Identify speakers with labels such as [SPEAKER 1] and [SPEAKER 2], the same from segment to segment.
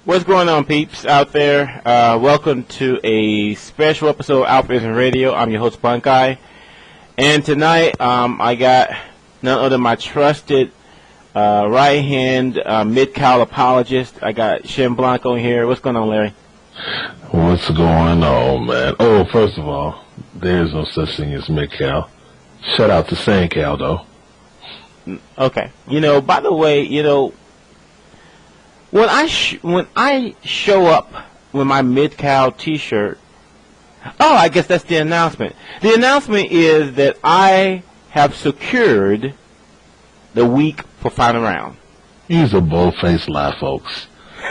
[SPEAKER 1] What's going on, peeps out there? Welcome to a special episode of AlphaISM Radio. I'm your host, Bunkei. And tonight, I got none other than my trusted right-hand mid-cal apologist. I got ShinBlanka on here. What's going on, Larry?
[SPEAKER 2] What's going on, man? Oh, first of all, there's no such thing as mid-cal. Shout out to SanCal, though.
[SPEAKER 1] Okay. By the way, when I show up with my mid-cal T-shirt, I guess that's the announcement. The announcement is that I have secured the week for final round.
[SPEAKER 2] Use a bold-faced lie, folks.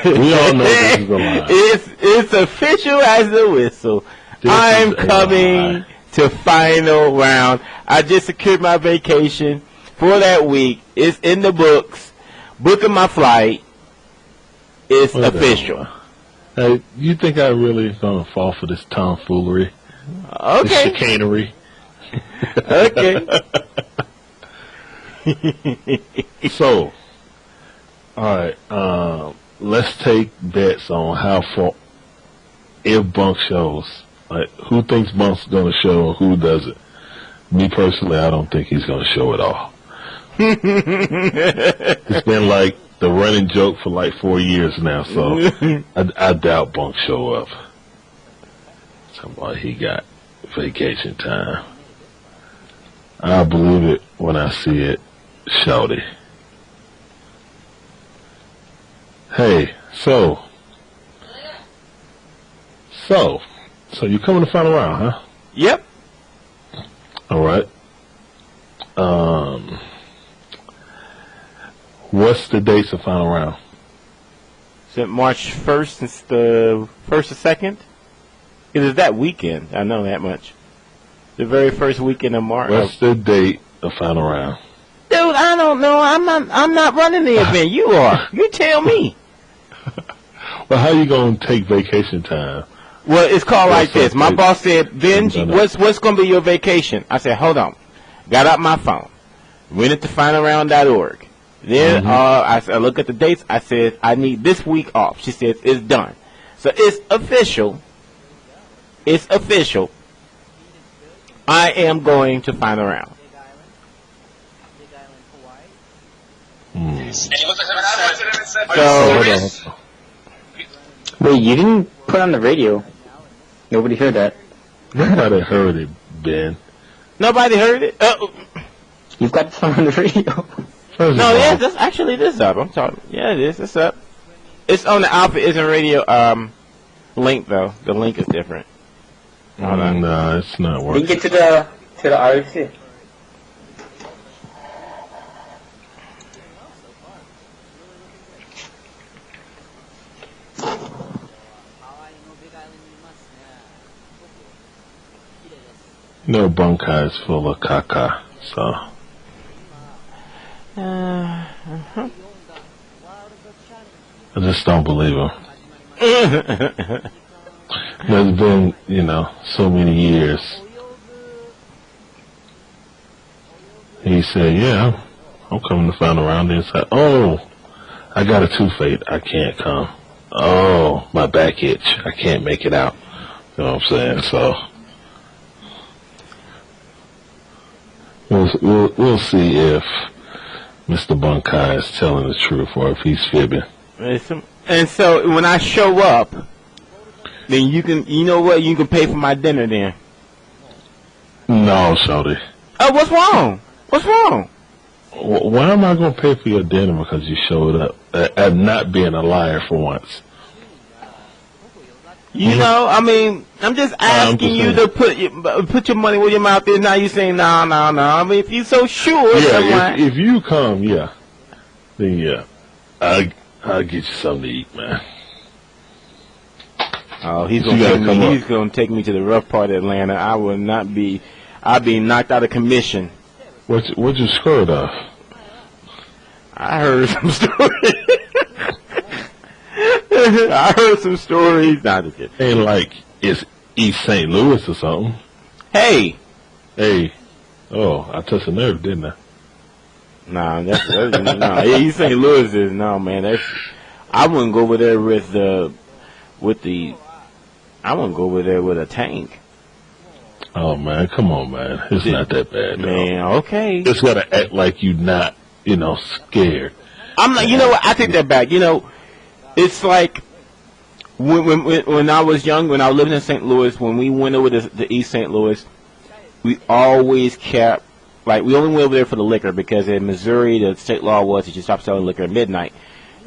[SPEAKER 2] We all know this is a lie.
[SPEAKER 1] It's official as the whistle. I'm coming to final round. I just secured my vacation for that week. It's in the books. Booking my flight. It's official.
[SPEAKER 2] Hey, you think I really gonna fall for this tomfoolery?
[SPEAKER 1] Okay.
[SPEAKER 2] This chicanery?
[SPEAKER 1] Okay.
[SPEAKER 2] So, alright, let's take bets on how far, if Bunk shows. Like, who thinks Bunk's gonna show and who doesn't? Me personally, I don't think he's gonna show at all. It's been like the running joke for like 4 years now, so I doubt Bunk show up. Somebody he got vacation time. I'll believe it when I see it. Shouty. Hey, so you coming to final round, huh?
[SPEAKER 1] Yep.
[SPEAKER 2] All right. What's the dates of final round?
[SPEAKER 1] Is it March 1st since the 1st or 2nd? It is that weekend. I know that much. The very first weekend of March.
[SPEAKER 2] What's the date of final round?
[SPEAKER 1] Dude, I don't know. I'm not running the event. You are. You tell me.
[SPEAKER 2] Well, how you gonna take vacation time?
[SPEAKER 1] Well, it's called like this. My boss said, Benji, what's going to be your vacation? I said, hold on. Got out my phone. Went into finalround.org. Then I look at the dates. I said, I need this week off. She said, it's done. So it's official. It's official. I am going to final round.
[SPEAKER 3] So, wait, you didn't put on the radio. Nobody heard that.
[SPEAKER 2] Nobody heard it, Ben.
[SPEAKER 1] Nobody heard it?
[SPEAKER 3] You've got to put on the radio.
[SPEAKER 1] No, yeah, this up. I'm sorry. Yeah, it is. It's up. It's on the AlphaISM Radio link though. The link is different.
[SPEAKER 2] No, it's not working.
[SPEAKER 3] Link it to the RFC.
[SPEAKER 2] No, Bunkei is full of caca, so. I just don't believe him. There's been, so many years. He said, yeah, I'm coming to final round. Then said, I got a tooth-ache. I can't come. Oh, my back itch. I can't make it out. You know what I'm saying? So, we'll see if Mr. Bunkei is telling the truth or if he's fibbing.
[SPEAKER 1] And so when I show up, then you can pay for my dinner then.
[SPEAKER 2] No, Shorty.
[SPEAKER 1] Oh, what's wrong? What's wrong?
[SPEAKER 2] Why am I going to pay for your dinner because you showed up at not being a liar for once?
[SPEAKER 1] I'm just asking you to put your money where your mouth is. Now you saying no. I mean, if you're so sure.
[SPEAKER 2] Yeah, if you come, then I'll get you something to eat, man.
[SPEAKER 1] Oh, he's gonna take me to the rough part of Atlanta. I'll be knocked out of commission.
[SPEAKER 2] What'd you squirt off?
[SPEAKER 1] I heard some stories. I heard some stories. Not just kidding.
[SPEAKER 2] Ain't like it's East St. Louis or something.
[SPEAKER 1] Hey.
[SPEAKER 2] Oh, I touched a nerve, didn't I?
[SPEAKER 1] Nah, that's no. East St. Louis is no, man. That's I wouldn't go over there with the I wouldn't go over there with a tank.
[SPEAKER 2] Oh man, come on, man. It's not that bad,
[SPEAKER 1] man. Okay,
[SPEAKER 2] you just gotta act like you're not, scared.
[SPEAKER 1] I'm not. You know what? I take that back. It's like when I was young, when I was living in St. Louis, when we went over to East St. Louis, we always kept we only went over there for the liquor because in Missouri the state law was that you stop selling liquor at midnight.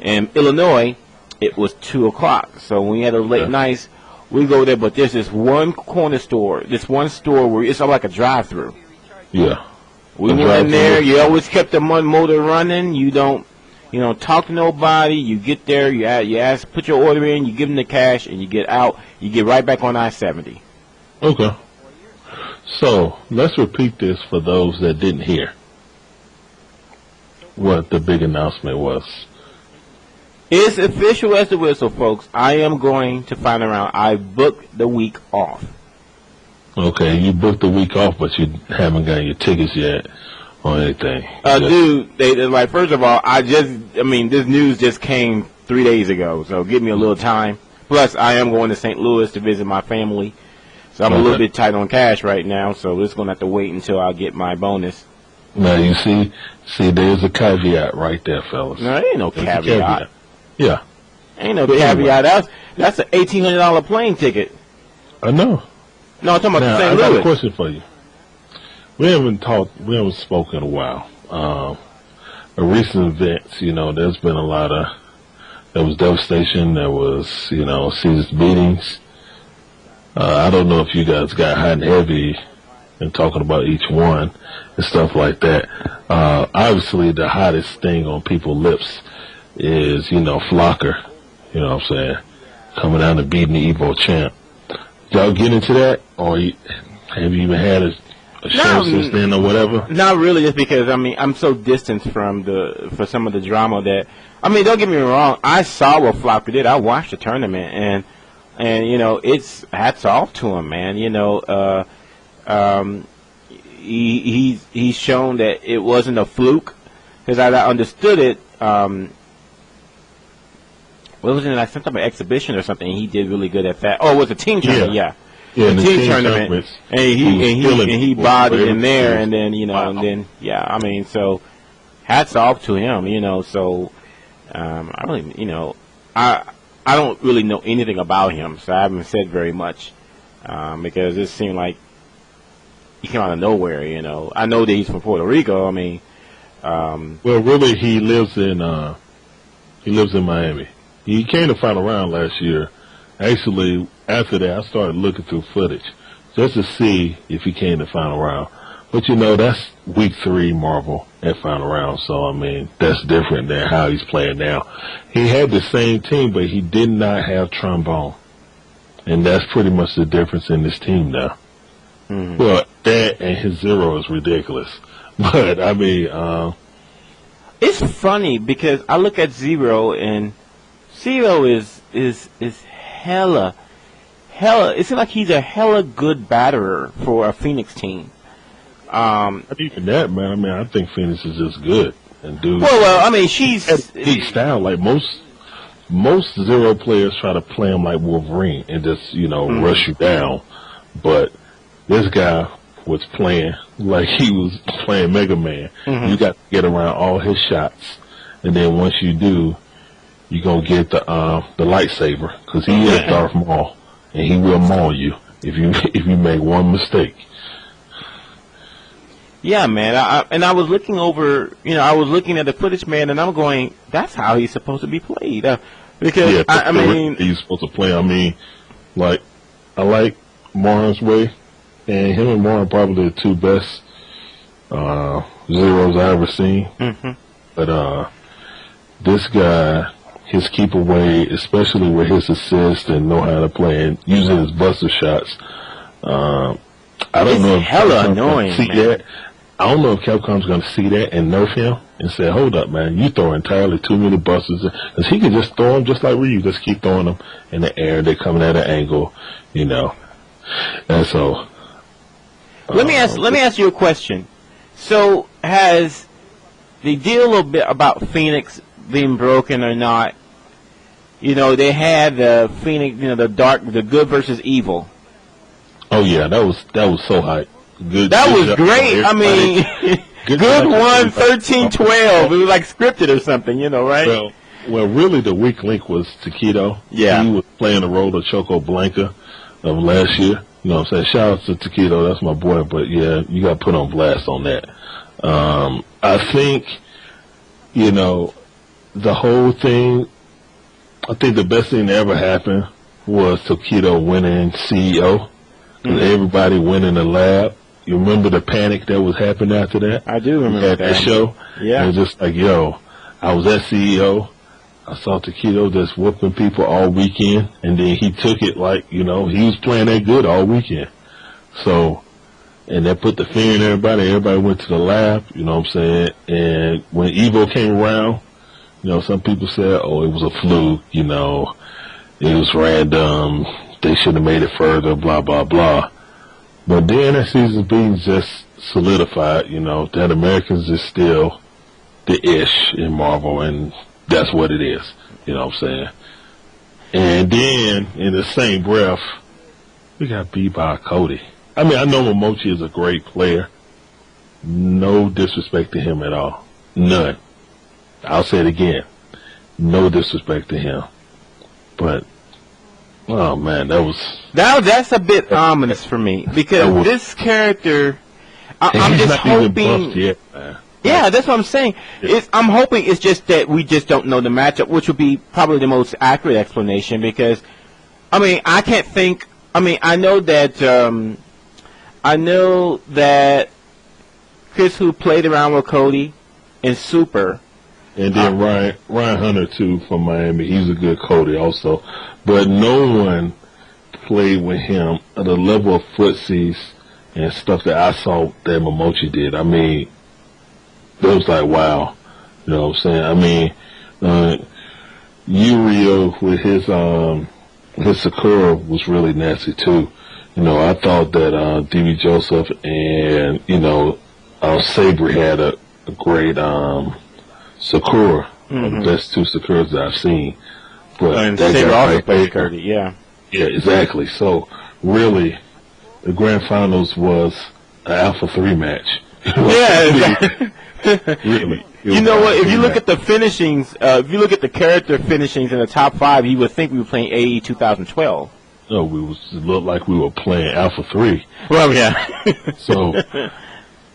[SPEAKER 1] In Illinois, it was 2:00. So when we had a late nights, we go there. But there's this one corner store, this one store where it's like a drive-through.
[SPEAKER 2] Yeah.
[SPEAKER 1] We went in there. You always kept the motor running. You don't talk to nobody. You get there. You ask, put your order in. You give them the cash, and you get out. You get right back on I-70.
[SPEAKER 2] Okay. So let's repeat this for those that didn't hear what the big announcement was.
[SPEAKER 1] It's official as the whistle, folks. I am going to Final Round. I booked the week off.
[SPEAKER 2] Okay, you booked the week off, but you haven't gotten your tickets yet or anything.
[SPEAKER 1] Dude, they first of all, this news just came 3 days ago, so give me a little time. Plus, I am going to St. Louis to visit my family, so I'm a little bit tight on cash right now, so we're just going to have to wait until I get my bonus.
[SPEAKER 2] Now, you see, there's a caveat right there, fellas.
[SPEAKER 1] No, there ain't no caveat.
[SPEAKER 2] Yeah.
[SPEAKER 1] Ain't no caveat. That's an $1,800 plane ticket.
[SPEAKER 2] I know.
[SPEAKER 1] No, I'm talking about St. Louis.
[SPEAKER 2] I got a question for you. We haven't spoken in a while. A recent events, there's been a lot of, there was devastation, there was, seized beatings. I don't know if you guys got hot and heavy and talking about each one and stuff like that. Obviously, the hottest thing on people's lips is, Flocker, you know what I'm saying, coming down and beating the Evo champ. Y'all get into that, or have you even had a show since then or whatever?
[SPEAKER 1] Not really, just because, I'm so distant for some of the drama that, don't get me wrong, I saw what Flocker did. I watched the tournament, and it's hats off to him, man. He's shown that it wasn't a fluke, because I understood it. What was it? Like some type of exhibition or something. He did really good at that. Oh, it was a team tournament. Yeah,
[SPEAKER 2] the
[SPEAKER 1] team tournament. And he bodied in there, and then so hats off to him. So I really, I don't really know anything about him, so I haven't said very much because it seemed like he came out of nowhere. I know that he's from Puerto Rico.
[SPEAKER 2] Well, really, he lives in Miami. He came to Final Round last year. Actually, after that, I started looking through footage just to see if he came to Final Round. But, that's week 3 Marvel at Final Round. So, that's different than how he's playing now. He had the same team, but he did not have trombone. And that's pretty much the difference in this team now. Mm-hmm. Well, that and his zero is ridiculous. But,
[SPEAKER 1] it's funny because I look at Zero and Zero is hella. It seems like he's a hella good batterer for a Phoenix team.
[SPEAKER 2] Not even that, man. I think Phoenix is just good. And dude,
[SPEAKER 1] she's
[SPEAKER 2] big style. Like most Zero players try to play him like Wolverine and just rush you down. But this guy was playing like he was playing Mega Man. Mm-hmm. You got to get around all his shots, and then once you do, you're going to get the lightsaber, because he is Darth Maul, and he will maul you if you make one mistake.
[SPEAKER 1] Yeah, man. I was looking over, I was looking at the footage, man, and I'm going, that's how he's supposed to be played. Because,
[SPEAKER 2] he's supposed to play. I like Marlon's way, and him and Marlon probably the two best Zeros I ever seen. Mm-hmm. But this guy, his keep away, especially with his assist and know how to play and using his buster shots. I don't know if
[SPEAKER 1] hella annoying.
[SPEAKER 2] That. I don't know if Capcom's going to see that and nerf him and say, "Hold up, man! You throw entirely too many busters." Because he can just throw them just like Ryu, just keep throwing them in the air. They're coming at an angle, And so,
[SPEAKER 1] let me ask you a question. So, has the deal about Phoenix being broken or not, they had the Phoenix, the good versus evil.
[SPEAKER 2] Oh yeah, that was so hype. Good.
[SPEAKER 1] That
[SPEAKER 2] good
[SPEAKER 1] was
[SPEAKER 2] job
[SPEAKER 1] great.
[SPEAKER 2] for
[SPEAKER 1] I mean, good won 13-12. It was like scripted or something, right?
[SPEAKER 2] Well, really, the weak link was Tokido.
[SPEAKER 1] Yeah.
[SPEAKER 2] He was playing the role of BLanka of last year. You know what I'm saying? Shout out to Tokido. That's my boy. But, yeah, you got put on blast on that. I think, the whole thing, I think the best thing that ever happened was Tokido winning CEO. And everybody went in the lab. You remember the panic that was happening after that?
[SPEAKER 1] I do remember
[SPEAKER 2] that show.
[SPEAKER 1] Yeah.
[SPEAKER 2] And it was just like, I was at CEO. I saw Tokido just whooping people all weekend. And then he took it like, he was playing that good all weekend. So, and that put the fear in everybody. Everybody went to the lab, you know what I'm saying? And when Evo came around, some people said, oh, it was a fluke, it was random. They should have made it further, blah, blah, blah. But then that season being just solidified, that Americans is still the ish in Marvel, and that's what it is, you know what I'm saying? And then, in the same breath, we got beat by Cody. I mean, I know Momochi is a great player. No disrespect to him at all. None. I'll say it again. No disrespect to him. But, oh man,
[SPEAKER 1] that's a bit ominous for me, because this character, I'm just hoping. Even buffed yet, man. Yeah, that's what I'm saying. Yeah. I'm hoping it's just that we just don't know the matchup, which would be probably the most accurate explanation. Because, I can't think. I know that Chris, who played around with Cody in Super.
[SPEAKER 2] And then Ryan Hunter, too, from Miami. He's a good Cody also. But no one played with him at the level of footsies and stuff that I saw that Momochi did. I mean, it was like, wow. You know what I'm saying? Uriel with his Sakura was really nasty, too. I thought that D.B. Joseph and, Sabre had a great Sakura, the best two Sakuras that I've seen. But
[SPEAKER 1] and Sabre also played Cody, yeah.
[SPEAKER 2] Yeah, exactly. So, really, the grand finals was an Alpha 3 match.
[SPEAKER 1] Yeah,
[SPEAKER 2] really.
[SPEAKER 1] You know what? If you look at the finishings, if you look at the character finishings in the top 5, you would think we were playing AE 2012.
[SPEAKER 2] No, it looked like we were playing Alpha 3.
[SPEAKER 1] Well, yeah.
[SPEAKER 2] So,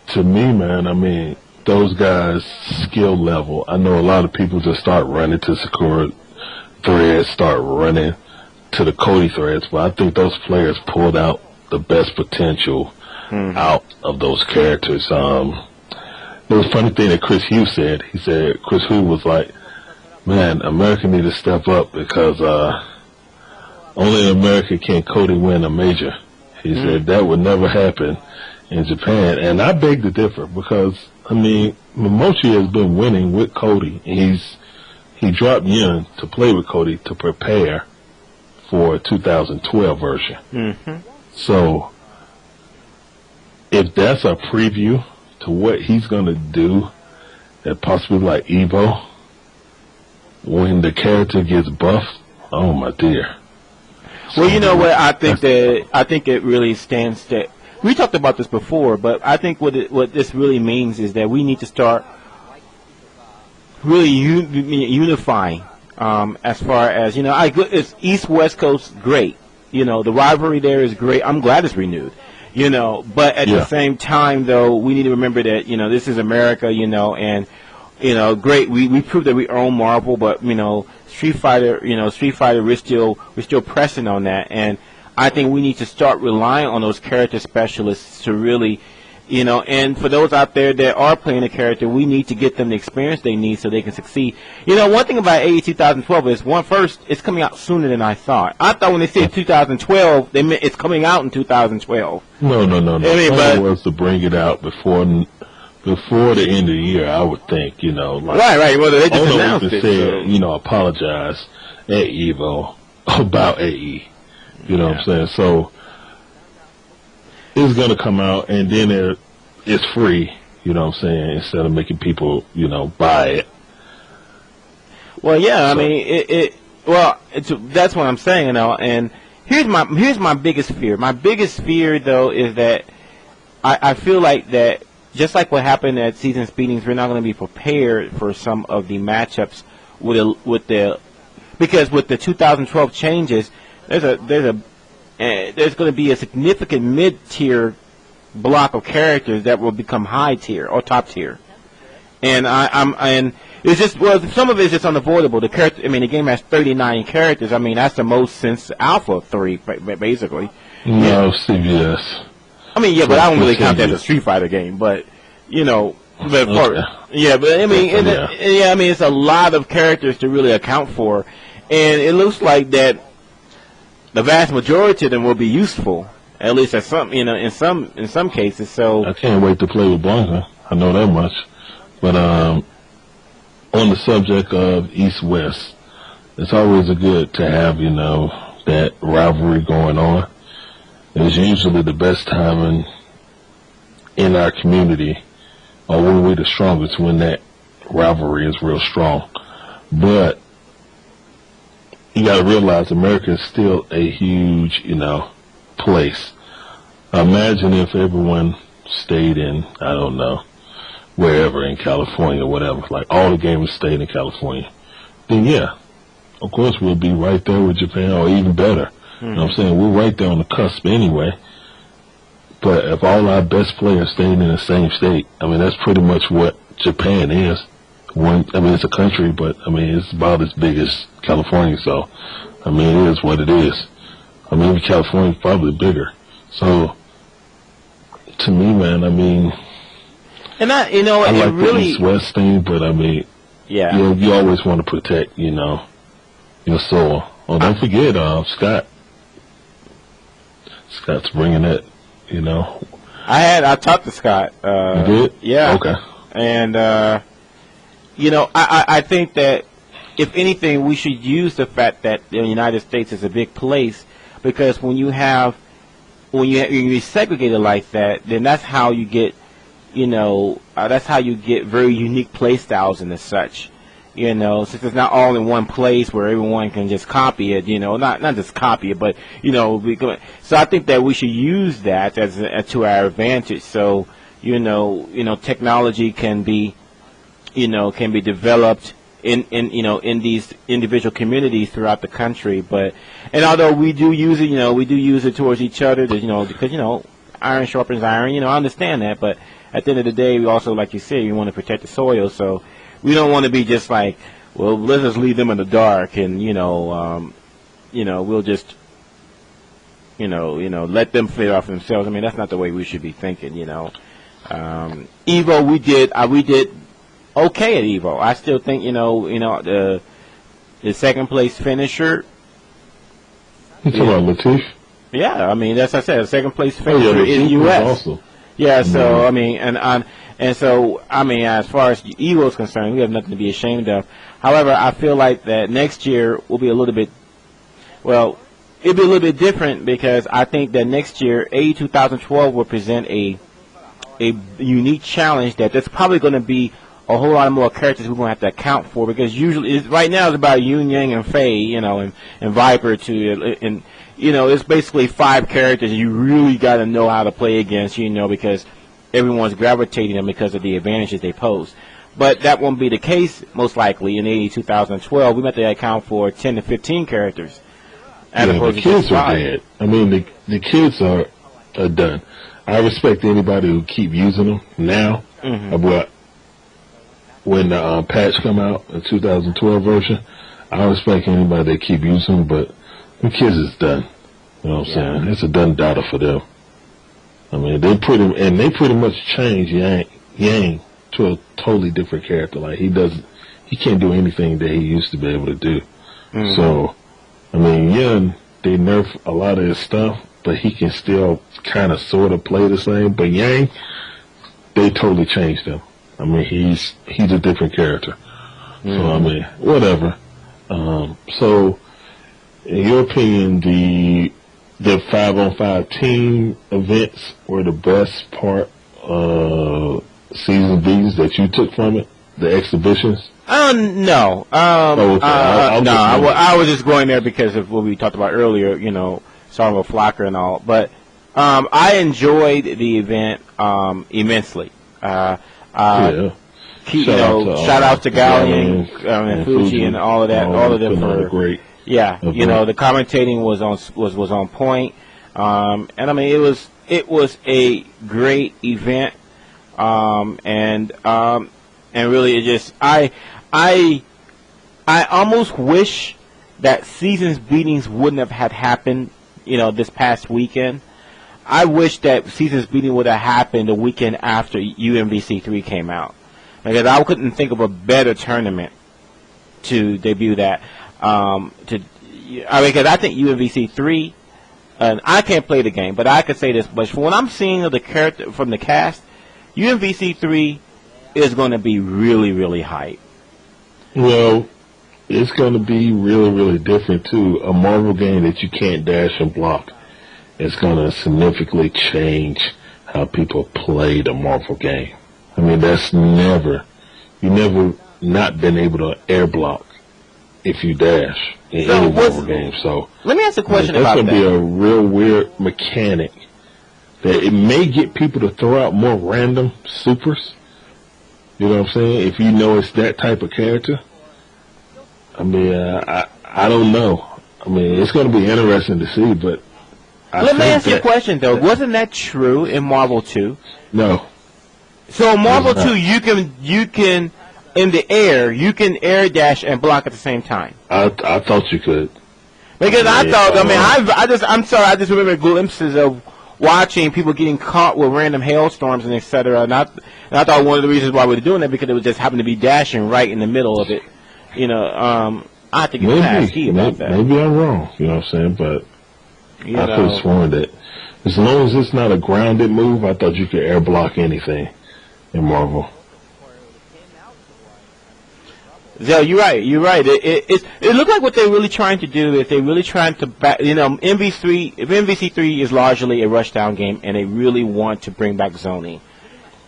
[SPEAKER 2] to me, man, those guys' skill level, I know a lot of people just start running to Sakura threads, start running to the Cody threads, but I think those players pulled out the best potential out of those characters. There was a funny thing that Chris Hughes said. He said, Chris Hughes was like, man, America need to step up because only in America can Cody win a major. He said that would never happen in Japan. And I beg to differ because, Momochi has been winning with Cody. And he dropped Yun to play with Cody to prepare for a 2012 version. Mm-hmm. So, if that's a preview to what he's going to do, that possibly like Evo, when the character gets buffed, oh my dear.
[SPEAKER 1] Well, you know what? I think it really stands that. We talked about this before, but I think what this really means is that we need to start really unifying as far as, it's East-West Coast, great. The rivalry there is great. I'm glad it's renewed, but at the same time, though, we need to remember that, this is America, and, great. We proved that we own Marvel, but, Street Fighter, we're still pressing on that. And I think we need to start relying on those character specialists to really, and for those out there that are playing a character, we need to get them the experience they need so they can succeed. One thing about AE 2012 is, first, it's coming out sooner than I thought. I thought when they said 2012, they meant it's coming out in 2012.
[SPEAKER 2] No. The plan was to bring it out before the end of the year, I would think,
[SPEAKER 1] Right. Well, they just announced it.
[SPEAKER 2] Said, apologize at Evo about AE. You know what I'm saying? So, it's going to come out, and then it's free, you know what I'm saying, instead of making people, buy it.
[SPEAKER 1] Well, yeah, so. Well, that's what I'm saying, and here's my biggest fear. My biggest fear, though, is that I feel like that just like what happened at season speedings, we're not going to be prepared for some of the matchups because with the 2012 changes, there's going to be a significant mid-tier block of characters that will become high tier or top tier, and it's just some of it's just unavoidable. The game has 39 characters. I mean, that's the most since Alpha 3, basically.
[SPEAKER 2] No, CVS.
[SPEAKER 1] I mean, yeah, but I don't really count that as a Street Fighter game. But but I mean, it's a lot of characters to really account for, and it looks like that the vast majority of them will be useful, at least at some, in some cases. So
[SPEAKER 2] I can't wait to play with Blanka. I know that much. But on the subject of East-West, it's always good to have that rivalry going on. It's usually the best time in our community, or when we're the strongest, when that rivalry is real strong. But you got to realize America is still a huge, place. Imagine if everyone stayed in, I don't know, wherever in California or whatever, like all the gamers stayed in California. Then yeah, of course we'll be right there with Japan, or even better. You know what I'm saying? We're right there on the cusp anyway. But if all our best players stayed in the same state, I mean, that's pretty much what Japan is. It's a country, but, it's about as big as California. So, it is what it is. California's probably bigger. So, to me, man,
[SPEAKER 1] and
[SPEAKER 2] I like the East-West thing, but, you always want to protect, your soul. Oh, don't forget, Scott. Scott's bringing it,
[SPEAKER 1] I talked to Scott.
[SPEAKER 2] You did?
[SPEAKER 1] Yeah.
[SPEAKER 2] Okay.
[SPEAKER 1] And, I think that if anything, we should use the fact that the United States is a big place, because when you segregate it like that, then that's how you get, very unique play styles and such. Since it's not all in one place where everyone can just copy it, not just copy it, but, so I think that we should use that as to our advantage. So, technology can be developed in these individual communities throughout the country. And although we do use it towards each other, because, iron sharpens iron, I understand that, but at the end of the day, we also, like you said, we want to protect the soil, so we don't want to be just like, well, let's just leave them in the dark, and we'll just, let them figure out for themselves. That's not the way we should be thinking. Evo, we did okay at Evo. I still think, the second place finisher.
[SPEAKER 2] You talking about Latif?
[SPEAKER 1] Yeah, that's I said, the second place finisher in the U.S.
[SPEAKER 2] Also.
[SPEAKER 1] Yeah, so as far as Evo is concerned, we have nothing to be ashamed of. However, I feel like that next year will be it'll be a little bit different, because I think that next year, AE 2012 will present a unique challenge that's probably going to be a whole lot more characters we're going to have to account for, because usually right now it's about Yun Yang and Fei, and Viper too, and it's basically 5 characters you really got to know how to play against, because everyone's gravitating them because of the advantages they pose. But that won't be the case, most likely, in AE 2012. We have to account for 10 to 15 characters.
[SPEAKER 2] The kids are dead. The kids are done. I respect anybody who keep using them now. But when the patch come out, the 2012 version, I respect anybody that keep using them, but the kids is done. You know what I'm saying? It's a done data for them. They pretty much changed Yang to a totally different character. Like, he can't do anything that he used to be able to do. So, Yun, they nerf a lot of his stuff, but he can still kind of sort of play the same. But Yang, they totally changed him. He's a different character. So, whatever. So, in your opinion, the 5-on-5 team events were the best part of Season B's that you took from it? the exhibitions?
[SPEAKER 1] No.
[SPEAKER 2] Okay.
[SPEAKER 1] I was just going there because of what we talked about earlier, starting with Flocker and all. But I enjoyed the event immensely.
[SPEAKER 2] Yeah.
[SPEAKER 1] Shout out to Gallion and Fuji and all of that, all of them for
[SPEAKER 2] great.
[SPEAKER 1] Yeah, the commentating was on point, and I mean it was a great event, and really it just I almost wish that seasons beatings wouldn't have had happened, this past weekend. I wish that seasons beating would have happened the weekend after UMVC 3 came out, because I couldn't think of a better tournament to debut that. Because I think UMVC 3, and I can't play the game, but I could say this much: from what I'm seeing of the character from the cast, UMVC 3 is going to be really, really hype.
[SPEAKER 2] Well, it's going to be really, really different too. A Marvel game that you can't dash and block is going to significantly change how people play the Marvel game. I mean, you never not been able to air block if you dash in any Marvel game. So
[SPEAKER 1] let me ask a question about that.
[SPEAKER 2] That's going to be a real weird mechanic that it may get people to throw out more random supers. You know what I'm saying? If you know it's that type of character. I mean, I don't know. I mean, it's going to be interesting to see, but
[SPEAKER 1] let me ask you a question, though. Wasn't that true in Marvel 2?
[SPEAKER 2] No.
[SPEAKER 1] So in Marvel 2, you can in the air, you can air dash and block at the same time.
[SPEAKER 2] I thought you could.
[SPEAKER 1] Because I just remember glimpses of watching people getting caught with random hailstorms and etc. And I thought one of the reasons why we were doing that because it would just happen to be dashing right in the middle of it. I have to get past key about that.
[SPEAKER 2] Maybe I'm wrong. You know what I'm saying? But I could have sworn that as long as it's not a grounded move, I thought you could air block anything in Marvel.
[SPEAKER 1] So you're right. It looked like what they're really trying to do is they're really trying to MVC 3 is largely a rushdown game, and they really want to bring back zoning.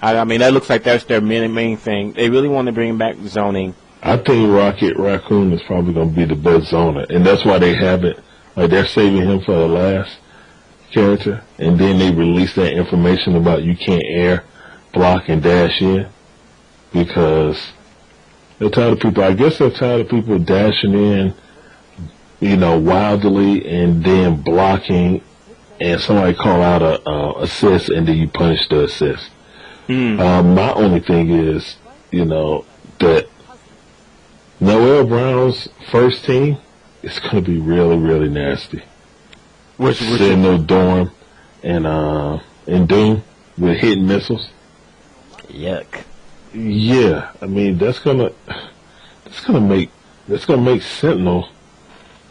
[SPEAKER 1] I mean, that looks like that's their main thing. They really want to bring back zoning.
[SPEAKER 2] I think Rocket Raccoon is probably going to be the best zoner, and that's why they have it. Like they're saving him for the last character, and then they release that information about you can't air, block, and dash in because they're tired of people. I guess they're tired of people dashing in, wildly and then blocking, and somebody call out a assist, and then you punish the assist. My only thing is, that Noel Brown's first team is going to be really, really nasty. No Dorm and Doom with hitting missiles.
[SPEAKER 1] Yuck.
[SPEAKER 2] Yeah, I mean that's gonna make Sentinel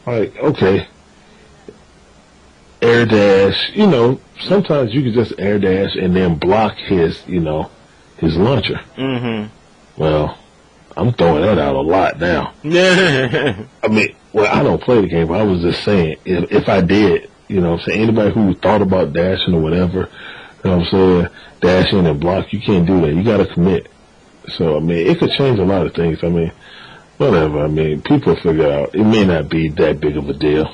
[SPEAKER 2] like okay. Air dash, sometimes you can just air dash and then block his launcher. Mm-hmm. Well, I'm throwing that out a lot now. I mean, I don't play the game, but I was just saying, if I did, anybody who thought about dashing or whatever, dashing and block, you can't do that. You got to commit. So, I mean, it could change a lot of things. I mean, whatever. I mean, people figure out it may not be that big of a deal,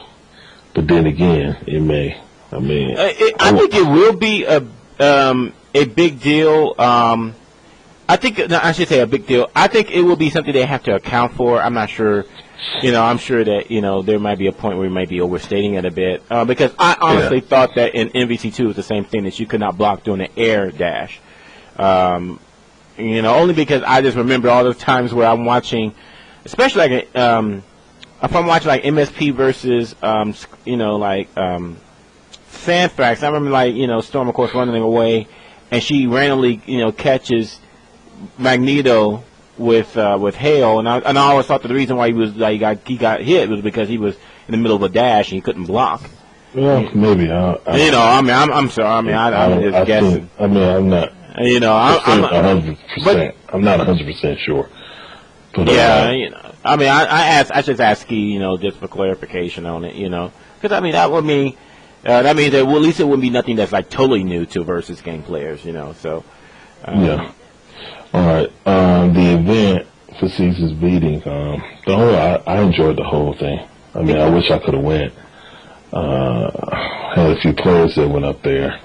[SPEAKER 2] but then again, it may. I mean,
[SPEAKER 1] I think it will be a big deal. I should say a big deal. I think it will be something they have to account for. I'm not sure. I'm sure that, there might be a point where we might be overstating it a bit. Because I honestly thought that in MVC2 was the same thing, that you could not block doing an air dash. Only because I just remember all the times where I'm watching, especially like, if I'm watching like MSP versus, Sandfax. I remember Storm, of course, running away, and she randomly, catches Magneto with hail, and I always thought that the reason why he got hit was because he was in the middle of a dash and he couldn't block.
[SPEAKER 2] Well, maybe.
[SPEAKER 1] I'm sorry. I mean, I'm just guessing.
[SPEAKER 2] I'm not.
[SPEAKER 1] I'm
[SPEAKER 2] 100%. I'm not 100% sure. But,
[SPEAKER 1] I mean, I just asked Ski, just for clarification on it, because I mean that would mean that means that at least it wouldn't be nothing that's like totally new to versus game players, So.
[SPEAKER 2] Yeah. All right. The event for Caesar's beating. I enjoyed the whole thing. I mean, I wish I could have went. Had a few players that went up there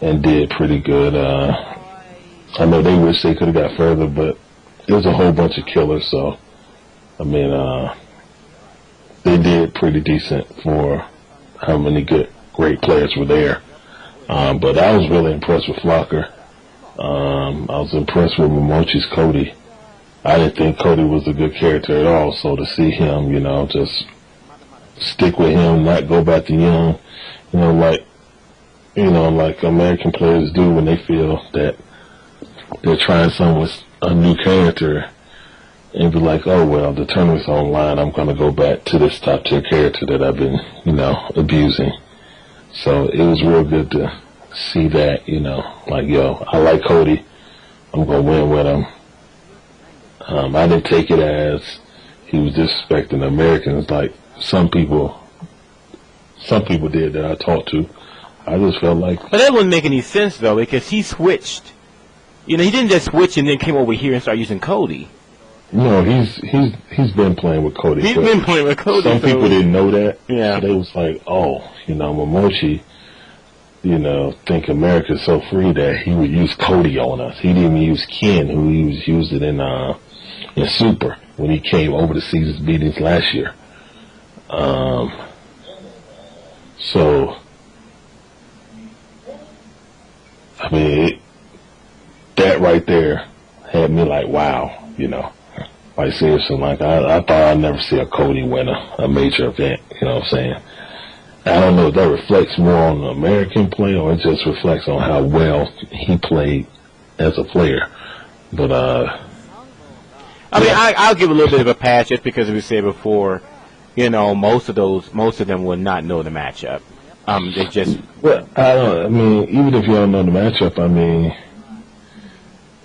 [SPEAKER 2] and did pretty good. I know they wish they could have got further, but it was a whole bunch of killers. So, I mean, they did pretty decent for how many great players were there. But I was really impressed with Flocker. I was impressed with Momochi's Cody. I didn't think Cody was a good character at all, so to see him, just stick with him, not go back to Young, like American players do when they feel that they're trying some with a new character and be like, oh, well, the tournament's online, I'm going to go back to this top tier character that I've been, abusing. So it was real good to see that, like, yo, I like Cody. I'm going to win with him. I didn't take it as he was disrespecting the Americans like some people did that I talked to. I just felt like...
[SPEAKER 1] But that wouldn't make any sense, though, because he switched. He didn't just switch and then came over here and started using Cody.
[SPEAKER 2] No, he's been playing with Cody.
[SPEAKER 1] He's been playing with Cody.
[SPEAKER 2] Some people didn't know that.
[SPEAKER 1] Yeah.
[SPEAKER 2] So they was like, oh, Momochi, think America's so free that he would use Cody on us. He didn't even use Ken, who he was using in Super when he came over to Caesar's beatings last year. So, I mean, that right there had me like, wow, like seriously, like I thought I'd never see a Cody win a major event, you know what I'm saying? I don't know if that reflects more on the American play or it just reflects on how well he played as a player. But,
[SPEAKER 1] I mean, I'll give a little bit of a pass just because we said before, most of them will not know the matchup. They just...
[SPEAKER 2] Well, I mean, even if you don't know the matchup, I mean,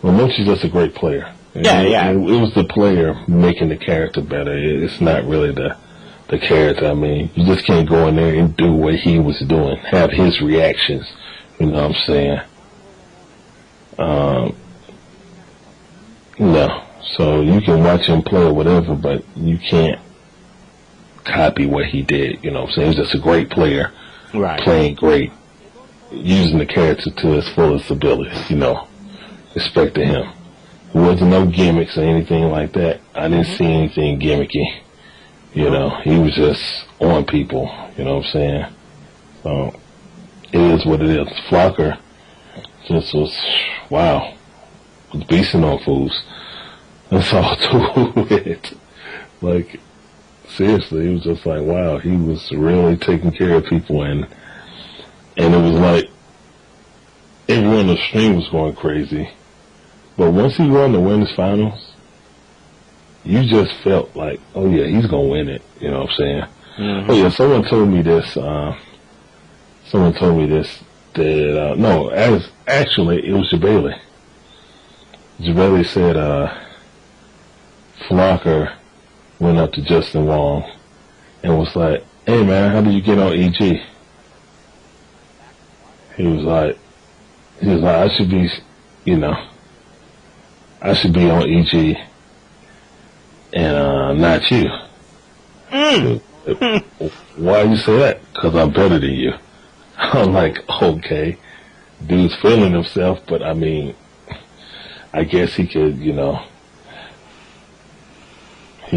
[SPEAKER 2] Momochi's just a great player.
[SPEAKER 1] Yeah.
[SPEAKER 2] It was the player making the character better. It's not really the character. I mean, you just can't go in there and do what he was doing, have his reactions. You know what I'm saying? No. So you can watch him play or whatever, but you can't copy what he did. You know what I'm saying? He's just a great player,
[SPEAKER 1] right,
[SPEAKER 2] playing great, using the character to his fullest ability. Respect to him. There wasn't no gimmicks or anything like that. I didn't see anything gimmicky. He was just on people. You know what I'm saying? So it is what it is. Flocker just was, wow, was beasting on fools. That's all to it. Like, seriously, he was just like, wow, he was really taking care of people, and it was like everyone on the stream was going crazy. But once he won the women's finals, you just felt like, oh yeah, he's gonna win it. You know what I'm saying? Mm-hmm. Oh yeah, someone told me this. That no, actually it was Jabali. Jabali said Flocker went up to Justin Wong and was like, hey man, how did you get on EG? He was like, I should be, I should be on EG and not you. Why you say that? Because I'm better than you. I'm like, okay, dude's feeling himself, but I mean, I guess he could, he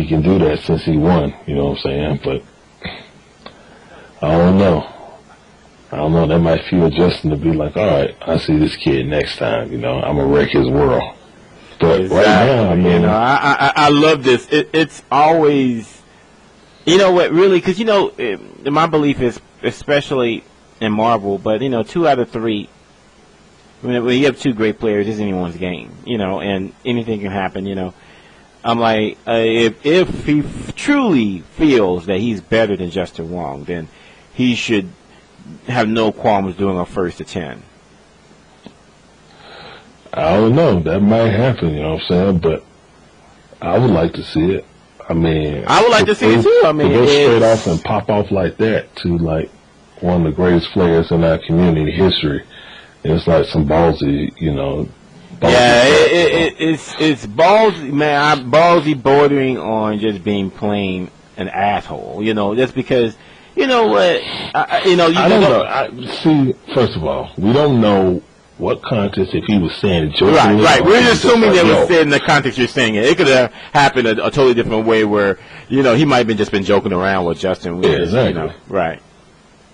[SPEAKER 2] can do that since he won, you know what I'm saying? But I don't know. That might feel Justin to be like, all right, I see this kid next time, I'm going to wreck his world. But
[SPEAKER 1] exactly.
[SPEAKER 2] Right now, I mean,
[SPEAKER 1] I love this. It's always, what, really, because, my belief is, especially in Marvel, but, 2 out of 3, when you have 2 great players, it's anyone's game, and anything can happen, I'm like, if he truly feels that he's better than Justin Wong, then he should have no qualms doing a 1st to 10.
[SPEAKER 2] I don't know. That might happen, you know what I'm saying? But I would like to see it. I mean,
[SPEAKER 1] I would like to see it too. I mean,
[SPEAKER 2] to go straight off and pop off like that to like one of the greatest players in our community history. It's like some ballsy,
[SPEAKER 1] Yeah, it's ballsy, man. I'm ballsy, bordering on just being plain an asshole. You know, just because. You know what? You know,
[SPEAKER 2] I don't know. See, first of all, we don't know what context if he was saying it jokingly.
[SPEAKER 1] Right. We're
[SPEAKER 2] just
[SPEAKER 1] assuming
[SPEAKER 2] like,
[SPEAKER 1] that it was said in the context you're saying it. It could have happened a totally different way where, you know, he might have just been joking around with Justin.
[SPEAKER 2] Yeah, exactly.
[SPEAKER 1] You know, right.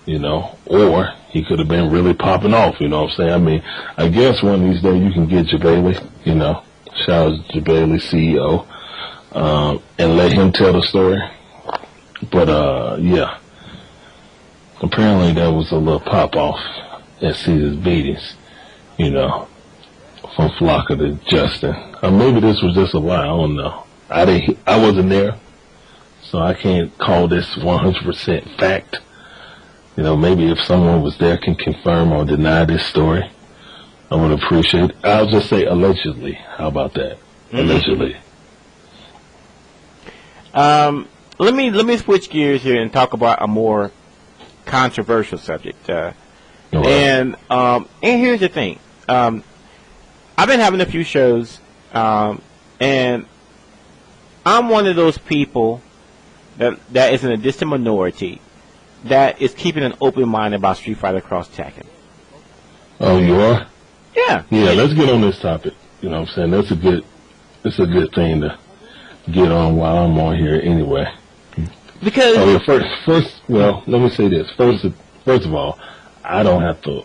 [SPEAKER 2] You know, or he could have been really popping off, you know what I'm saying? I mean, I guess one of these days you can get Jabali, you know, shout out to Jabali, CEO, and let him tell the story. But, yeah. Apparently there was a little pop-off at Caesar's beatings, you know, from Flocka to Justin. Or maybe this was just a lie, I don't know. I wasn't there, so I can't call this 100% fact. You know, maybe if someone was there can confirm or deny this story, I would appreciate it. I'll just say allegedly. How about that? Allegedly.
[SPEAKER 1] Let me switch gears here and talk about a more controversial subject. And here's the thing. I've been having a few shows, and I'm one of those people that is in a distant minority that is keeping an open mind about Street Fighter Cross Tekken.
[SPEAKER 2] Oh, you are?
[SPEAKER 1] Yeah.
[SPEAKER 2] Yeah, let's get on this topic. You know what I'm saying? It's a good thing to get on while I'm on here anyway.
[SPEAKER 1] Because
[SPEAKER 2] well, let me say this. First of all, I don't have to,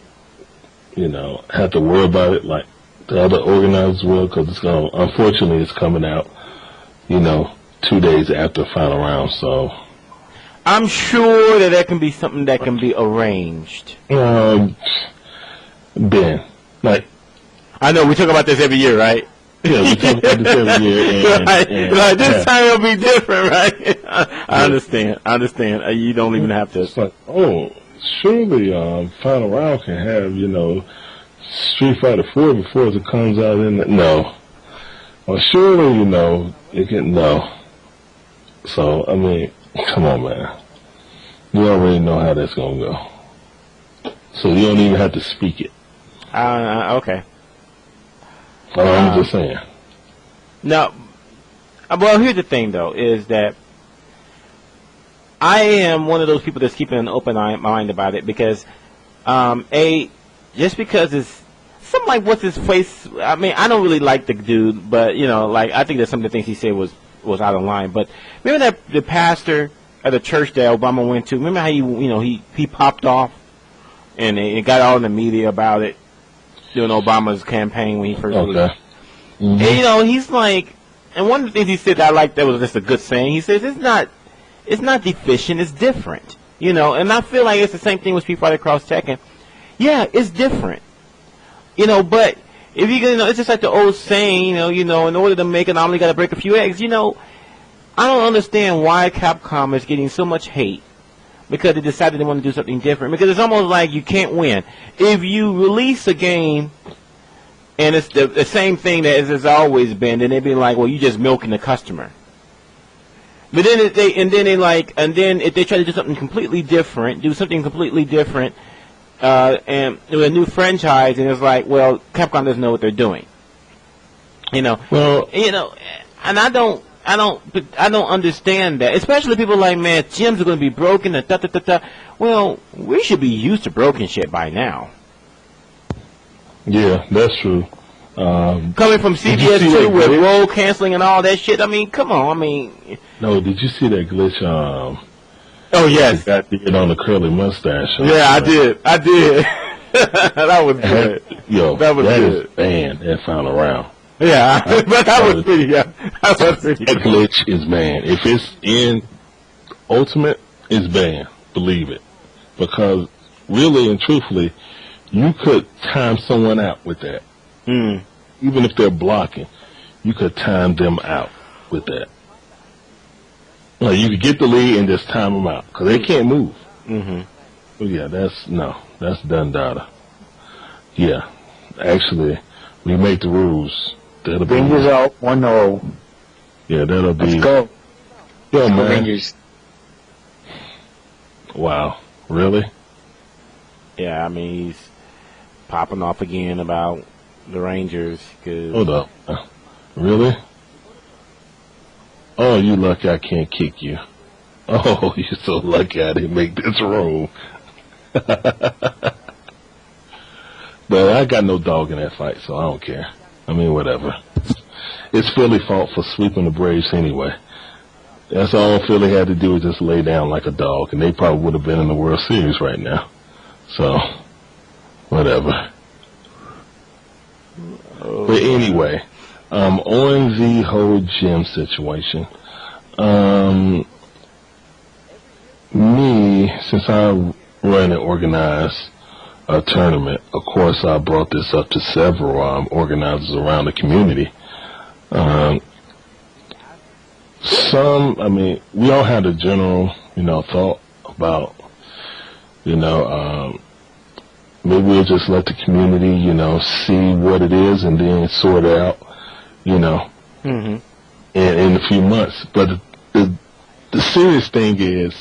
[SPEAKER 2] you know, worry about it like the other organizers will, because unfortunately, it's coming out, you know, 2 days after the final round. So
[SPEAKER 1] I'm sure that can be something that can be arranged.
[SPEAKER 2] Ben, like,
[SPEAKER 1] I know we talk about this every year, right?
[SPEAKER 2] Yeah, we talk about this every year.
[SPEAKER 1] And this time it'll be different, right? I understand. You don't even have to.
[SPEAKER 2] It's like, surely final round can have, you know, Street Fighter 4 before it comes out in the... No. Well, surely, you know, it can... No. So, I mean, come on, man. You already know how that's going to go. So you don't even have to speak it.
[SPEAKER 1] Okay.
[SPEAKER 2] I'm just saying.
[SPEAKER 1] No. Well, here's the thing, though, is that I am one of those people that's keeping an open mind about it because, just because it's something like what's his face. I mean, I don't really like the dude, but you know, like I think that some of the things he said was out of line. But remember that the pastor at the church that Obama went to. Remember how he popped off and it got all in the media about it during Obama's campaign when he first.
[SPEAKER 2] Okay.
[SPEAKER 1] And, you know, he's like, and one of the things he said that I liked that was just a good saying. He says it's not deficient, it's different. You know, and I feel like it's the same thing with Street Fighter Cross Tekken. Yeah, it's different. You know, but if you know, it's just like the old saying, you know, in order to make an omelet, you got to break a few eggs. You know, I don't understand why Capcom is getting so much hate because they decided they want to do something different. Because it's almost like you can't win if you release a game and it's the same thing that it's always been. Then they'd be like, well, you just milking the customer. But then if they try to do something completely different, and with a new franchise, and it's like, well, Capcom doesn't know what they're doing. You know, and I don't understand that. Especially people like, man, gyms are going to be broken. Well, we should be used to broken shit by now.
[SPEAKER 2] Yeah, that's true.
[SPEAKER 1] Coming from CBS2 with roll canceling and all that shit. I mean, come on. I mean,
[SPEAKER 2] no, did you see that glitch?
[SPEAKER 1] Oh yes,
[SPEAKER 2] got to get on the curly mustache.
[SPEAKER 1] Yeah, I did. That was good. That was good.
[SPEAKER 2] Is banned at final round.
[SPEAKER 1] Yeah, but that was pretty. Yeah, that was pretty.
[SPEAKER 2] That glitch is banned. If it's in Ultimate, it's banned. Believe it, because really and truthfully, you could time someone out with that. Even if they're blocking, you could time them out with that. Like you could get the lead and just time them out because they can't move. So yeah, that's done data. Yeah, actually, we make the rules. That'll be
[SPEAKER 3] Rangers out 1-0.
[SPEAKER 2] Yeah, that'll be.
[SPEAKER 3] Let's go.
[SPEAKER 2] Yo, man.
[SPEAKER 3] Rangers.
[SPEAKER 2] Wow, really?
[SPEAKER 1] Yeah, I mean he's popping off again about the Rangers.
[SPEAKER 2] Hold up. Really? Oh, you lucky I can't kick you. Oh, you're so lucky I didn't make this room. But I got no dog in that fight, so I don't care. I mean, whatever. It's Philly's fault for sweeping the Braves anyway. That's all Philly had to do was just lay down like a dog, and they probably would have been in the World Series right now. So, whatever. But anyway, on the whole gym situation, me, since I run and organize a tournament, of course I brought this up to several organizers around the community. We all had a general, thought about, maybe we'll just let the community, see what it is and then sort it out, in a few months. But the serious thing is,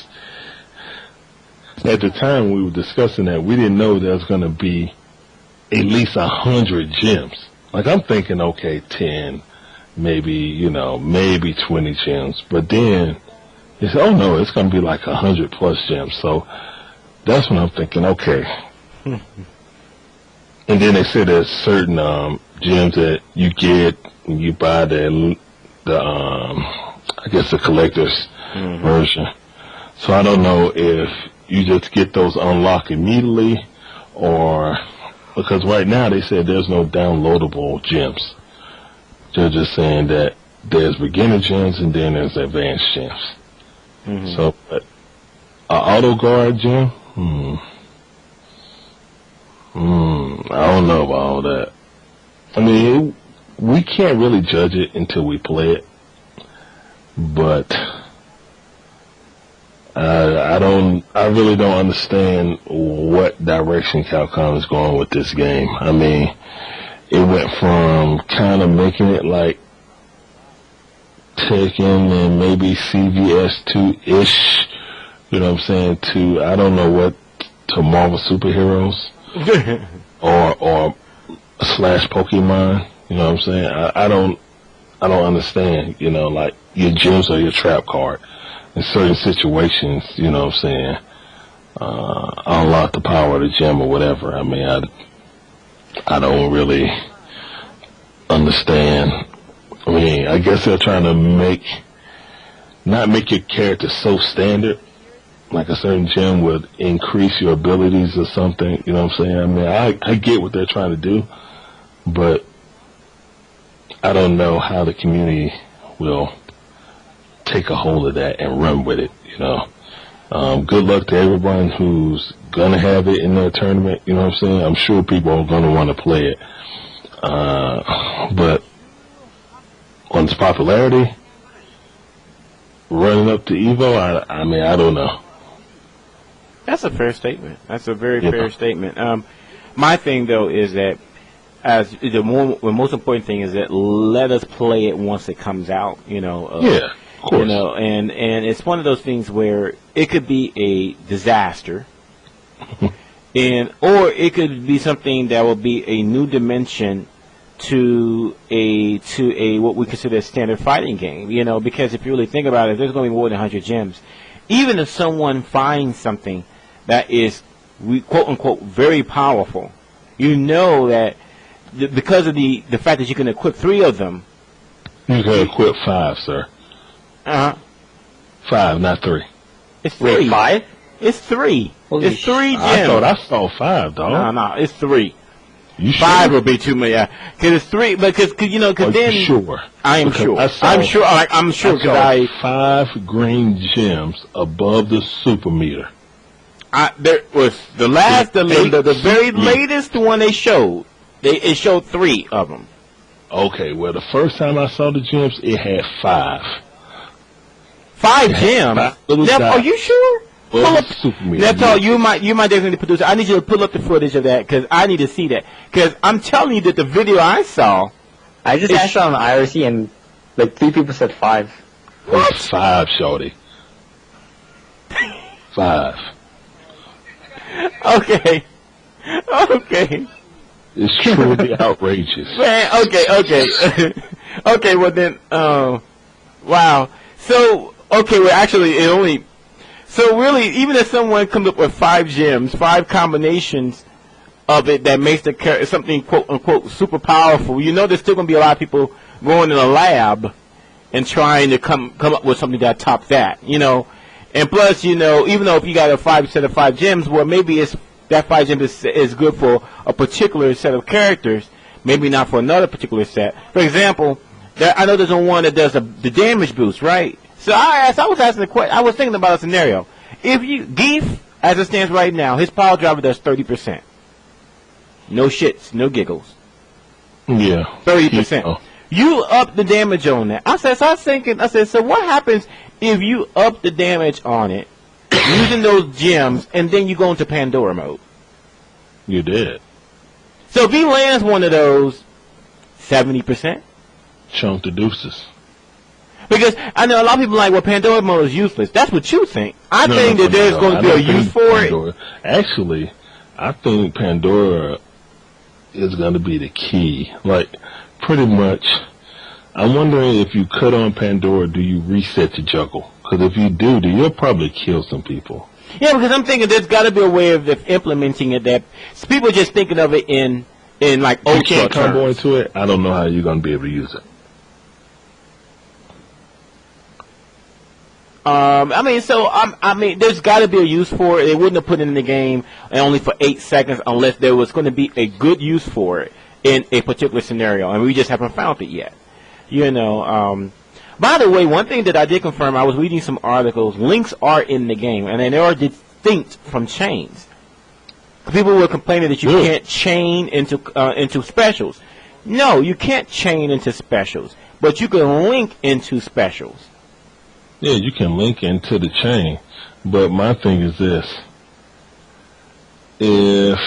[SPEAKER 2] at the time we were discussing that, we didn't know there was going to be at least 100 gyms. Like, I'm thinking, okay, 10, maybe 20 gyms. But then they said, oh no, it's going to be like 100 plus gyms. So that's when I'm thinking, okay. And then they said there's certain gyms that you get when you buy the collector's version. So I don't know if you just get those unlocked immediately, or because right now they said there's no downloadable gyms. They're just saying that there's beginner gyms and then there's advanced gyms. So, an auto guard gym? I don't know about all that. I mean, we can't really judge it until we play it, but I really don't understand what direction Capcom is going with this game. I mean, it went from kind of making it like Tekken and maybe CVS2-ish, to, I don't know what, to Marvel superheroes or slash Pokemon, I don't understand, like your gyms are your trap card. In certain situations, unlock the power of the gym or whatever. I mean, I don't really understand. I mean, I guess they're trying to not make your character so standard, like a certain gym would increase your abilities or something, I mean, I get what they're trying to do, but I don't know how the community will take a hold of that and run with it, Good luck to everyone who's gonna have it in their tournament, I'm sure people are gonna want to play it. But on its popularity, running up to Evo, I mean, I don't know.
[SPEAKER 1] That's a fair statement. That's a very fair statement. My thing, though, is that the most important thing is that let us play it once it comes out,
[SPEAKER 2] Yeah. Of course.
[SPEAKER 1] And it's one of those things where it could be a disaster, or it could be something that will be a new dimension to a what we consider a standard fighting game. Because if you really think about it, there's going to be more than 100 gyms. Even if someone finds something that is quote unquote very powerful, that because of the fact that you can equip 3 of them,
[SPEAKER 2] you can equip 5, sir. 5, not 3.
[SPEAKER 1] It's 3.
[SPEAKER 3] Wait, 5?
[SPEAKER 1] It's 3.
[SPEAKER 3] Holy
[SPEAKER 1] it's 3 gyms.
[SPEAKER 2] I thought I saw 5, dog.
[SPEAKER 1] No, it's 3.
[SPEAKER 2] You sure?
[SPEAKER 1] 5 would be too many. Yeah, because it's 3. Because then
[SPEAKER 2] you sure?
[SPEAKER 1] I am sure. I'm sure. I'm sure because
[SPEAKER 2] 5 green gems above the super meter.
[SPEAKER 1] There was the very latest one they showed. It showed 3 of them.
[SPEAKER 2] Okay, well, the first time I saw the gems, it had 5.
[SPEAKER 1] 5 gems? Are you sure? Pull up. That's all. You might definitely produce. I need you to pull up the footage of that because I need to see that. Because I'm telling you that the video I saw.
[SPEAKER 3] I just asked on the IRC and like 3 people said 5.
[SPEAKER 2] What? 5, shorty. 5.
[SPEAKER 1] Okay.
[SPEAKER 2] It's truly outrageous.
[SPEAKER 1] Man, okay. Okay, well then, wow. So, okay, well actually it only, so really, even if someone comes up with 5 gems, 5 combinations of it that makes the something quote unquote super powerful, you know there's still going to be a lot of people going in a lab and trying to come up with something that top that, you know. And plus, you know, even though if you got a set of 5 gems, well maybe it's that 5 gems is good for a particular set of characters, maybe not for another particular set. For example, I know there's one that does the damage boost, right? So I was asking the question. I was thinking about a scenario. If Geef, as it stands right now, his power driver does 30%. No shits, no giggles.
[SPEAKER 2] Yeah.
[SPEAKER 1] 30%. You up the damage on that. I was thinking, so what happens if you up the damage on it, using those gems, and then you go into Pandora mode?
[SPEAKER 2] You did.
[SPEAKER 1] So if he lands one of those, 70%?
[SPEAKER 2] Chunk the deuces.
[SPEAKER 1] Because I know a lot of people are like, well, Pandora mode is useless. That's what you think. I think that there's going to be a use for it.
[SPEAKER 2] Actually, I think Pandora is going to be the key. Like, pretty much, I'm wondering if you cut on Pandora, do you reset your juggle? Because if you do, you'll probably kill some people.
[SPEAKER 1] Yeah, because I'm thinking there's got to be a way of implementing it that people are just thinking of it in like
[SPEAKER 2] you
[SPEAKER 1] ultra
[SPEAKER 2] can't combo
[SPEAKER 1] terms.
[SPEAKER 2] into it. I don't know how you're going to be able to use it.
[SPEAKER 1] I mean, there's got to be a use for it. They wouldn't have put it in the game only for 8 seconds unless there was going to be a good use for it in a particular scenario, and we just haven't found it yet. You know. By the way, one thing that I did confirm, I was reading some articles. Links are in the game, and they are distinct from chains. People were complaining that you can't chain into specials. No, you can't chain into specials, but you can link into specials.
[SPEAKER 2] Yeah, you can link into the chain, but my thing is this. If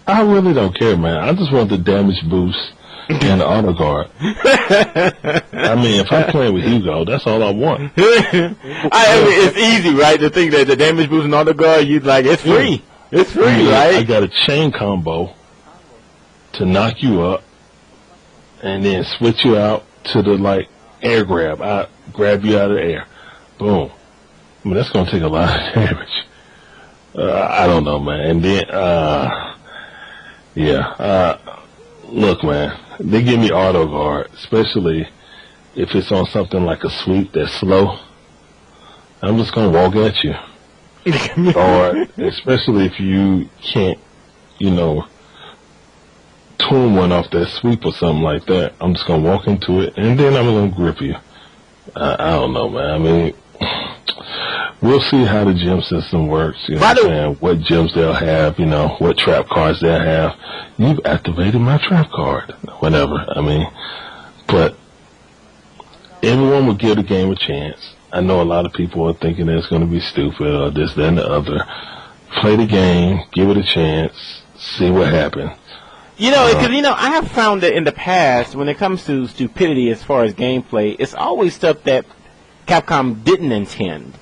[SPEAKER 2] I really don't care, man. I just want the damage boost and the auto guard. I mean, if I'm playing with Hugo, that's all I want.
[SPEAKER 1] I mean, it's easy, right? To think that the damage boost and auto guard, you'd like, it's free. It's free, right?
[SPEAKER 2] I got a chain combo to knock you up and then switch you out to the, like, air grab. I grab you out of the air. Boom. I mean, that's going to take a lot of damage. I don't know, man. And then, look, man, they give me auto guard, especially if it's on something like a sweep that's slow. I'm just going to walk at you. Or especially if you can't, you know, tune one off that sweep or something like that. I'm just going to walk into it, and then I'm going to grip you. I don't know, man. I mean, we'll see how the gem system works. You know what I'm saying? What gems they'll have, you know, what trap cards they'll have. You've activated my trap card. Whatever. I mean, but everyone will give the game a chance. I know a lot of people are thinking it's going to be stupid or this, that, and the other. Play the game, give it a chance, see what happens.
[SPEAKER 1] You know, because, you know, I have found that in the past, when it comes to stupidity as far as gameplay, it's always stuff that Capcom didn't intend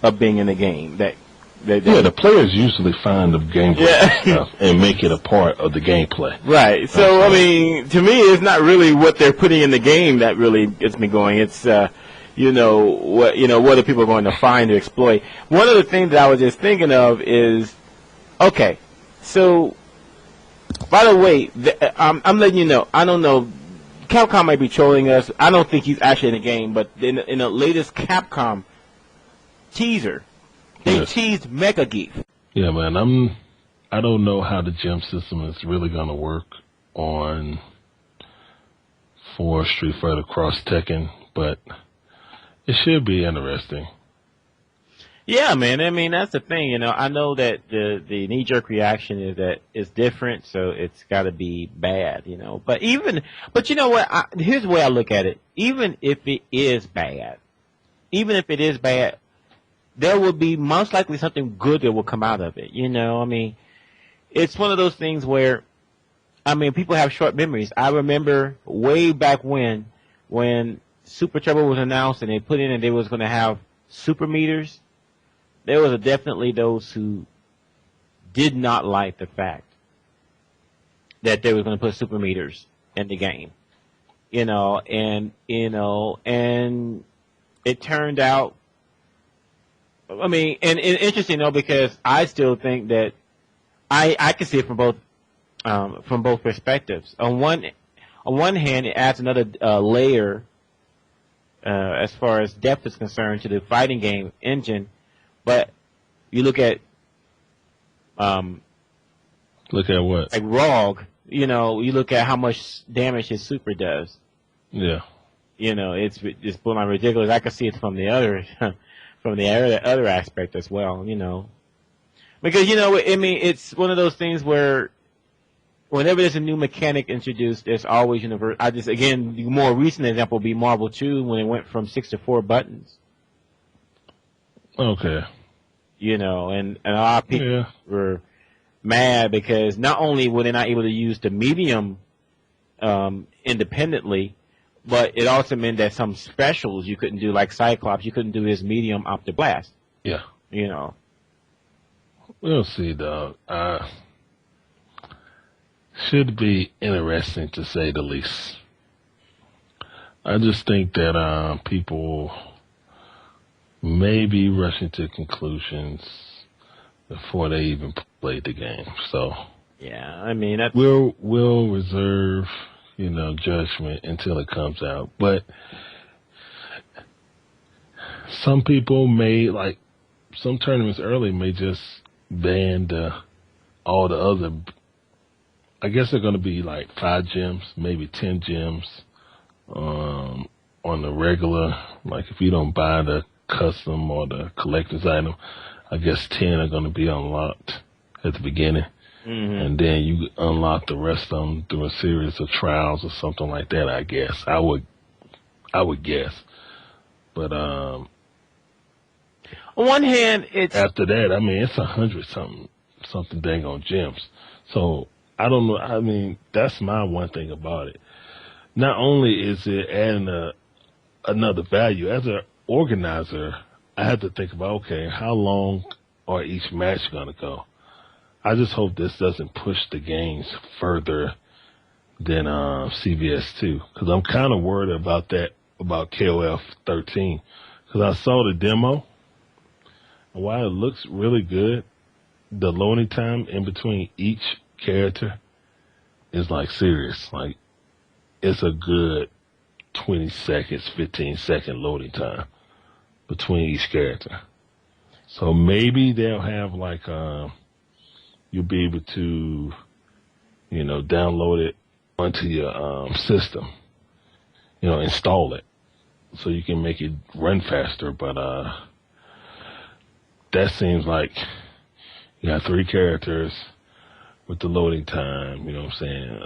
[SPEAKER 1] of being in the game. The players
[SPEAKER 2] usually find the gameplay stuff and make it a part of the gameplay.
[SPEAKER 1] Right. So, I mean, to me, it's not really what they're putting in the game that really gets me going. It's, what are people going to find to exploit. One of the things that I was just thinking of is, okay, so, by the way, I'm letting you know, I don't know, Capcom might be trolling us. I don't think he's actually in the game, but in the latest Capcom teaser, they teased Mega Geef.
[SPEAKER 2] Yeah, man, I don't know how the gem system is really going to work for Street Fighter Cross Tekken, but it should be interesting.
[SPEAKER 1] Yeah, man. I mean, that's the thing. You know, I know that the knee-jerk reaction is that it's different, so it's got to be bad. You know, but you know what? Here's the way I look at it. Even if it is bad, there will be most likely something good that will come out of it. You know, I mean, it's one of those things where, I mean, people have short memories. I remember way back when Super Turbo was announced and they put in and they was going to have super meters. There was definitely those who did not like the fact that they were going to put super meters in the game, and it turned out. I mean, and interesting though, because I still think that I can see it from both perspectives. On one hand, it adds another layer as far as depth is concerned to the fighting game engine, but you look at
[SPEAKER 2] what?
[SPEAKER 1] Like Rogue, you look at how much damage his super does.
[SPEAKER 2] Yeah.
[SPEAKER 1] It's borderline ridiculous. I can see it from the other other aspect as well, Because, I mean, it's one of those things where whenever there's a new mechanic introduced, there's always again, the more recent example would be Marvel 2 when it went from 6 to 4 buttons.
[SPEAKER 2] Okay.
[SPEAKER 1] And a lot of people were mad because not only were they not able to use the medium independently, but it also meant that some specials you couldn't do, like Cyclops, you couldn't do his medium Optic Blast.
[SPEAKER 2] Yeah. We'll see, though. Should be interesting, to say the least. I just think that people may be rushing to conclusions before they even played the game. So
[SPEAKER 1] yeah, I mean,
[SPEAKER 2] we'll reserve, judgment until it comes out. But some people may, like some tournaments early, may just ban all the other. I guess they're going to be like 5 gems, maybe 10 gems on the regular. Like if you don't buy the custom or the collector's item, I guess 10 are going to be unlocked at the beginning. Mm-hmm. And then you unlock the rest of them through a series of trials or something like that, I guess. I would guess. But on
[SPEAKER 1] one hand, it's
[SPEAKER 2] after that, I mean, it's 100 something dang on gems. So I don't know. I mean, that's my one thing about it. Not only is it adding another value, as an organizer, I have to think about, okay, how long are each match going to go? I just hope this doesn't push the games further than CVS2, because I'm kind of worried about that, about KOF 13, because I saw the demo, and while it looks really good, the loading time in between each character is like serious. Like, it's a good 20 seconds, 15-second loading time between each character. So maybe they'll have like you'll be able to, download it onto your system, install it so you can make it run faster. But that seems like you got 3 characters with the loading time. You know what I'm saying?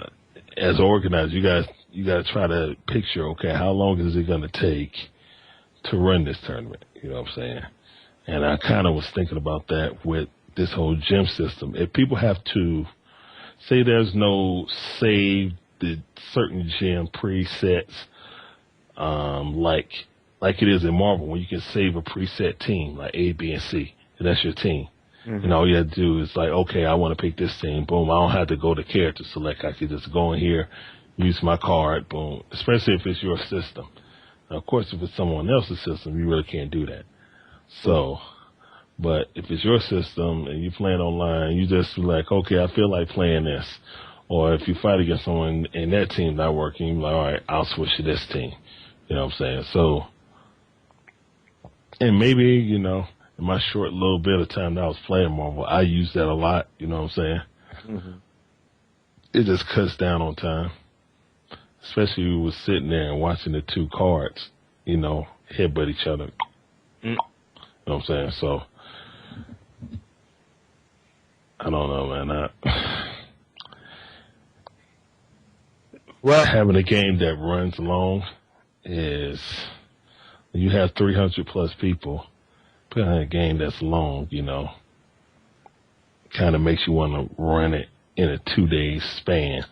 [SPEAKER 2] As organized, you got to try to picture, okay, how long is it going to take to run this tournament? You know what I'm saying? And I kind of was thinking about that with this whole gem system. If people have to say there's no save the certain gem presets, like it is in Marvel, when you can save a preset team like A, B, and C, and that's your team. Mm-hmm. And all you have to do is like, okay, I want to pick this team. Boom. I don't have to go to character select. I can just go in here, use my card. Boom. Especially if it's your system. Now, of course, if it's someone else's system, you really can't do that. So, but if it's your system and you're playing online, you just like, okay, I feel like playing this. Or if you fight against someone and that team's not working, you're like, all right, I'll switch to this team. You know what I'm saying? So, and maybe, in my short little bit of time that I was playing Marvel, I used that a lot. You know what I'm saying? Mm-hmm. It just cuts down on time. Especially if we was sitting there and watching the 2 cards, headbutt each other. You know what I'm saying? So, I don't know, man. Well, having a game that runs long is, you have 300 plus people playing a game that's long, kind of makes you want to run it in a 2-day span.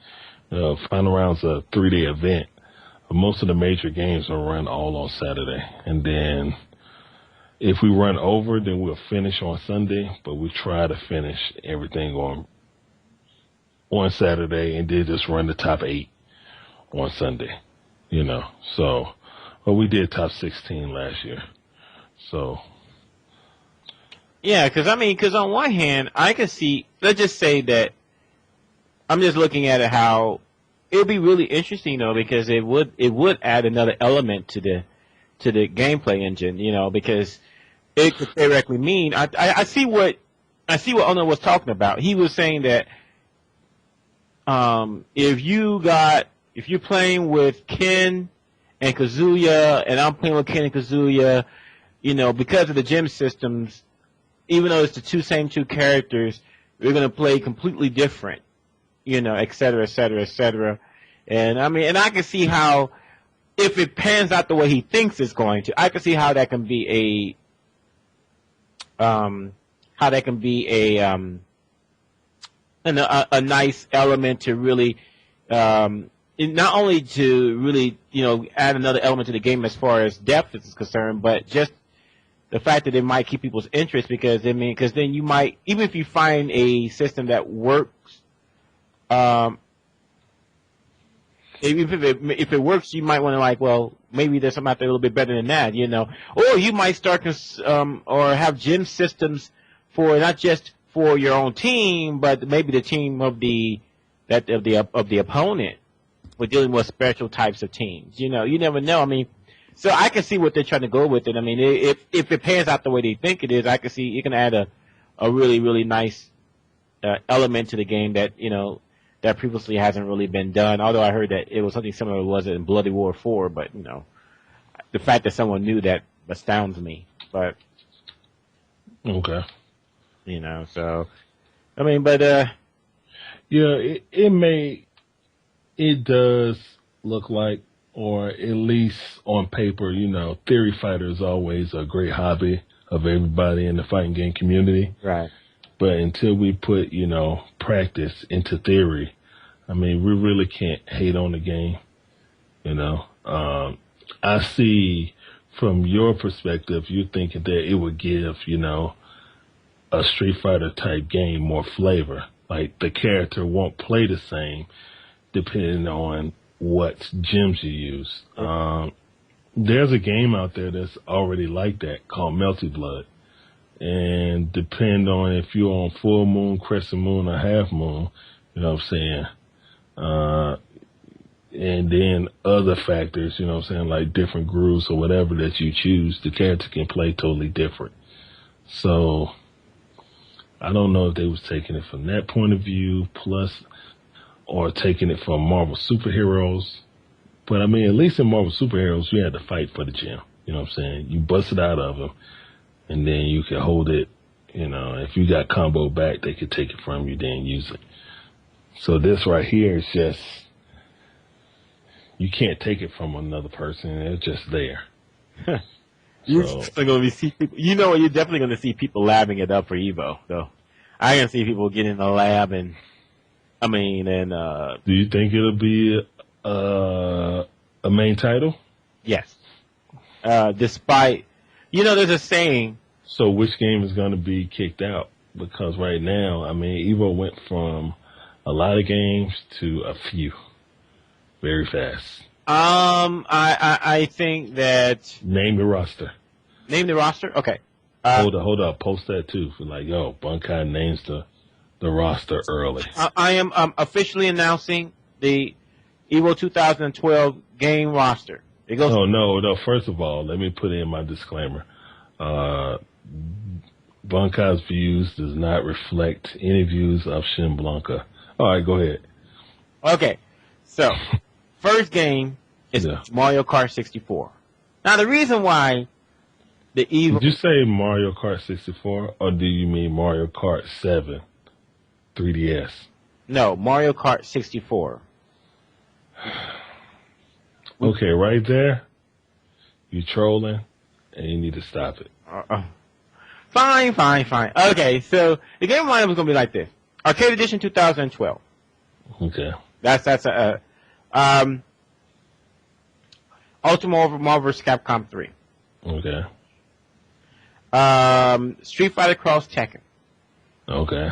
[SPEAKER 2] Final Round's a 3-day event. Most of the major games are run all on Saturday. And then if we run over, then we'll finish on Sunday, but we try to finish everything on on Saturday and then just run the top 8 on Sunday. So, well, we did top 16 last year. So.
[SPEAKER 1] Yeah, because on one hand, I can see, let's just say that I'm just looking at it how it would be really interesting, though, because it would add another element to the gameplay engine, because it could theoretically mean, I see what Ono was talking about. He was saying that if you're playing with Ken and Kazuya, and I'm playing with Ken and Kazuya, because of the gym systems, even though it's the same two characters, we're going to play completely different, et cetera, et cetera, et cetera. And I can see how, if it pans out the way he thinks it's going to, I can see how that can be a nice element to really, not only to really, add another element to the game as far as depth is concerned, but just the fact that it might keep people's interest, because then you might, even if you find a system that works, if it works, you might want to well, maybe there's something out there a little bit better than that, or you might start or have gym systems for not just for your own team, but maybe the team of the opponent. We're dealing with special types of teams. You never know. So I can see what they're trying to go with it. If it pans out the way they think it is, I can see you can add a really, really nice element to the game that that previously hasn't really been done. Although I heard that it was something similar was in Bloody War 4, but the fact that someone knew that astounds me. But
[SPEAKER 2] okay,
[SPEAKER 1] so
[SPEAKER 2] yeah, it does look like, or at least on paper, Theory Fighter is always a great hobby of everybody in the fighting game community.
[SPEAKER 1] Right.
[SPEAKER 2] But until we put, practice into theory, we really can't hate on the game. I see from your perspective, you're thinking that it would give, a Street Fighter type game more flavor. Like the character won't play the same depending on what gems you use. There's a game out there that's already like that called Melty Blood. And depend on if you're on full moon, crescent moon, or half moon, and then other factors, like different grooves or whatever that you choose, the character can play totally different. So I don't know if they was taking it from that point of view, or taking it from Marvel superheroes. But at least in Marvel superheroes, we had to fight for the gem. You bust it out of them, and then you can hold it. If you got combo back, they could take it from you, then use it. So this right here is just, you can't take it from another person. It's just there.
[SPEAKER 1] You're going to see people. You're definitely going to see people labbing it up for Evo, though. I can see people get in the lab and. Do
[SPEAKER 2] you think it'll be a main title?
[SPEAKER 1] Yes. Despite, there's a saying.
[SPEAKER 2] So which game is going to be kicked out? Because right now, Evo went from a lot of games to a few very fast.
[SPEAKER 1] I think that.
[SPEAKER 2] Name the roster.
[SPEAKER 1] Name the roster? Okay.
[SPEAKER 2] Hold up. Post that too. Bunkai names the roster early.
[SPEAKER 1] I am officially announcing the Evo 2012 game roster. It goes.
[SPEAKER 2] Oh, no. First of all, let me put in my disclaimer. Bunkai's views does not reflect any views of ShinBlanka. All right, go ahead.
[SPEAKER 1] Okay. So, first game is Mario Kart 64. Now, the reason why the Evo...
[SPEAKER 2] Did you say Mario Kart 64, or do you mean Mario Kart 7? 3DS.
[SPEAKER 1] No, Mario Kart 64.
[SPEAKER 2] Okay, right there, you're trolling, and you need to stop it.
[SPEAKER 1] Fine. Okay, so the game lineup is going to be like this. Arcade Edition 2012.
[SPEAKER 2] Okay.
[SPEAKER 1] That's Ultimate Marvel vs. Capcom 3.
[SPEAKER 2] Okay.
[SPEAKER 1] Street Fighter Cross Tekken.
[SPEAKER 2] Okay.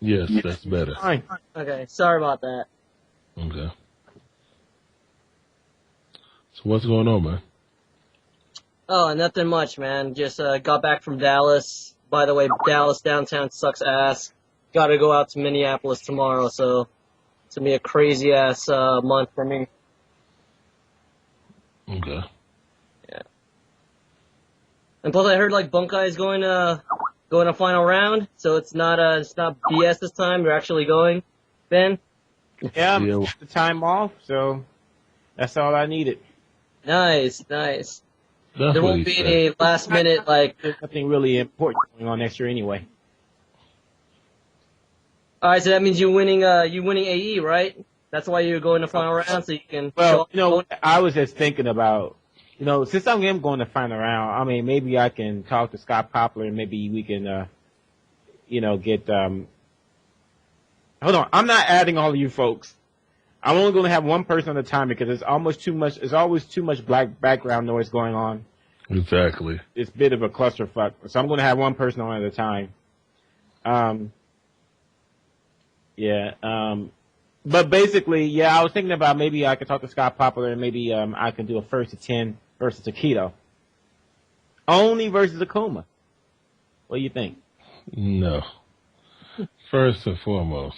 [SPEAKER 2] Yes, that's better.
[SPEAKER 1] Fine.
[SPEAKER 4] Okay, sorry about that.
[SPEAKER 2] Okay. So what's going on, man?
[SPEAKER 4] Oh, nothing much, man. Just got back from Dallas. By the way, Dallas downtown sucks ass. Got to go out to Minneapolis tomorrow, so it's gonna be a crazy ass month for me.
[SPEAKER 2] Okay.
[SPEAKER 4] And plus, I heard like Bunkei is going to final round, so it's not BS this time. They're actually going. Ben,
[SPEAKER 1] Yeah,
[SPEAKER 2] Yeah.
[SPEAKER 1] the time off, so that's all I needed.
[SPEAKER 4] nice.
[SPEAKER 2] That's
[SPEAKER 4] There
[SPEAKER 2] what
[SPEAKER 4] won't
[SPEAKER 2] he
[SPEAKER 4] be
[SPEAKER 2] said.
[SPEAKER 4] any last minute like.
[SPEAKER 1] There's nothing really important going on next year anyway.
[SPEAKER 4] All right, so that means you're winning AE, right? That's why you're going to final round, so you can.
[SPEAKER 1] Well,
[SPEAKER 4] show
[SPEAKER 1] I was just thinking about, since I'm going to final round, I mean, maybe I can talk to Scott Poplar and maybe we can, get, hold on. I'm not adding all of you folks. I'm only going to have one person at a time because there's always too much black background noise going on.
[SPEAKER 2] Exactly.
[SPEAKER 1] It's a bit of a clusterfuck. So I'm going to have one person on at a time. But basically, yeah, I was thinking about maybe I could talk to Scott Poplar and maybe I can do a 1st to 10 versus Tokido. Only versus Akuma. What do you think?
[SPEAKER 2] No. First and foremost,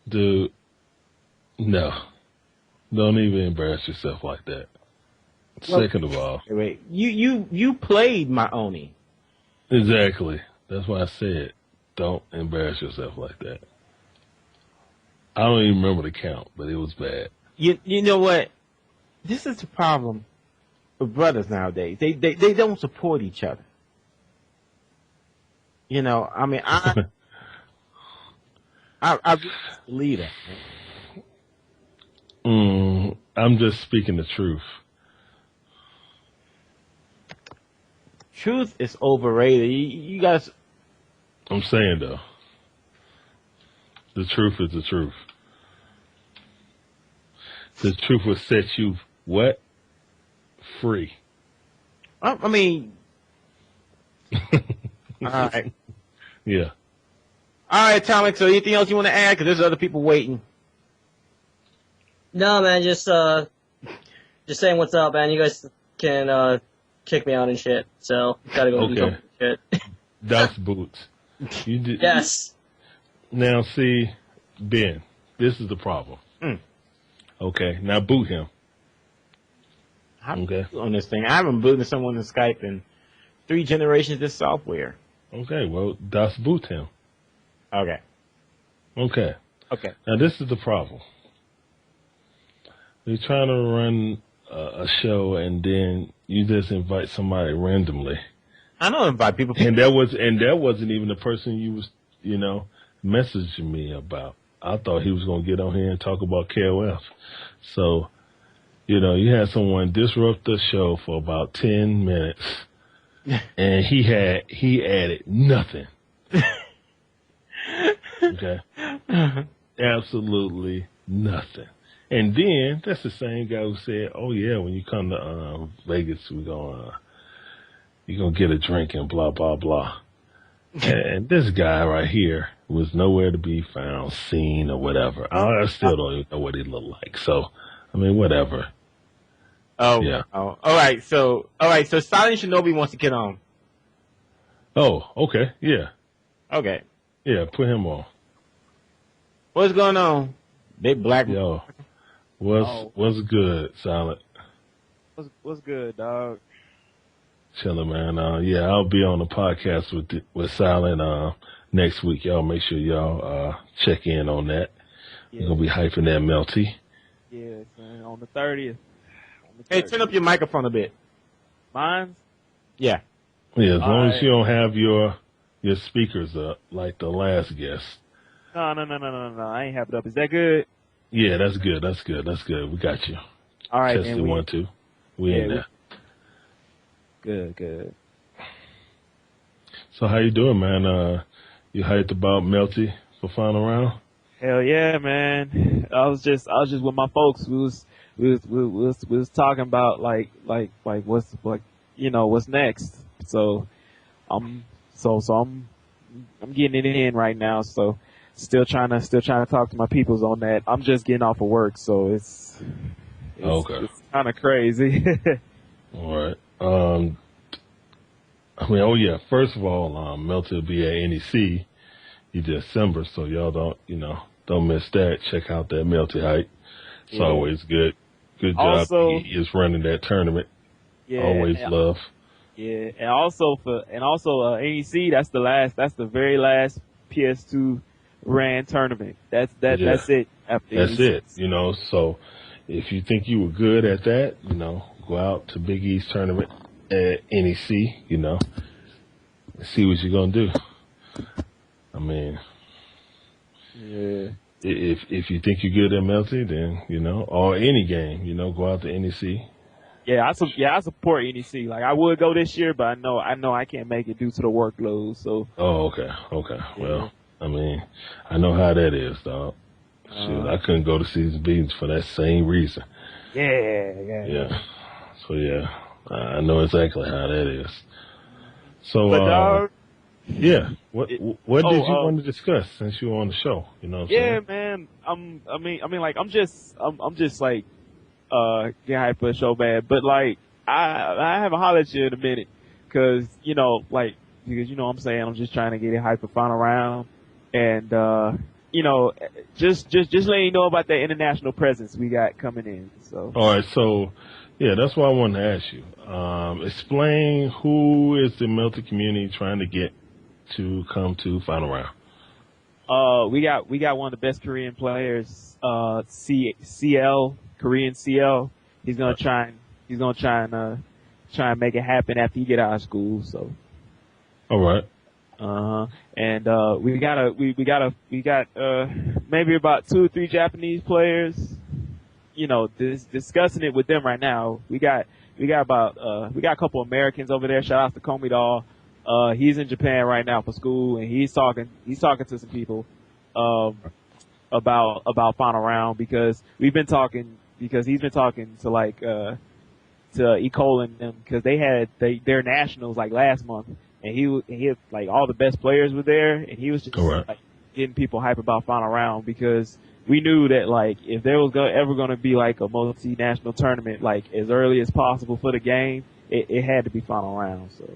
[SPEAKER 2] dude, no. Don't even embarrass yourself like that. Second of all,
[SPEAKER 1] Wait, you played my Oni.
[SPEAKER 2] exactly. That's why I said, don't embarrass yourself like that. I don't even remember the count, but it was bad.
[SPEAKER 1] You know what? This is the problem with brothers nowadays. They don't support each other. I mean, I believe that.
[SPEAKER 2] I'm just speaking the truth.
[SPEAKER 1] Truth is overrated. You guys.
[SPEAKER 2] I'm saying, though, the truth is the truth. The truth will set you, what? Free.
[SPEAKER 1] I mean. All right.
[SPEAKER 2] Yeah.
[SPEAKER 1] All right, Atomic. So anything else you want to add? Because there's other people waiting.
[SPEAKER 4] No, man, just saying what's up, man. You guys can kick me out and shit. So gotta go do
[SPEAKER 2] Okay.
[SPEAKER 4] shit.
[SPEAKER 2] Das Boots. You did.
[SPEAKER 4] Yes.
[SPEAKER 2] Now, see, Ben, this is the problem. Okay, now boot him. Okay.
[SPEAKER 1] On this thing, I haven't booted someone in Skype in 3 generations of this software.
[SPEAKER 2] Okay, well, das Boot him.
[SPEAKER 1] Okay.
[SPEAKER 2] Okay.
[SPEAKER 1] Okay.
[SPEAKER 2] Now, this is the problem. You're trying to run a show, and then you just invite somebody randomly.
[SPEAKER 1] I don't invite people.
[SPEAKER 2] And that wasn't even the person you was, messaging me about. I thought he was going to get on here and talk about KOF. So, you had someone disrupt the show for about 10 minutes, and he added nothing. Okay? Absolutely nothing. And then, that's the same guy who said, oh, yeah, when you come to Vegas, you're going to get a drink and blah, blah, blah. And this guy right here was nowhere to be found, seen, or whatever. I still don't even know what he looked like. So, I mean, whatever.
[SPEAKER 1] Oh,
[SPEAKER 2] yeah.
[SPEAKER 1] Oh, all right. So Silent Shinobi wants to get on.
[SPEAKER 2] Oh, okay. Yeah.
[SPEAKER 1] Okay.
[SPEAKER 2] Yeah, put him on.
[SPEAKER 1] What's going on? Big black.
[SPEAKER 2] Yo, what's good, Silent?
[SPEAKER 5] What's good, dog?
[SPEAKER 2] Chilling, man. Yeah, I'll be on the podcast with Silent next week. Y'all make sure y'all check in on that.
[SPEAKER 5] Yeah.
[SPEAKER 2] We're gonna be hyping that Melty.
[SPEAKER 5] Yeah, man, on the 30th.
[SPEAKER 1] Hey, turn up your microphone a bit.
[SPEAKER 5] Mine's?
[SPEAKER 1] Yeah.
[SPEAKER 2] Yeah, as long as
[SPEAKER 5] Alright.
[SPEAKER 2] you don't have your speakers up like the last guest.
[SPEAKER 5] No. I ain't have it up. Is that good?
[SPEAKER 2] Yeah, that's good. That's good. That's good. We got you.
[SPEAKER 5] All right,
[SPEAKER 2] Testing
[SPEAKER 5] man.
[SPEAKER 2] 1, 2. We in there.
[SPEAKER 5] Good.
[SPEAKER 2] So how you doing, man? You hyped about Melty for final round?
[SPEAKER 5] Hell yeah, man. I was just with my folks. We was talking about like what's next. So I'm I'm getting it in right now, so still trying to talk to my peoples on that. I'm just getting off of work, so it's
[SPEAKER 2] Okay.
[SPEAKER 5] kind of crazy.
[SPEAKER 2] All right. I mean, oh yeah. First of all, Melty will be at NEC in December, so y'all don't miss that. Check out that Melty hype. It's
[SPEAKER 5] Yeah.
[SPEAKER 2] always good. Good job.
[SPEAKER 5] Also-
[SPEAKER 2] He is running that tournament.
[SPEAKER 5] Yeah,
[SPEAKER 2] Always
[SPEAKER 5] and-
[SPEAKER 2] love.
[SPEAKER 5] Yeah, and also NEC. That's the very last PS2 ran tournament. That's it. After
[SPEAKER 2] That's
[SPEAKER 5] NEC.
[SPEAKER 2] it. So if you think you were good at that, go out to Big East tournament at NEC, and see what you're gonna do. I mean,
[SPEAKER 5] Yeah.
[SPEAKER 2] if you think you're good at Melty, then or any game, go out to NEC.
[SPEAKER 5] Yeah, I support NEC. Like, I would go this year, but I know I can't make it due to the workload. So.
[SPEAKER 2] Oh, okay.
[SPEAKER 5] Yeah.
[SPEAKER 2] Well, I mean, I know how that is, dog. Shoot, I couldn't go to season meetings for that same reason.
[SPEAKER 5] Yeah.
[SPEAKER 2] So yeah, I know exactly how that is. So,
[SPEAKER 5] But dog,
[SPEAKER 2] yeah. What did you want to discuss since you were on the show? You know what I'm saying?
[SPEAKER 5] man. I'm just like, get hyped for the show, man. But like, I haven't hollered at you in a minute, because what I'm saying, I'm just trying to get it hyped for final round, and just letting you know about that international presence we got coming in. So.
[SPEAKER 2] All right. So, yeah, that's what I wanted to ask you. Explain who is the Melty community trying to get to come to final round.
[SPEAKER 5] We got one of the best Korean players, Korean CL. He's gonna try and make it happen after he get out of school. So.
[SPEAKER 2] All right.
[SPEAKER 5] And we got maybe about 2 or 3 Japanese players. Discussing it with them right now. We got a couple Americans over there. Shout out to Komidal. He's in Japan right now for school, and he's talking to some people about final round, because he's been talking to Ecole and them, because they had their nationals like last month, and he had like all the best players were there, and he was just like getting people hype about final round, because we knew that like if there was ever going to be like a multinational tournament like as early as possible for the game, it had to be final round. So.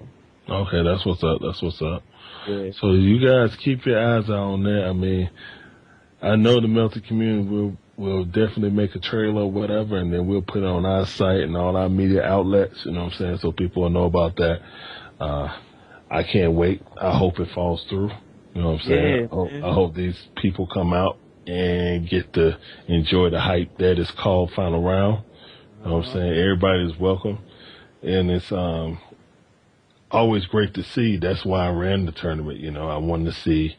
[SPEAKER 2] Okay, that's what's up.
[SPEAKER 5] Yeah.
[SPEAKER 2] So you guys keep your eyes out on that. I mean, I know the Melty community will definitely make a trailer or whatever, and then we'll put it on our site and all our media outlets, you know what I'm saying, so people will know about that. I can't wait. I hope it falls through. You know what I'm saying?
[SPEAKER 5] Yeah,
[SPEAKER 2] I hope these people come out and get to enjoy the hype that is called final round. You know what I'm saying? Everybody is welcome. And it's always great to see. That's why I ran the tournament. I wanted to see,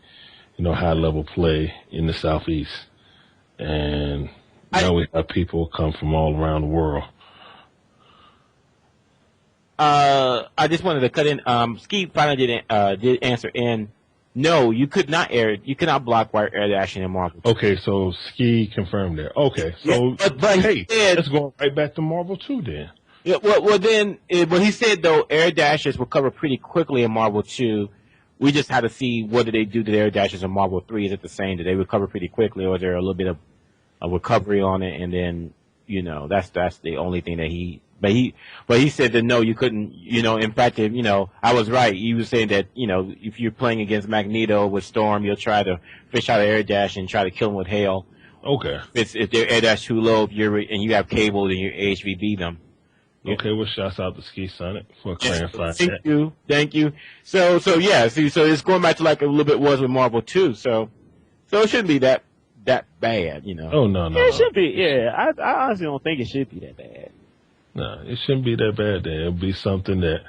[SPEAKER 2] high level play in the Southeast. And now we have people come from all around the world.
[SPEAKER 1] I just wanted to cut in. Ski finally did answer in. No, you could not block wire air dashing in Marvel.
[SPEAKER 2] Okay, so Ski confirmed that. Okay, so
[SPEAKER 1] yeah, but
[SPEAKER 2] hey,
[SPEAKER 1] said,
[SPEAKER 2] let's go right back to Marvel 2 then.
[SPEAKER 1] Yeah, well, he said though air dashers recover pretty quickly in Marvel 2. We just had to see what do they do to the air dashers in Marvel 3. Is it the same? Do they recover pretty quickly, or is there a little bit of a recovery on it? And then that's the only thing that he. But he said that no, you couldn't. In fact, I was right. He was saying that if you're playing against Magneto with Storm, you'll try to fish out an air dash and try to kill him with hail.
[SPEAKER 2] Okay.
[SPEAKER 1] If their air dash too low, and you have cable, then you HVB them.
[SPEAKER 2] Yeah. Okay, well, shouts out to Ski Sonic for clarifying
[SPEAKER 1] that. Thank you. So yeah, so it's going back to like a little bit was with Marvel 2. So it shouldn't be that bad,
[SPEAKER 2] Oh no.
[SPEAKER 5] Yeah, it should be. Yeah, I honestly don't think it should be that bad.
[SPEAKER 2] No, it shouldn't be that bad. Then it'll be something that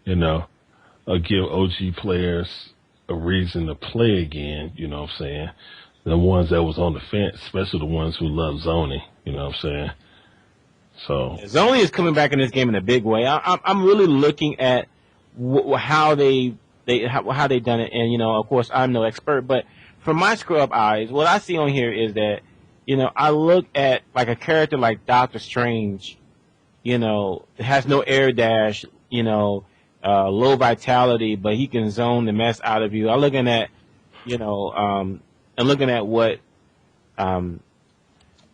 [SPEAKER 2] will give OG players a reason to play again. You know what I'm saying? The ones that was on the fence, especially the ones who love zoning. You know what I'm saying? So
[SPEAKER 1] Zoni is coming back in this game in a big way. I'm really looking at how they done it, and of course I'm no expert, but from my scrub eyes, what I see on here is that I look at like a character like Doctor Strange, has no air dash, low vitality, but he can zone the mess out of you. I'm looking at, I'm looking at what,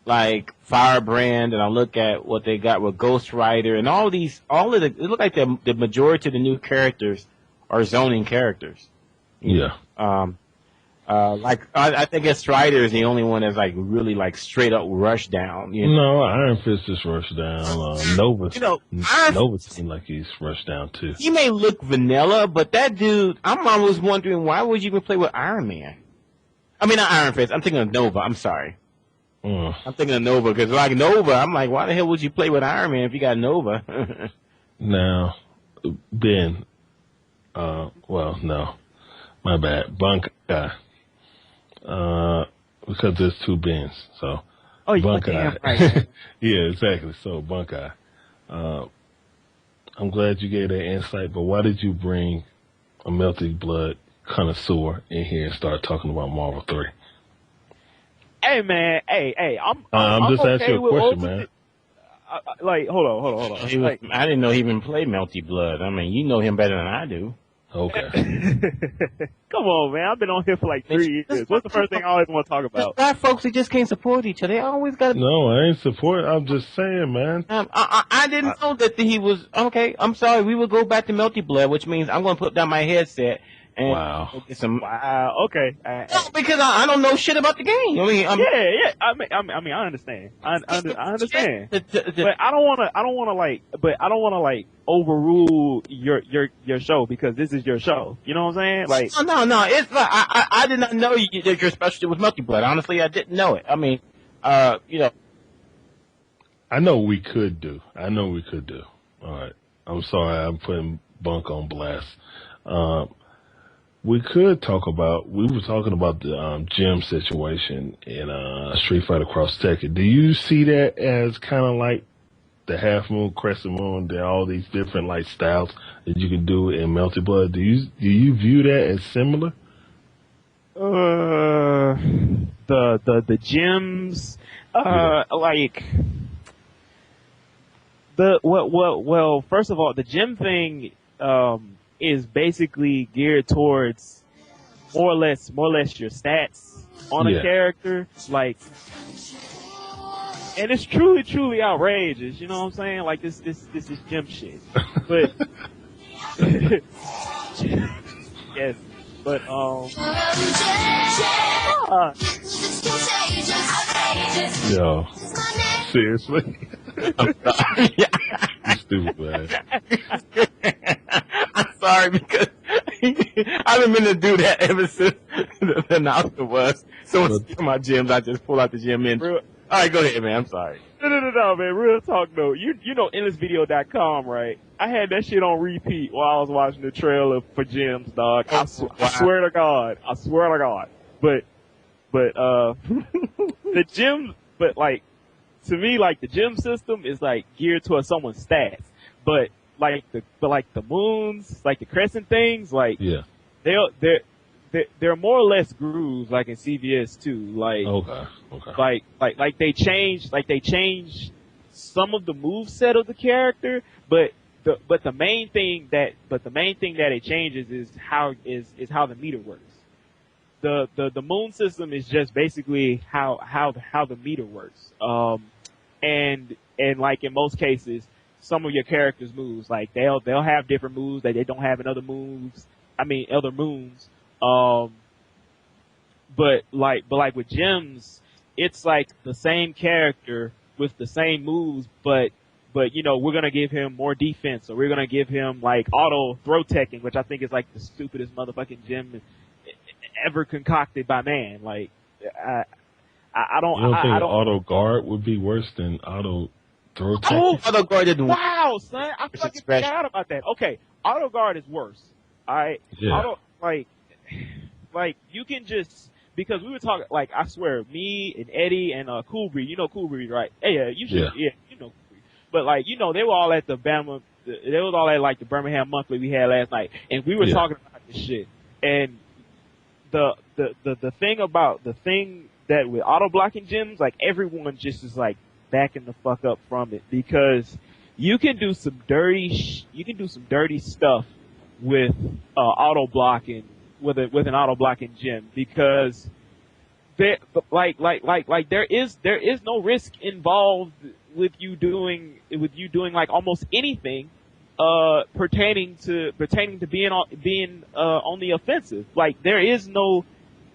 [SPEAKER 1] like Firebrand, and I look at what they got with Ghost Rider, and it look like the majority of the new characters are zoning characters.
[SPEAKER 2] Yeah.
[SPEAKER 1] I think Strider is the only one that's like really like straight up rush down.
[SPEAKER 2] No, Iron Fist is rushed down. Nova,
[SPEAKER 1] Iron
[SPEAKER 2] Nova seems like he's rushed down too.
[SPEAKER 1] He may look vanilla, but that dude, I'm almost wondering why would you even play with Iron Man? I mean, not Iron Fist. I'm thinking of Nova. I'm sorry. I'm thinking of Nova because like Nova, I'm like, why the hell would you play with Iron Man if you got Nova?
[SPEAKER 2] Now, Ben. Well, no, my bad. Bunkai. Because there's two Bens, so Bunkai.
[SPEAKER 5] Right.
[SPEAKER 2] Yeah, exactly. So Bunkai. I'm glad you gave that insight, but why did you bring a Melty Blood connoisseur in here and start talking about Marvel 3?
[SPEAKER 5] Hey man, hey, I'm
[SPEAKER 2] just
[SPEAKER 5] okay
[SPEAKER 2] asking you a
[SPEAKER 5] with
[SPEAKER 2] question,
[SPEAKER 5] Ultimate.
[SPEAKER 2] man.
[SPEAKER 5] Like, hold on.
[SPEAKER 1] I didn't know he even played Melty Blood. I mean, you know him better than I do.
[SPEAKER 2] Okay.
[SPEAKER 5] Come on, man. I've been on here for like 3 years. What's the first thing I always want to talk about?
[SPEAKER 1] Black folks, they just can't support each other. They always got to.
[SPEAKER 2] No, I ain't support. I'm just saying, man.
[SPEAKER 1] I didn't know that he was okay. I'm sorry. We will go back to Melty Blood, which means I'm going to put down my headset and get some.
[SPEAKER 5] Wow. Okay.
[SPEAKER 1] No, because I don't know shit about the game. I mean,
[SPEAKER 5] yeah. I mean, I understand. I understand. But I don't want to like overrule your show because this is your show. You know what I'm saying? Like,
[SPEAKER 1] no. It's not. I did not know that your specialty was Melty Blood. Honestly, I didn't know it. I mean,
[SPEAKER 2] I know we could do. All right. I'm sorry. I'm putting Bunk on blast. We were talking about the gym situation in Street Fighter Cross Tekken. Do you see that as kind of like the half moon, crescent moon, there are all these different like styles that you can do in Melty Blood? Do you view that as similar?
[SPEAKER 5] The gyms, like well, first of all, the gym thing, is basically geared towards more or less your stats on a character, like, and it's truly outrageous. You know what I'm saying? Like this is gym shit, but yes, but
[SPEAKER 2] yo, seriously. You stupid, man.
[SPEAKER 1] I'm sorry because I've been meaning to do that ever since the announcer was. So in my gyms, I just pull out the gym in. All right, go ahead, man. I'm sorry.
[SPEAKER 5] No, man. Real talk, though. You know endlessvideo.com, right? I had that shit on repeat while I was watching the trailer for gyms, dog. I swear to God. But the gym, but like, to me, like the gym system is like geared towards someone's stats, but like the moons, like the crescent things, like they're more or less grooves, like in CVS too. Like
[SPEAKER 2] okay.
[SPEAKER 5] Like they change some of the move set of the character, but the main thing that it changes is how the meter works. The moon system is just basically how the meter works. And like in most cases, some of your characters' moves, like they'll have different moves that they don't have in other moons. But like with gems, it's like the same character with the same moves, but we're gonna give him more defense, or we're gonna give him like auto throw teching, which I think is like the stupidest motherfucking gem ever concocted by man. Like, I don't
[SPEAKER 2] think auto guard would be worse than auto throw tech?
[SPEAKER 1] Auto guard didn't.
[SPEAKER 5] Wow, son, I fucking forgot about that. Okay, auto guard is worse. Alright, auto like you can just, because we were talking, like, I swear, me and Eddie and Cool Breeze, you know Cool Breeze, right? Hey, you should, you know Cool Breeze. But like, they were all at the like the Birmingham Monthly we had last night, and we were talking about this shit. And the thing that with auto blocking gyms, like everyone just is like backing the fuck up from it, because you can do some dirty stuff with auto blocking with an auto blocking gym because there there is no risk involved with you doing like almost anything pertaining to being on the offensive. Like there is no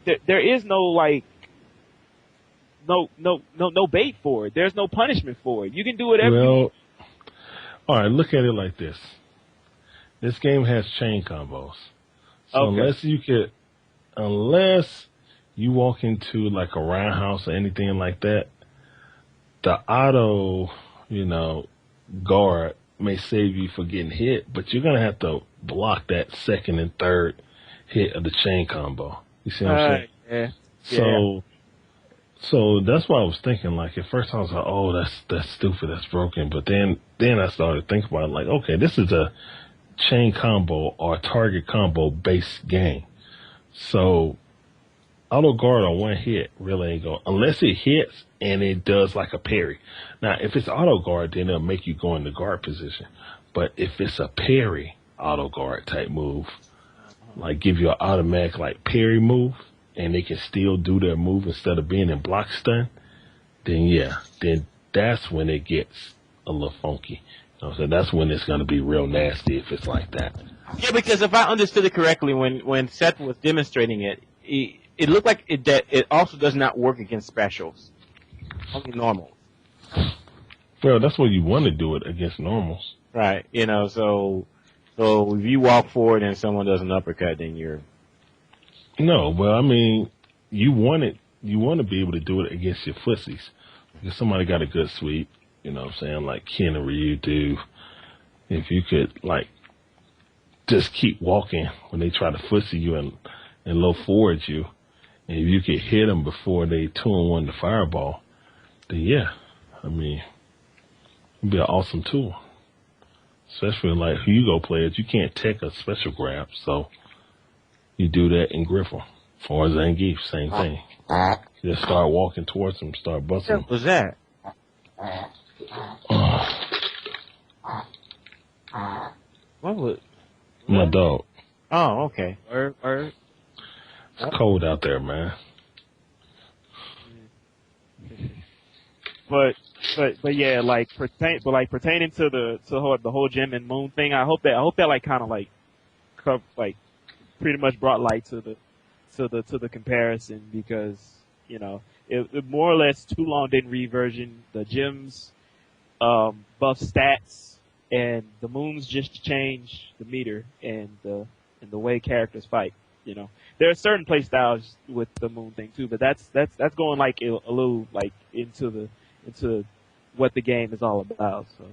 [SPEAKER 5] like no bait for it. There's no punishment for it. You can do whatever.
[SPEAKER 2] Well, all right. Look at it like this. This game has chain combos. So
[SPEAKER 5] Okay.
[SPEAKER 2] unless you walk into like a roundhouse or anything like that, the auto, guard may save you for getting hit, but you're gonna have to block that second and third hit of the chain combo. You see what I'm saying?
[SPEAKER 5] Yeah.
[SPEAKER 2] So that's why I was thinking. Like at first I was like, oh, that's stupid, that's broken. But then I started thinking about it. Like, okay, this is a chain combo or target combo based game. So auto guard on one hit really ain't going, unless it hits and it does like a parry. Now, if it's auto guard, then it'll make you go in the guard position. But if it's a parry auto guard type move, like give you an automatic like parry move, and they can still do their move instead of being in block stun, then that's when it gets a little funky. So that's when it's going to be real nasty if it's like that.
[SPEAKER 1] Yeah, because if I understood it correctly, when Seth was demonstrating it, it looked like that it also does not work against specials, only normal.
[SPEAKER 2] Well, that's what you want to do it against normals.
[SPEAKER 1] Right. So if you walk forward and someone does an uppercut, then you're...
[SPEAKER 2] No, well, I mean, you want to be able to do it against your footsies. If somebody got a good sweep, you know what I'm saying, like Ken and Ryu do, if you could, like, just keep walking when they try to footsie you and low forward you, and if you could hit them before they 2-1 the fireball, then yeah, I mean, it'd be an awesome tool. Especially like Hugo players, you can't take a special grab, so you do that in Griffle. Or Zangief, same thing. Just start walking towards them, start busting them.
[SPEAKER 1] What was that? What was...
[SPEAKER 2] My dog.
[SPEAKER 1] Oh, okay.
[SPEAKER 2] It's cold out there, man.
[SPEAKER 5] But yeah, like pertaining to the whole Gem and Moon thing, I hope that like kind of like pretty much brought light to the comparison, because it more or less too long didn't reversion the Gems buff stats, and the Moons just change the meter and the way characters fight. There are certain play styles with the Moon thing too, but that's going like a little like into what the game is all about. So,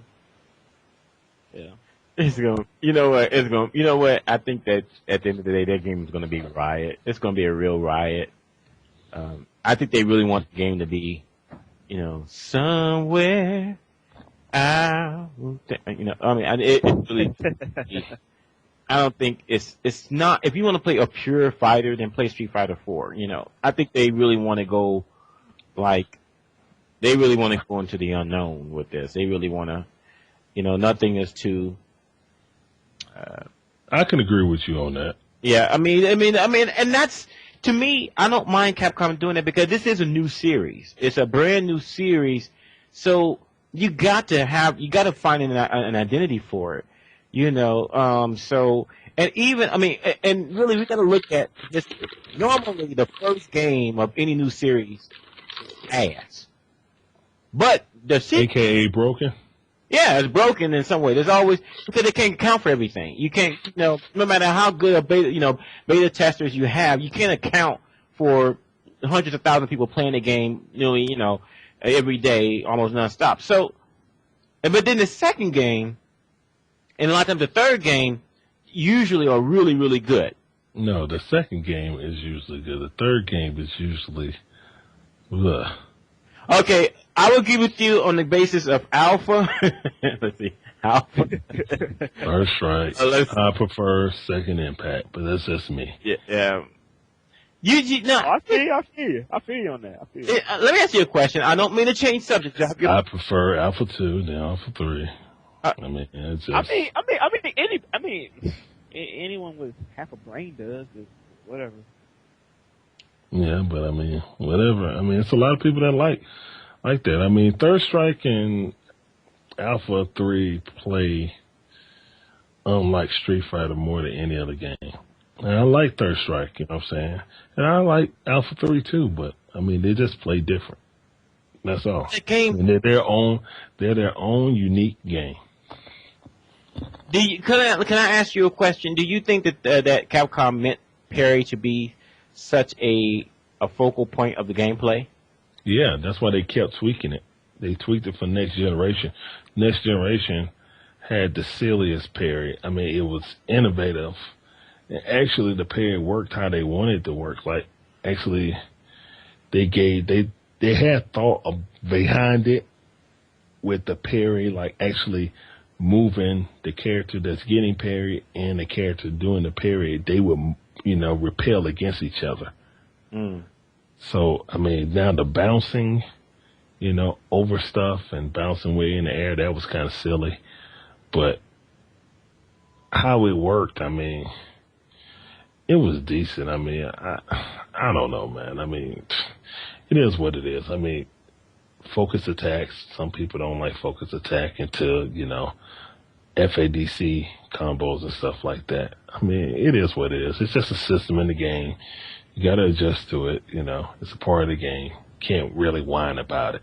[SPEAKER 5] yeah.
[SPEAKER 1] It's going. You know what? It's going. You know what? I think that at the end of the day, that game is going to be a riot. It's going to be a real riot. I think they really want the game to be, somewhere out. I mean, it really. I don't think it's not. If you want to play a pure fighter, then play Street Fighter 4. I think they really want to go, they really want to go into the unknown with this. They really want to, nothing is too.
[SPEAKER 2] I can agree with you on that.
[SPEAKER 1] Yeah, I mean, and that's, to me, I don't mind Capcom doing it because this is a new series. It's a brand new series, so you got to find an identity for it. So, and even, and really we got to look at this. Normally the first game of any new series is ass. But the sequel,
[SPEAKER 2] AKA broken?
[SPEAKER 1] yeah, it's broken in some way. There's always, because they can't account for everything. You can't, no matter how good a beta testers you have, you can't account for hundreds of thousands of people playing the game nearly, every day, almost nonstop. So, but then the second game, and a lot of times the third game, usually are really, really good.
[SPEAKER 2] No, the second game is usually good. The third game is usually, ugh.
[SPEAKER 1] Okay, I will give it to you on the basis of Alpha. Let's see, Alpha.
[SPEAKER 2] First right. I prefer Second Impact, but that's just me.
[SPEAKER 1] Yeah. You no.
[SPEAKER 5] I feel you on that.
[SPEAKER 1] Let me ask you a question. I don't mean to change subject.
[SPEAKER 2] I prefer Alpha 2 than Alpha 3. It's just...
[SPEAKER 5] anyone with half a brain does, but whatever.
[SPEAKER 2] Yeah, but I mean, whatever. I mean, it's a lot of people that like that. I mean, Third Strike and Alpha 3 play unlike Street Fighter more than any other game. And I like Third Strike, you know what I'm saying? And I like Alpha 3 too, but I mean, they just play different. That's all.
[SPEAKER 1] The game.
[SPEAKER 2] And they're their own unique game.
[SPEAKER 1] Can I ask you a question? Do you think that that Capcom meant parry to be such a focal point of the gameplay?
[SPEAKER 2] Yeah, that's why they kept tweaking it. They tweaked it for next generation. Next generation had the silliest parry. I mean, it was innovative. And actually, the parry worked how they wanted it to work. Like, actually, they had thought behind it with the parry, like actually moving the character that's getting parried and the character doing the parry. They would, repel against each other.
[SPEAKER 1] Mm.
[SPEAKER 2] So, I mean, now the bouncing, over stuff and bouncing way in the air, that was kind of silly. But how it worked, I mean, it was decent. I mean, I don't know, man. I mean, it is what it is. I mean, focus attacks, some people don't like focus attack until, FADC combos and stuff like that. I mean, it is what it is. It's just a system in the game. You got to adjust to it. It's a part of the game. Can't really whine about it.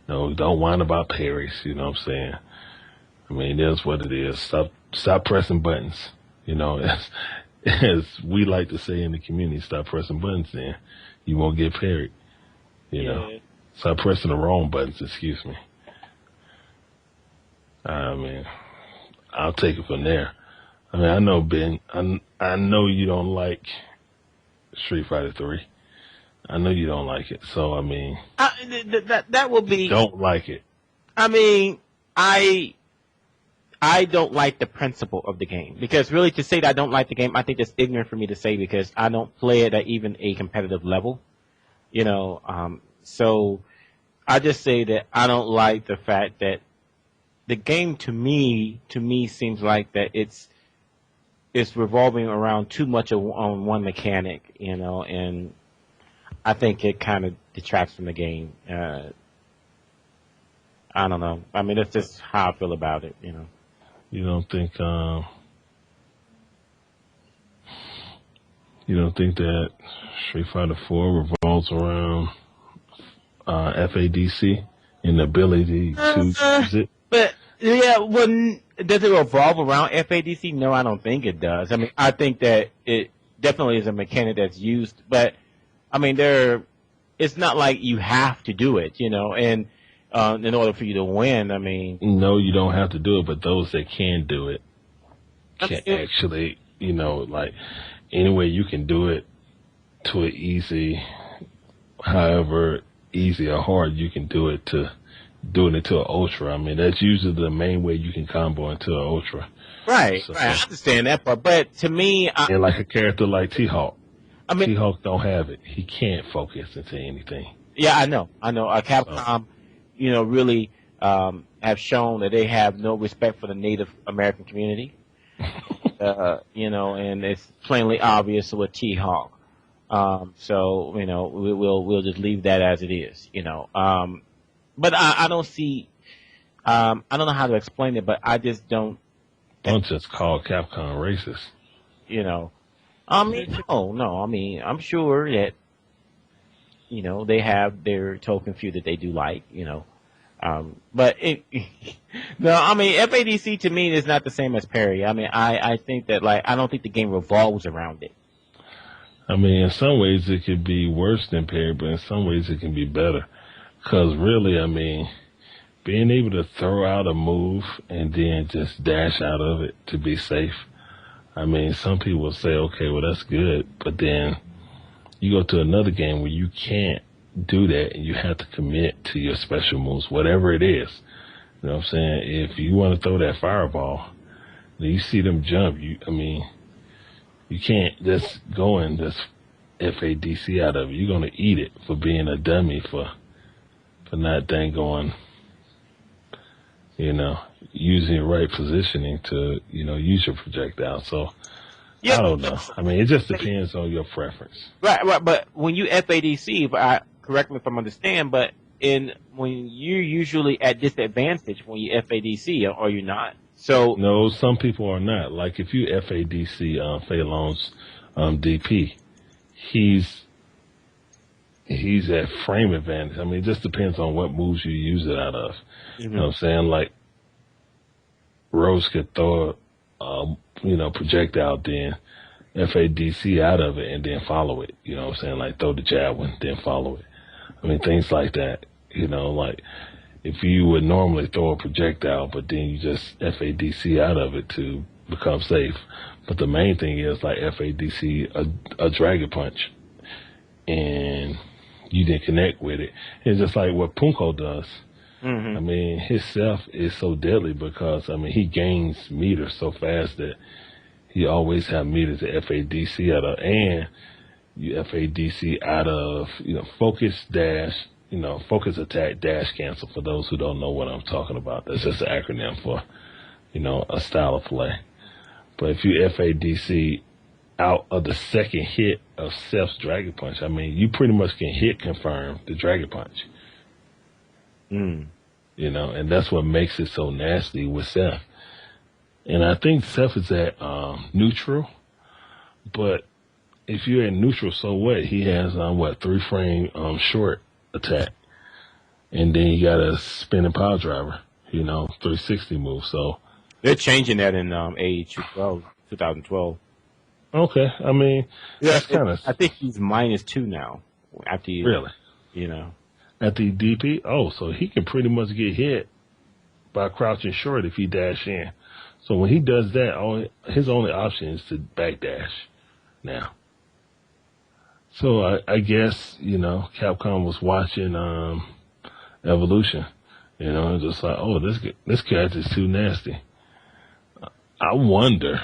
[SPEAKER 2] Don't whine about parries. You know what I'm saying? I mean, it is what it is. Stop pressing buttons. As we like to say in the community, stop pressing buttons then. You won't get parried. Stop pressing the wrong buttons, excuse me. I mean, I'll take it from there. I mean, I know, Ben, I know you don't like Street Fighter 3. I know you don't like it. So, I mean,
[SPEAKER 1] that will be.
[SPEAKER 2] Don't like it.
[SPEAKER 1] I mean, I don't like the principle of the game, because really to say that I don't like the game, I think that's ignorant for me to say, because I don't play it at even a competitive level. So I just say that I don't like the fact that the game to me seems like that it's revolving around too much on one mechanic, and I think it kind of detracts from the game. I don't know. I mean, that's just how I feel about it,
[SPEAKER 2] You don't think that Street Fighter 4 revolves around FADC and the ability to use it?
[SPEAKER 1] But yeah, does it revolve around FADC? No, I don't think it does. I mean, I think that it definitely is a mechanic that's used, but I mean, it's not like you have to do it, and in order for you to win, I mean.
[SPEAKER 2] No, you don't have to do it, but those that can do it can actually, like, any way you can do it to an easy, however easy or hard you can do it to doing it to an ultra. I mean, that's usually the main way you can combo into an ultra.
[SPEAKER 1] Right,
[SPEAKER 2] So,
[SPEAKER 1] right. I understand that part, but to me,
[SPEAKER 2] and like a character like T-Hawk.
[SPEAKER 1] I mean,
[SPEAKER 2] T-Hawk don't have it. He can't focus into anything.
[SPEAKER 1] Yeah, I know. Capcom, really have shown that they have no respect for the Native American community. And it's plainly obvious with T-Hawk. So we'll just leave that as it is. But I don't see. I don't know how to explain it, but I just don't.
[SPEAKER 2] Don't just call Capcom racist.
[SPEAKER 1] I mean, no. I mean, I'm sure that they have their token few that they do like. But no, I mean, FADC to me is not the same as parry. I mean, I think that, like, I don't think the game revolves around it.
[SPEAKER 2] I mean, in some ways it could be worse than parry, but in some ways it can be better. Because really, I mean, being able to throw out a move and then just dash out of it to be safe. I mean, some people say, okay, well, that's good. But then you go to another game where you can't do that and you have to commit to your special moves, whatever it is. You know what I'm saying? If you want to throw that fireball, then you see them jump. You can't just go and just FADC out of it. You're going to eat it for being a dummy, for not dang going, using the right positioning to, use your projectile. So
[SPEAKER 1] Yeah,
[SPEAKER 2] I don't know. I mean, it just depends on your preference.
[SPEAKER 1] right. But when you FADC, correct me if I'm understand, but when you're usually at disadvantage when you FADC, or you're not. So
[SPEAKER 2] No, some people are not. Like if you FADC Fei Long's DP, he's at frame advantage. I mean, it just depends on what moves you use it out of. You know what I'm saying? Like Rose could throw projectile, then FADC out of it and then follow it. You know what I'm saying? Like throw the javelin, then follow it. I mean, things like that. You know, like if you would normally throw a projectile, but then you just FADC out of it to become safe. But the main thing is like FADC a dragon punch, and you didn't connect with it. It's just like what Punko does. I mean, his self is so deadly because, I mean, he gains meters so fast that he always have meters to FADC out of, and you FADC out of, focus dash, focus attack dash cancel, for those who don't know what I'm talking about. That's just an acronym for, a style of play. But if you FADC out of the second hit of Seth's Dragon Punch, I mean, you pretty much can hit confirm the Dragon Punch. And that's what makes it so nasty with Seth. And I think Seth is at neutral, but if you're at neutral, so what? He has 3-frame short attack, and then you got a spinning power driver, 360 move. So
[SPEAKER 1] they're changing that in age 2012.
[SPEAKER 2] Okay, I mean, that's kind of.
[SPEAKER 1] I think he's -2 now. After you,
[SPEAKER 2] really, at the DP. Oh, so he can pretty much get hit by crouching short if he dash in. So when he does that, his only option is to backdash now. So I guess, Capcom was watching Evolution, just like, oh, this character's too nasty. I wonder.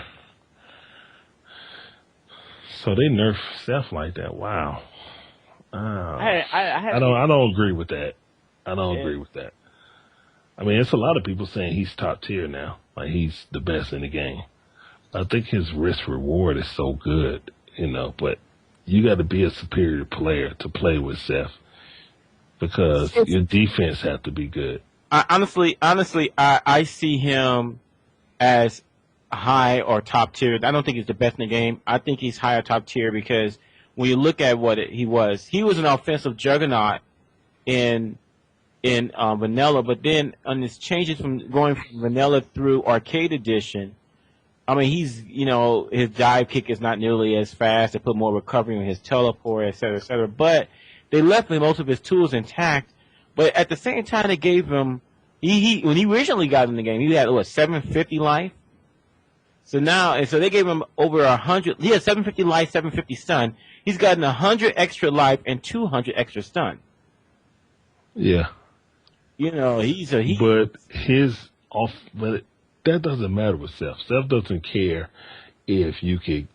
[SPEAKER 2] So they nerf Seth like that. Wow. I don't agree with that. I don't agree with that. I mean, it's a lot of people saying he's top tier now. Like, he's the best in the game. I think his risk reward is so good, but you got to be a superior player to play with Seth because your defense has to be good.
[SPEAKER 1] Honestly, I see him as high or top tier. I don't think he's the best in the game. I think he's high or top tier because when you look at what he was an offensive juggernaut in vanilla, but then on his changes from going from vanilla through arcade edition, I mean, he's, his dive kick is not nearly as fast. They put more recovery on his teleport, et cetera, et cetera. But they left most of his tools intact. But at the same time, they gave him, when he originally got in the game, he had, 750 life? So they gave him over 100. He had 750 life, 750 stun. He's gotten 100 extra life and 200 extra stun.
[SPEAKER 2] Yeah.
[SPEAKER 1] But
[SPEAKER 2] that doesn't matter with Seth. Seth doesn't care if you could.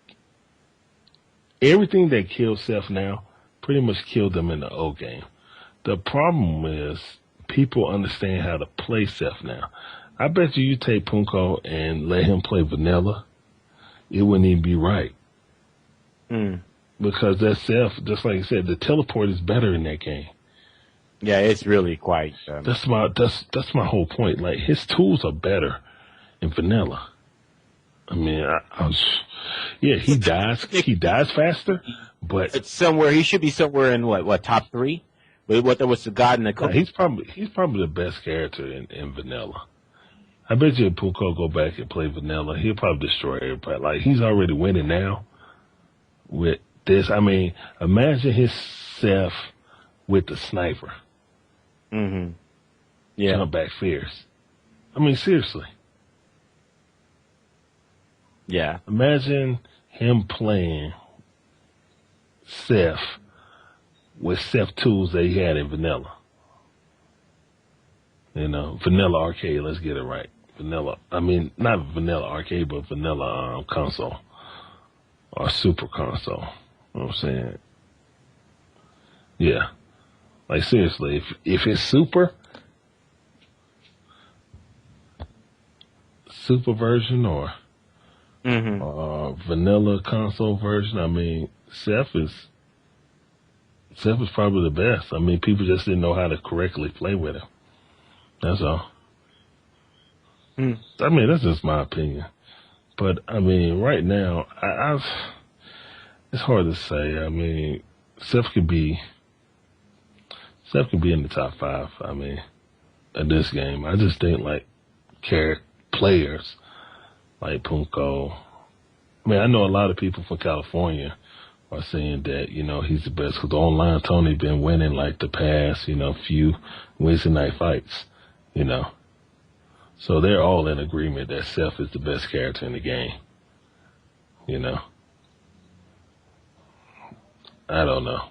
[SPEAKER 2] Everything that kills Seth now pretty much killed them in the old game. The problem is people understand how to play Seth now. I bet you take Punko and let him play vanilla, it wouldn't even be right. Because that Seth, just like I said, the teleport is better in that game.
[SPEAKER 1] Yeah, it's really quite.
[SPEAKER 2] That's my whole point. Like, his tools are better in vanilla. I mean, he dies. He dies faster, but
[SPEAKER 1] it's somewhere. He should be somewhere in what top 3. But what there was the God in the.
[SPEAKER 2] He's probably the best character in vanilla. I bet you if Punko go back and play vanilla, he'll probably destroy everybody. Like, he's already winning now with this. I mean, imagine his Seth with the sniper.
[SPEAKER 1] Yeah.
[SPEAKER 2] Jump back fierce. I mean, seriously.
[SPEAKER 1] Yeah.
[SPEAKER 2] Imagine him playing Seth with Seth tools that he had in vanilla. Vanilla arcade, let's get it right. Vanilla, I mean, not vanilla arcade, but vanilla console. Or super console. You know what I'm saying? Yeah. Like, seriously, if it's super version or vanilla console version. I mean, Seth is probably the best. I mean, people just didn't know how to correctly play with him. That's all. I mean, that's just my opinion. But I mean, right now, it's hard to say. I mean, Seth could be in the top 5. I mean, at this game, I just think like players like Punko. I mean, I know a lot of people from California are saying that, you know, he's the best because online Tony been winning like the past, you know, few Wednesday night fights, you know. So they're all in agreement that Seth is the best character in the game, you know. I don't know.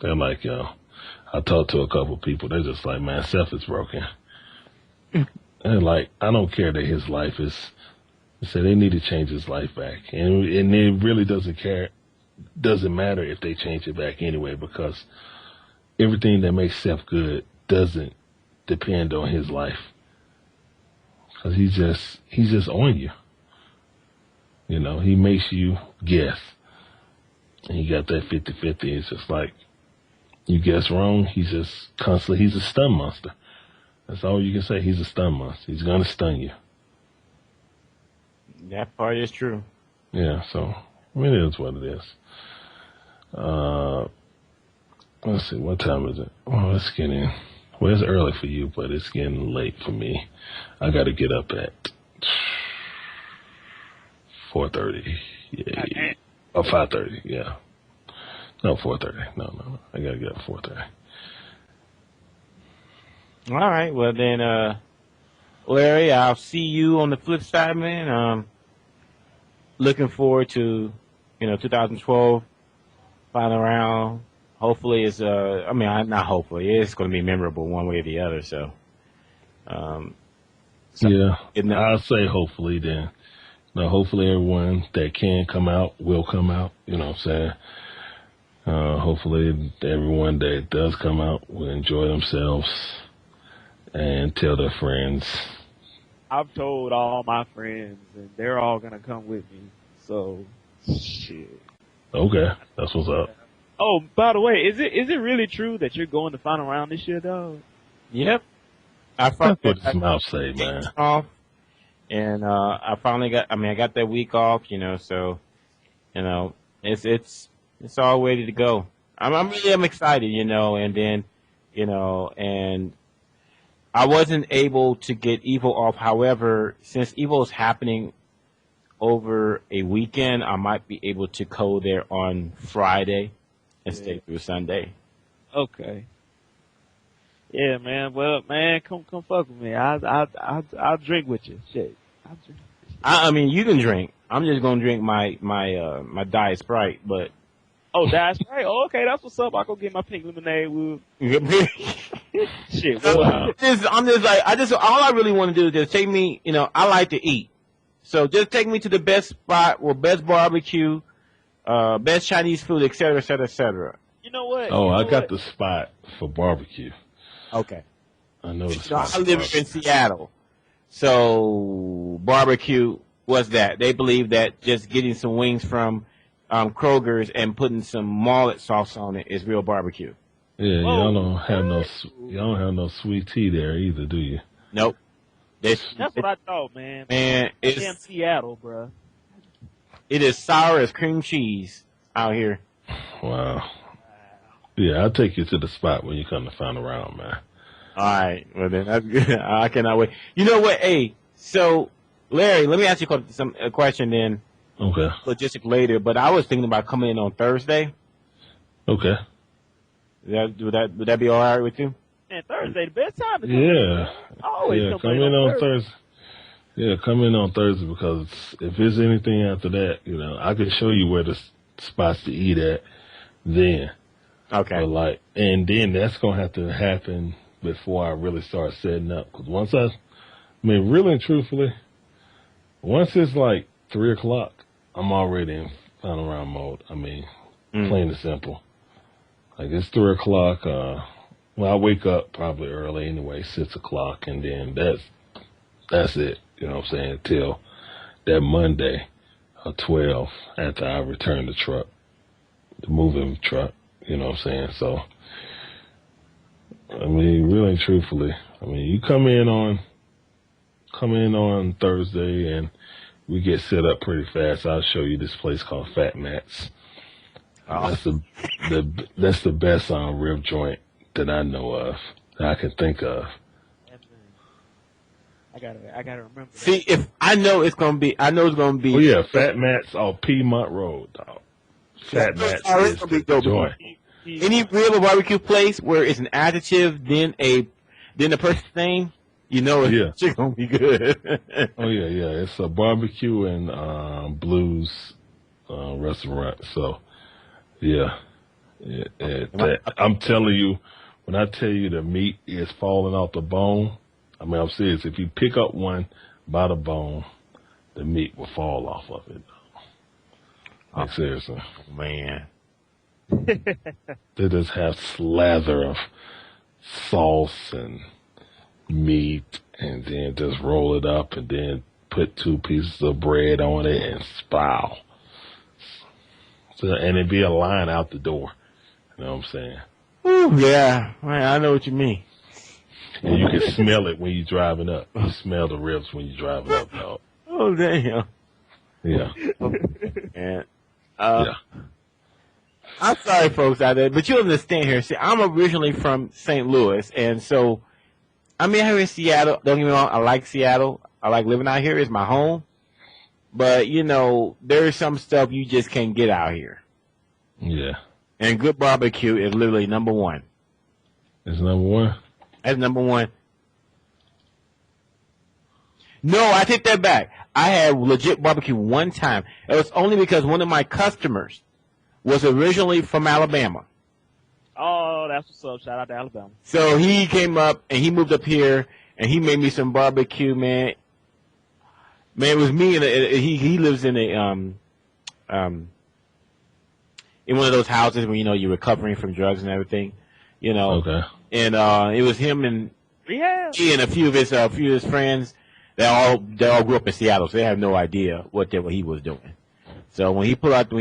[SPEAKER 2] They're like, I talked to a couple people. They're just like, man, Seth is broken. And like, I don't care that his life is. They say they need to change his life back, and it really doesn't matter if they change it back anyway, because everything that makes Seth good doesn't depend on his life, because he's just on you. You know, he makes you guess, and he got that 50-50. It's just like you guess wrong, he's a stun monster. That's all you can say. He's a stun monster. He's gonna stun you.
[SPEAKER 1] That part is true.
[SPEAKER 2] Yeah, so I mean, it is what it is. Let's see, what time is it? Oh, it's getting, well, it's early for you, but it's getting late for me. I got to get up at 4:30. Yeah, or 5:30. Yeah, no, 4:30. No. I got to get up at 4:30.
[SPEAKER 1] All right, well then, Larry, I'll see you on the flip side, man. Looking forward to, 2012 final round. Hopefully it's, not hopefully, it's going to be memorable one way or the other. So,
[SPEAKER 2] yeah, I'll say hopefully then. No, hopefully everyone that can come out will come out. You know what I'm saying? Hopefully everyone that does come out will enjoy themselves and tell their friends.
[SPEAKER 5] I've told all my friends, and they're all gonna come with me. So, shit.
[SPEAKER 2] Okay, that's what's up.
[SPEAKER 5] Oh, by the way, is it really true that you're going to final round this year, dog?
[SPEAKER 1] Yep.
[SPEAKER 2] That's what his mouth say, man.
[SPEAKER 1] Off, and I finally got. I got that week off. So, it's all ready to go. I'm excited. And then, and I wasn't able to get Evo off. However, since Evo is happening over a weekend, I might be able to go there on Friday and stay through Sunday.
[SPEAKER 5] Okay. Yeah, man. Well, man, come fuck with me. I'll drink with you. Shit. I'll drink.
[SPEAKER 1] You can drink. I'm just gonna drink my Diet Sprite, but.
[SPEAKER 5] Oh, that's right. Oh, okay, that's what's up. I'll go get my pink lemonade. Shit.
[SPEAKER 1] Wow. I'm just like, all I really want to do is just take me, I like to eat. So just take me to the best spot or best barbecue, best Chinese food, et cetera, et cetera, et cetera.
[SPEAKER 5] You know what?
[SPEAKER 2] Oh, I got the spot for barbecue.
[SPEAKER 1] Okay.
[SPEAKER 2] I know the spot.
[SPEAKER 1] I live in Seattle. So barbecue, what's that? They believe that just getting some wings from Kroger's and putting some mullet sauce on it is real barbecue.
[SPEAKER 2] Yeah, y'all don't have no sweet tea there either, do you?
[SPEAKER 1] Nope.
[SPEAKER 5] That's what I thought, man.
[SPEAKER 1] Man, it's
[SPEAKER 5] damn Seattle, bro.
[SPEAKER 1] It is sour as cream cheese out here.
[SPEAKER 2] Wow. Yeah, I'll take you to the spot when you come to final round, man.
[SPEAKER 1] All right. Well, then that's good. I cannot wait. You know what? Hey, so Larry, let me ask you a question then.
[SPEAKER 2] Okay.
[SPEAKER 1] Logistic later, but I was thinking about coming in on Thursday.
[SPEAKER 2] Okay.
[SPEAKER 1] Would that be all right with you?
[SPEAKER 5] Man, Thursday, the best time to come
[SPEAKER 2] in.
[SPEAKER 5] Always
[SPEAKER 2] come in on Thursday. Yeah, come in on Thursday because if there's anything after that, I can show you where the spots to eat at then.
[SPEAKER 1] Okay.
[SPEAKER 2] But and then that's going to have to happen before I really start setting up. Because really and truthfully, once it's like 3 o'clock, I'm already in final round mode. Plain and simple. Like it's 3 o'clock. I wake up probably early anyway, 6 o'clock, and then that's it. You know what I'm saying? Till that Monday. 12 after I returned the truck, the moving truck. You know what I'm saying? So, I mean, really, truthfully, I mean, you come in on Thursday and we get set up pretty fast. I'll show you this place called Fat Matt's. That's the best rib joint that I know of, that I can think of.
[SPEAKER 5] I gotta remember.
[SPEAKER 1] See, if I know it's gonna be.
[SPEAKER 2] Oh yeah, Fat Matt's on Piedmont Road, dog. Fat Matt's is the joint.
[SPEAKER 1] Any real barbecue place where it's an adjective, then the person's name, you know it's gonna be good.
[SPEAKER 2] Oh yeah. It's a barbecue and blues restaurant. So yeah. I'm telling you, when I tell you the meat is falling off the bone, I mean, I'm serious. If you pick up one by the bone, the meat will fall off of it. Like, seriously.
[SPEAKER 1] Man.
[SPEAKER 2] They just have slather of sauce and meat, and then just roll it up, and then put 2 pieces of bread on it and spow. So, and it'd be a line out the door. You know what I'm saying?
[SPEAKER 1] Ooh, yeah. Man, I know what you mean.
[SPEAKER 2] And you can smell it when you're driving up. You smell the ribs when you're driving up, dog.
[SPEAKER 1] Oh, damn.
[SPEAKER 2] Yeah.
[SPEAKER 1] And,
[SPEAKER 2] Yeah.
[SPEAKER 1] I'm sorry, folks out there, but you understand here. See, I'm originally from St. Louis, and so I'm here in Seattle. Don't get me wrong, I like Seattle. I like living out here. It's my home. But, you know, there's some stuff you just can't get out here.
[SPEAKER 2] Yeah.
[SPEAKER 1] And good barbecue is literally number one.
[SPEAKER 2] It's number one?
[SPEAKER 1] That's number one. No, I take that back. I had legit barbecue one time. It was only because one of my customers was originally from Alabama.
[SPEAKER 5] Oh, that's what's up. Shout out to Alabama.
[SPEAKER 1] So he came up and he moved up here and he made me some barbecue, man. Man, it was me and he lives in in one of those houses where, you know, you're recovering from drugs and everything, you know.
[SPEAKER 2] Okay.
[SPEAKER 1] And it was him and he and a few of his friends. They all grew up in Seattle, so they have no idea what he was doing. So when he pulled,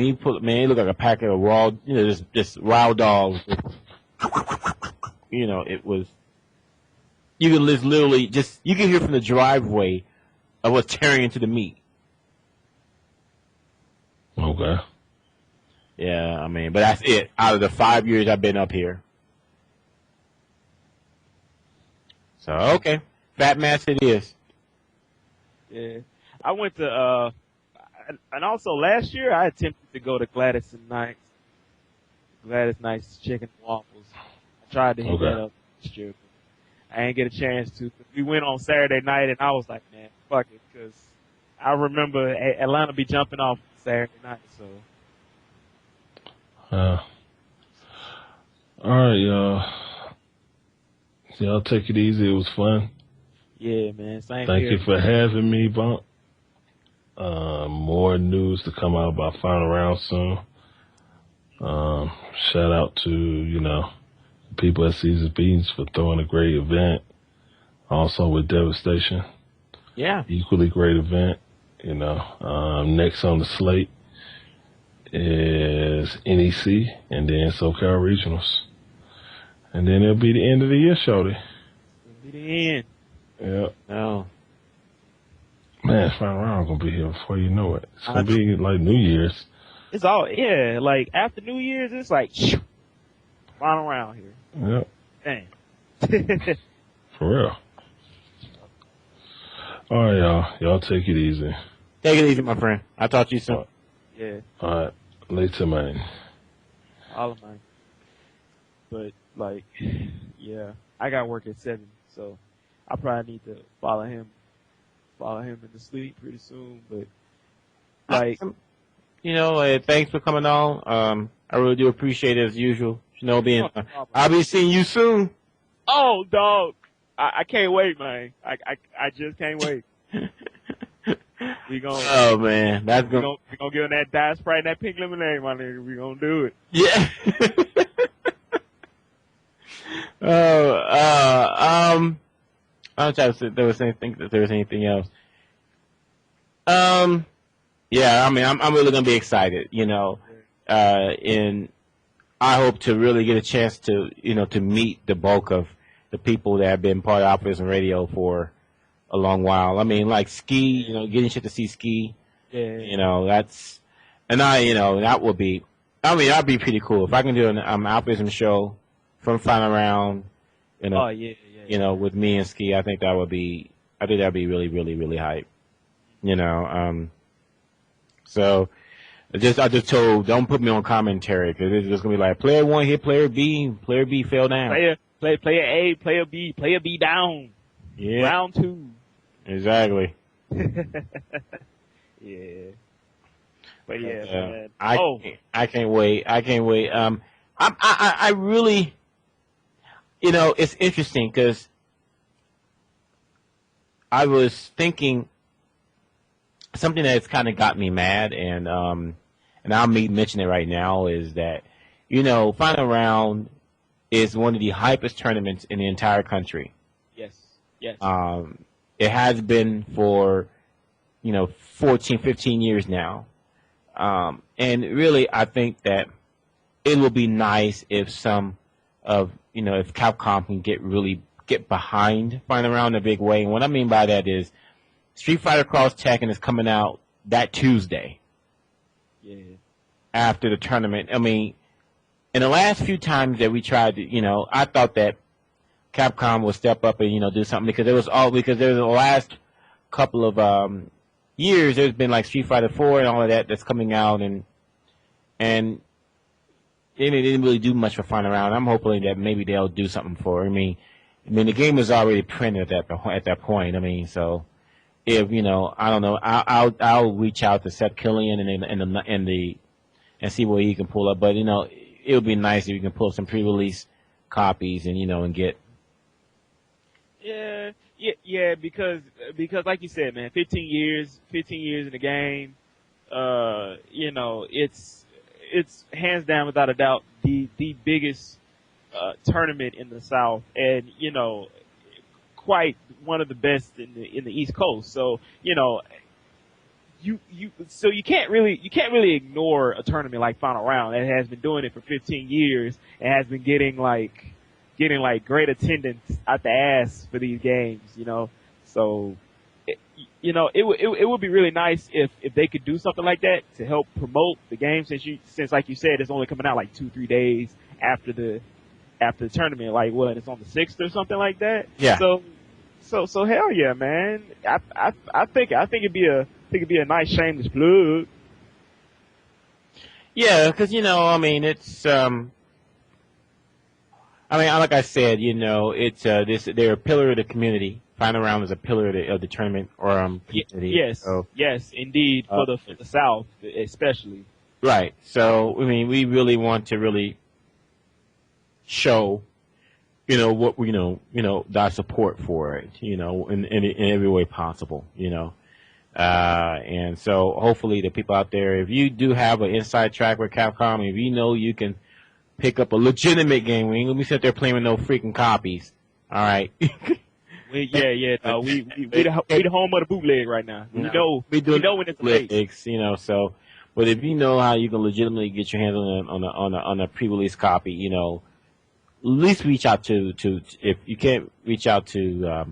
[SPEAKER 1] man, he looked like a pack of raw, you know, just wild dogs. You know, it was. You could literally you can hear from the driveway of what's tearing into the meat.
[SPEAKER 2] Okay.
[SPEAKER 1] Yeah, I mean, but that's it. Out of the 5 years I've been up here. So okay, Fat Matt's it is.
[SPEAKER 5] Yeah, I went to and also last year I attempted to go to Gladys Knight's Chicken and Waffles. I tried to hit that up last year, but I didn't get a chance to. We went on Saturday night, and I was like, man, fuck it, because I remember Atlanta be jumping off Saturday night. So,
[SPEAKER 2] all right, y'all. Y'all take it easy. It was fun.
[SPEAKER 5] yeah, man. Same
[SPEAKER 2] Thank
[SPEAKER 5] here.
[SPEAKER 2] you for having me, Bunk. More news to come out about final round soon. Shout out to, you know, people at Caesar's Beans for throwing a great event. Also with Devastation.
[SPEAKER 1] Yeah.
[SPEAKER 2] Equally great event. You know, next on the slate is NEC and then SoCal Regionals. And then it'll be the end of the year, shorty.
[SPEAKER 5] It'll be the end.
[SPEAKER 2] Yeah.
[SPEAKER 1] No.
[SPEAKER 2] Man, final round gonna be here before you know it. It's gonna be like New Year's.
[SPEAKER 5] It's all, yeah, like after New Year's, it's like, final round here.
[SPEAKER 2] Yep.
[SPEAKER 5] Dang.
[SPEAKER 2] For real. All right, y'all. Y'all take it easy.
[SPEAKER 1] Take it easy, my friend. I'll talk to you soon.
[SPEAKER 5] Yeah,
[SPEAKER 2] All right. Later, man.
[SPEAKER 5] all of mine. But, like, yeah, I got work at 7, so I probably need to follow him into sleep pretty soon, but, like,
[SPEAKER 1] you know, thanks for coming on. I really do appreciate it as usual. Shinobi, and I'll be seeing you soon.
[SPEAKER 5] oh, dog, I can't wait, man. I just can't wait. We gonna,
[SPEAKER 1] Oh man, that's
[SPEAKER 5] we
[SPEAKER 1] good.
[SPEAKER 5] gonna give him that Diet Sprite and that pink lemonade, my nigga. We gonna do it.
[SPEAKER 1] Yeah. I'm trying to see if there was anything else. Yeah, I mean, I'm really gonna be excited, and I hope to really get a chance to, to meet the bulk of the people that have been part of AlphaISM Radio for a long while. I mean, like Ski, getting shit to see Ski,
[SPEAKER 5] Yeah.
[SPEAKER 1] that's, and that would be, I mean, that'd be pretty cool if I can do an AlphaISM show from final round,
[SPEAKER 5] Oh yeah.
[SPEAKER 1] with me and Ski. I think that'd be really, really, really hype. So I just told, don't put me on commentary because it's just gonna be like player one hit player B fell down.
[SPEAKER 5] Player A, player B down.
[SPEAKER 1] Yeah,
[SPEAKER 5] Round 2.
[SPEAKER 1] exactly.
[SPEAKER 5] Yeah. But yeah, man.
[SPEAKER 1] I can't wait. I really, it's interesting because I was thinking something that's kind of got me mad, and I'll mention it right now, is that, final round is one of the hypest tournaments in the entire country.
[SPEAKER 5] Yes.
[SPEAKER 1] It has been for, 14, 15 years now. And really, I think that it will be nice if if Capcom can get behind final round in a big way. And what I mean by that is Street Fighter Cross Tekken is coming out that Tuesday.
[SPEAKER 5] Yeah.
[SPEAKER 1] After the tournament. I mean, in the last few times that we tried to, I thought that Capcom would step up and, do something because there's the last couple of years there's been like Street Fighter 4 and all of that that's coming out, and they didn't really do much for final round. I'm hoping that maybe they'll do something for it. I mean the game was already printed at that point. I mean, so if I don't know, I'll reach out to Seth Killian and see what he can pull up. But it would be nice if you can pull some pre-release copies and and get.
[SPEAKER 5] Yeah, because like you said, man, 15 years in the game, it's hands down without a doubt the biggest tournament in the South, and quite one of the best in the East Coast. So you can't really ignore a tournament like Final Round that has been doing it for 15 years and has been getting great attendance out the ass for these games, So it would be really nice if they could do something like that to help promote the game, since like you said, it's only coming out like 2-3 days after the tournament, like it's on the 6th or something like that.
[SPEAKER 1] Yeah.
[SPEAKER 5] So hell yeah, man. I think it'd be a nice shameless plug.
[SPEAKER 1] Yeah, because I mean it's like I said, it's they're a pillar of the community. Final round is a pillar of the tournament or community.
[SPEAKER 5] Yes,
[SPEAKER 1] so,
[SPEAKER 5] yes, indeed, for the South especially. Right.
[SPEAKER 1] So I mean, we really want to really show, what our support for it, in every way possible, and so hopefully the people out there, if you do have an inside track with Capcom, if you can pick up a legitimate game, we ain't gonna be sitting there playing with no freaking copies. All right.
[SPEAKER 5] We the home of the bootleg right now. We know when it's fake.
[SPEAKER 1] So, but if you know how you can legitimately get your hands on a pre-release copy, at least reach out to if you can't reach out to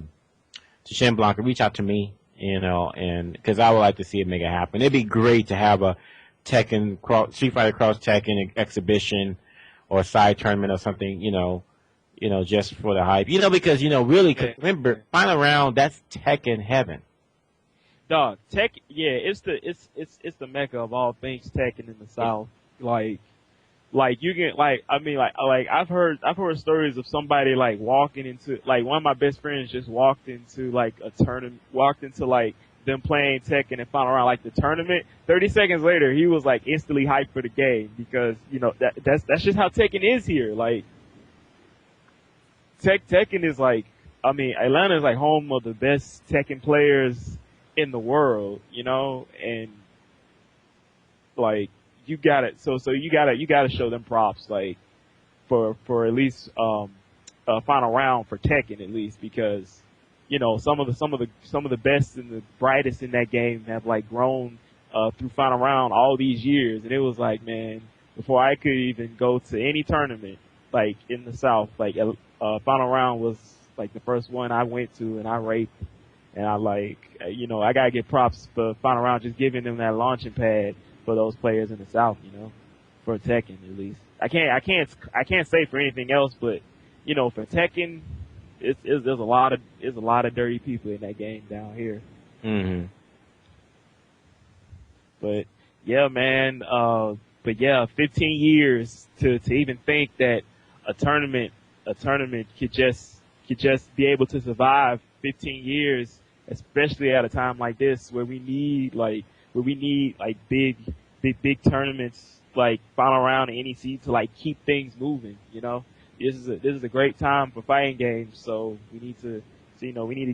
[SPEAKER 1] ShinBlanka, reach out to me, and because I would like to see it make it happen. It'd be great to have a Street Fighter Cross Tekken exhibition or a side tournament or something, just for the hype. Because, really, remember, final round, that's Tekken heaven.
[SPEAKER 5] Dog, it's the mecca of all things Tekken in the South. Like you get, I've heard stories of somebody, walking into, one of my best friends just walked into, a tournament, them playing Tekken and final round, the tournament. 30 seconds later, he was, instantly hyped for the game because, that's just how Tekken is here. Tekken is Atlanta is home of the best Tekken players in the world, and you gotta show them props, for at least final round for Tekken at least, because some of the best and the brightest in that game have grown through final round all these years, and it was like, man, before I could even go to any tournament, like in the South, like final round was like the first one I went to, and I raped, and I I gotta get props for final round, just giving them that launching pad for those players in the South, for Tekken at least. I can't say for anything else, but for Tekken, there's a lot of dirty people in that game down here.
[SPEAKER 1] Mm-hmm.
[SPEAKER 5] But yeah, man. 15 years to even think that a tournament could just be able to survive 15 years, especially at a time like this where we need big tournaments like final round and NEC to like keep things moving. This is a great time for fighting games, so we need to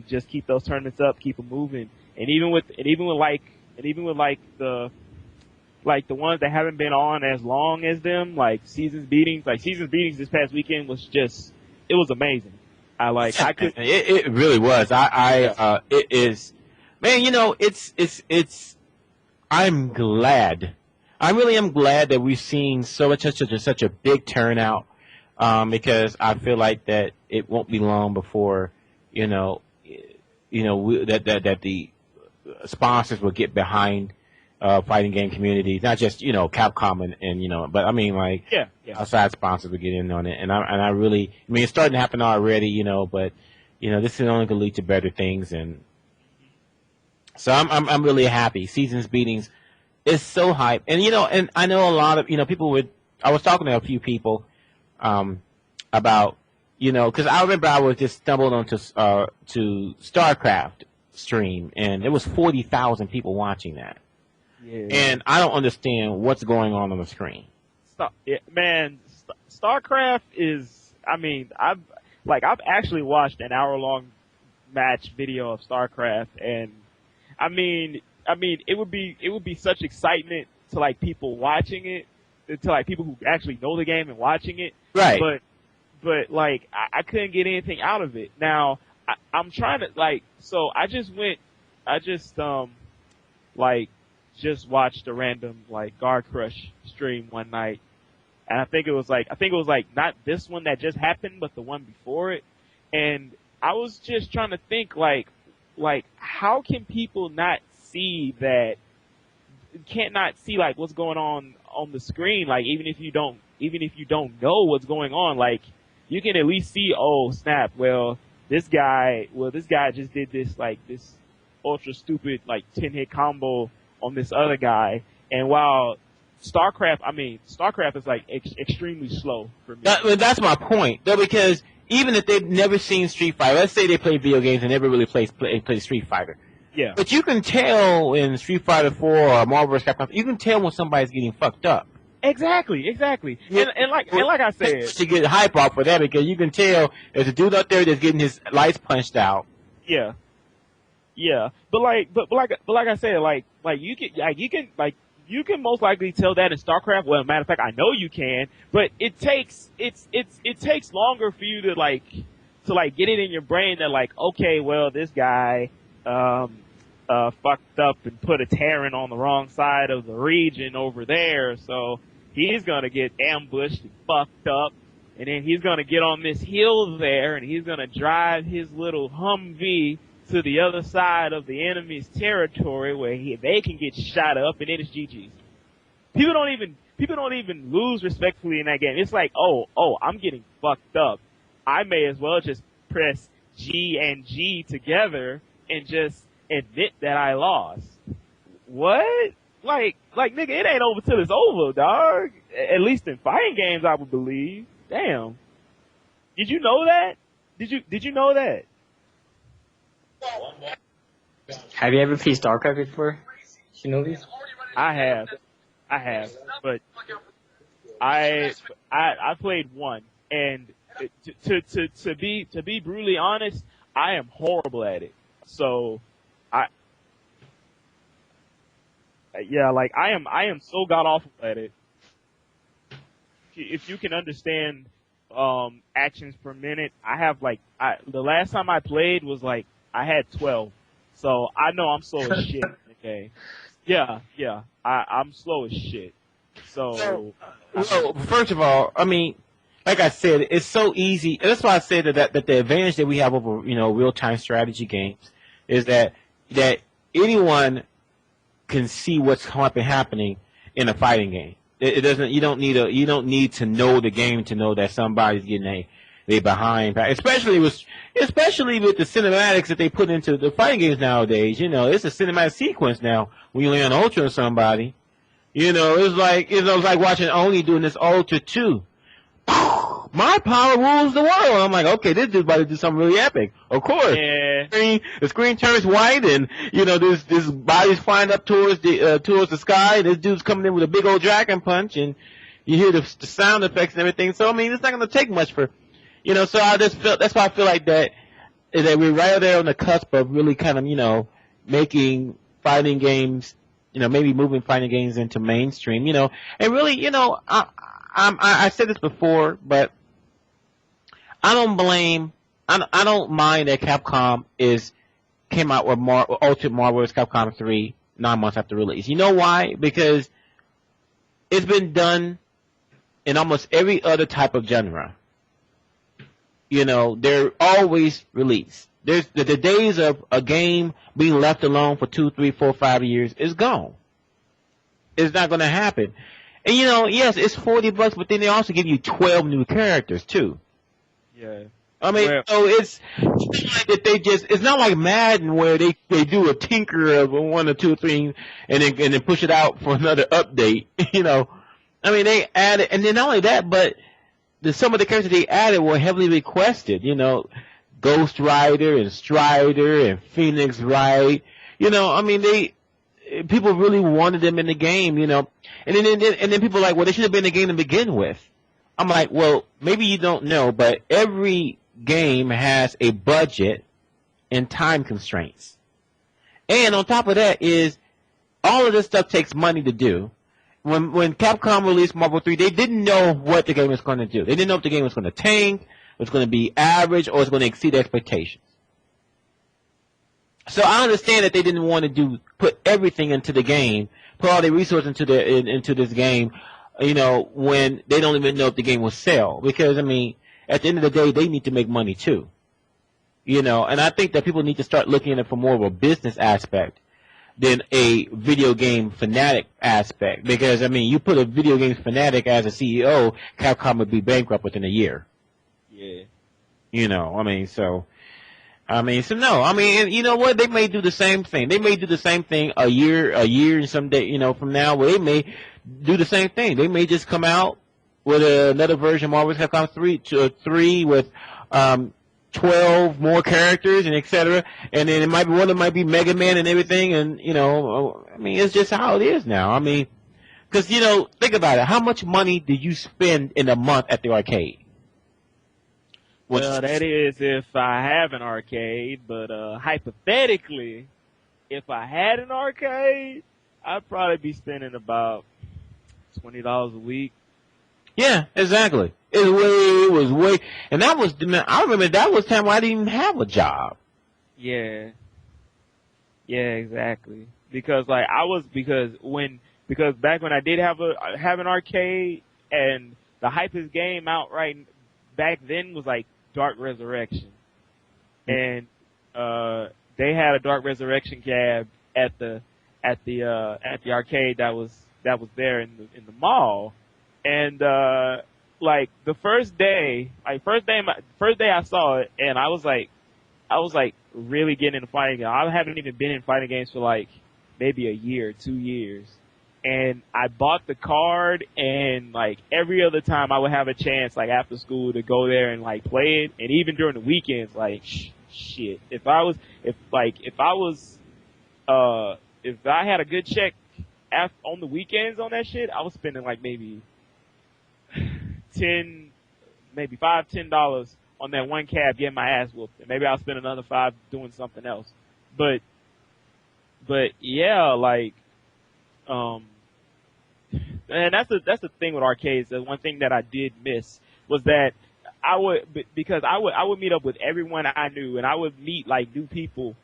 [SPEAKER 5] just keep those tournaments up, keep them moving, and even with the ones that haven't been on as long as them, like Seasons Beatings this past weekend was it was amazing.
[SPEAKER 1] It really was. It is, man, it's, I'm glad. I really am glad that we've seen such a big turnout, because I feel like that it won't be long before, that the sponsors will get behind fighting game communities, not just Capcom and but I mean outside sponsors will get in on it, and I really, it's starting to happen already, but this is only going to lead to better things, and so I'm really happy. Seasons Beatings is so hype, and and I know a lot of people I was talking to a few people about because I remember I was just stumbled onto to StarCraft stream, and there was 40,000 people watching that.
[SPEAKER 5] Yeah.
[SPEAKER 1] And I don't understand what's going on the screen.
[SPEAKER 5] StarCraft is, I've actually watched an hour-long match video of StarCraft, and it would be such excitement to like people watching it, to like people who actually know the game and watching it.
[SPEAKER 1] Right.
[SPEAKER 5] But like I couldn't get anything out of it. Now I'm trying to just watched a random Guard Crush stream one night, and I think it was not this one that just happened, but the one before it, and I was just trying to think how can people not see that? Can't not see what's going on the screen, even if you don't know what's going on, you can at least see, oh snap, this guy just did this this ultra stupid 10-hit combo on this other guy, and while StarCraft is extremely slow for me.
[SPEAKER 1] That's my point, though, because even if they've never seen Street Fighter, let's say they play video games and never really play Street Fighter.
[SPEAKER 5] Yeah.
[SPEAKER 1] But you can tell in Street Fighter 4 or Marvel vs. Capcom, you can tell when somebody's getting fucked up.
[SPEAKER 5] Exactly. And like I said,
[SPEAKER 1] to get hype off for that, because you can tell there's a dude out there that's getting his lights punched out.
[SPEAKER 5] Yeah. But like I said, you can most likely tell that in StarCraft. Well, matter of fact, I know you can, but it takes longer for you to get it in your brain that okay, well, this guy fucked up and put a Terran on the wrong side of the region over there, so he's gonna get ambushed and fucked up, and then he's gonna get on this hill there, and he's gonna drive his little Humvee to the other side of the enemy's territory where they can get shot up, and then it's GG's. People don't even lose respectfully in that game. It's oh, I'm getting fucked up. I may as well just press G and G together and just admit that I lost. What? Nigga, it ain't over till it's over, dog. At least in fighting games, I would believe. Damn. Did you know that? Did you know that?
[SPEAKER 3] Have you ever played StarCraft before, Shinobi?
[SPEAKER 5] I have, but I played one, and to be brutally honest, I am horrible at it. So I am so god awful at it. If you can understand actions per minute, I have the last time I played was I had 12. So I know I'm so as shit. Okay. Yeah, yeah. I'm slow as shit. So,
[SPEAKER 1] Well, first of all, I mean, like I said, it's so easy. That's why I said that the advantage that we have over real time strategy games is that anyone can see what's happening in a fighting game. It doesn't. You don't need to know the game to know that somebody's getting they behind. Especially with the cinematics that they put into the fighting games nowadays. It's a cinematic sequence now when you land Ultra on somebody. It's like watching Oni doing this Ultra 2. My power rules the world. I'm like, okay, this dude's about to do something really epic. Of course.
[SPEAKER 5] Yeah.
[SPEAKER 1] The screen turns white, and this body's flying up towards the sky. This dude's coming in with a big old dragon punch, and you hear the sound effects and everything. So I mean, it's not going to take much for, So I just felt that's why I feel like that we're right there on the cusp of really kind of making fighting games, maybe moving fighting games into mainstream, and really, I said this before, but I don't mind that Capcom came out with Ultimate Marvel vs. Capcom 3 9 months after release. You know why? Because it's been done in almost every other type of genre. They're always released. There's the days of a game being left alone for 2, 3, 4, 5 years is gone. It's not going to happen. And yes, it's $40, but then they also give you 12 new characters too.
[SPEAKER 5] Yeah.
[SPEAKER 1] I mean, so it's like that it's not like Madden where they do a tinker of 1 or 2 or 3 and then push it out for another update. I mean, they added, and then not only that, but some of the characters they added were heavily requested. Ghost Rider and Strider and Phoenix Wright. I mean, people really wanted them in the game. And then people are like, well, they should have been in the game to begin with. I'm like, well, maybe you don't know, but every game has a budget and time constraints. And on top of that is all of this stuff takes money to do. When Capcom released Marvel 3, they didn't know what the game was going to do. They didn't know if the game was going to tank, it was going to be average, or it was going to exceed expectations. So I understand that they didn't want to put everything into the game, put all their resources into this game, when they don't even know if the game will sell. Because, I mean, at the end of the day, they need to make money too. And I think that people need to start looking at it from more of a business aspect than a video game fanatic aspect. Because, I mean, you put a video game fanatic as a CEO, Capcom would be bankrupt within a year.
[SPEAKER 5] Yeah.
[SPEAKER 1] So no. I mean, and you know what? They may do the same thing. They may do the same thing a year and some day, from now, where they may do the same thing. They may just come out with another version of Marvel vs. Capcom 3 with 12 more characters and etc. And then one of them might be Mega Man and everything. And I mean, it's just how it is now. I mean, because think about it. How much money do you spend in a month at the arcade?
[SPEAKER 5] Well, that is if I have an arcade, but hypothetically, if I had an arcade, I'd probably be spending about $20 a week.
[SPEAKER 1] Yeah, exactly. It was way, and that was, I remember that was time where I didn't even have a job.
[SPEAKER 5] Yeah. Yeah, exactly. Because back when I did have an arcade, and the hypest game out right back then was like Dark Resurrection, and they had a Dark Resurrection cab at the arcade that was there in the mall, and like the first day I saw it, and I was like really getting into fighting games. I haven't even been in fighting games for like maybe a year, 2 years. And I bought the card, and like every other time I would have a chance, like after school, to go there and like play it. And even during the weekends, like shit. If I had a good check on the weekends on that shit, I was spending like maybe $10 on that one cab getting my ass whooped. And maybe I'll spend another $5 doing something else. But yeah, like, and that's the thing with arcades. The one thing that I did miss was that I would meet up with everyone I knew, and I would meet like new people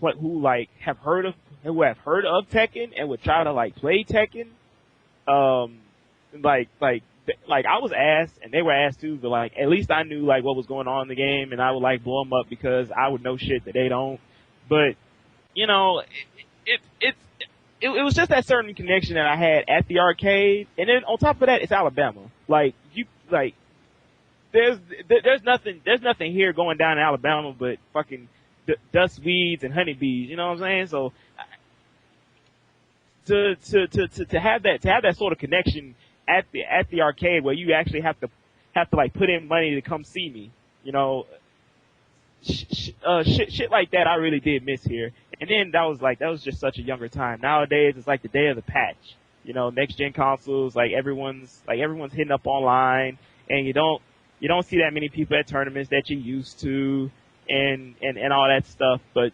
[SPEAKER 5] have heard of Tekken and would try to like play Tekken. Like I was asked and they were asked too, but like at least I knew like what was going on in the game and I would like blow them up because I would know shit that they don't. But you know, it was just that certain connection that I had at the arcade, and then on top of that, it's Alabama. There's nothing here going down in Alabama but fucking dust weeds and honeybees. You know what I'm saying? So to have that sort of connection at the arcade where you actually have to like put in money to come see me, you know, shit like that I really did miss here. And then that was just such a younger time. Nowadays it's like the day of the patch. You know, next gen consoles, like everyone's hitting up online, and you don't see that many people at tournaments that you used to, and all that stuff. But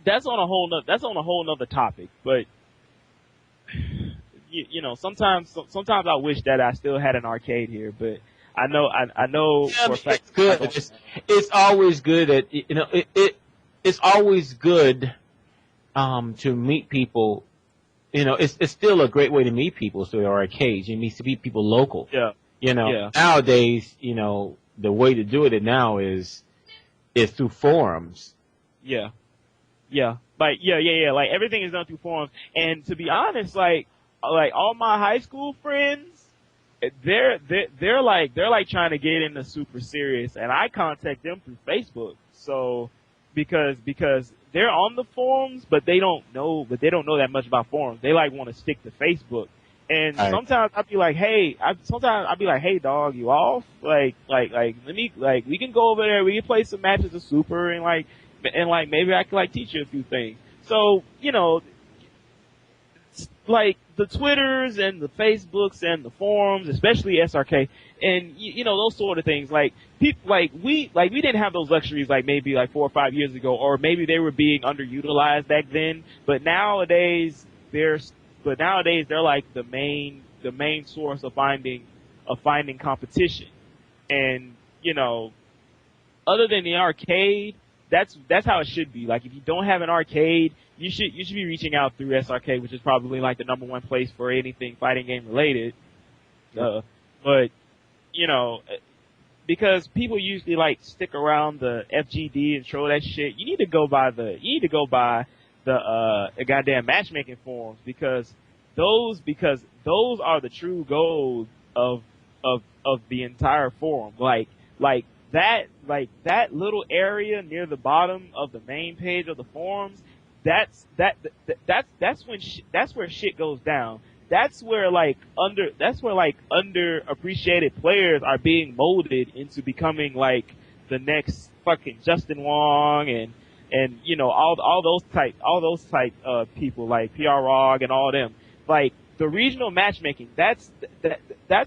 [SPEAKER 5] that's on a whole nother topic. But you know, sometimes I wish that I still had an arcade here, but I know for a fact
[SPEAKER 1] it's good. It's always good at, you know, it's always good to meet people. You know, it's still a great way to meet people through the arcades. You meet people local.
[SPEAKER 5] Yeah.
[SPEAKER 1] You know,
[SPEAKER 5] yeah.
[SPEAKER 1] Nowadays, you know, the way to do it now is through forums.
[SPEAKER 5] Yeah. Yeah. Like, yeah. Like, everything is done through forums. And to be honest, like all my high school friends, they're like trying to get into super serious, and I contact them through Facebook. So, because they're on the forums, but they don't know that much about forums. They like want to stick to Facebook. And sometimes I'd be like, hey, dog, you off? Like, let me, like, we can go over there, we can play some matches of Super, and maybe I can, like, teach you a few things. So, you know, like, the Twitters and the Facebooks and the forums, especially SRK, and, you know, those sort of things, like, people, we didn't have those luxuries, like, maybe, like, 4 or 5 years ago, or maybe they were being underutilized back then, but nowadays, they're like the main source of finding competition. And, you know, other than the arcade, that's how it should be. Like, if you don't have an arcade, you should be reaching out through SRK, which is probably like the #1 place for anything fighting game related. But, you know, because people usually like stick around the FGD and troll that shit, you need to go by the goddamn matchmaking forums, because those are the true goals of the entire forum. Like that little area near the bottom of the main page of the forums, that's where shit goes down. That's where underappreciated players are being molded into becoming like the next fucking Justin Wong and you know, all those type people like PR Rog and all them. Like, the regional matchmaking, that's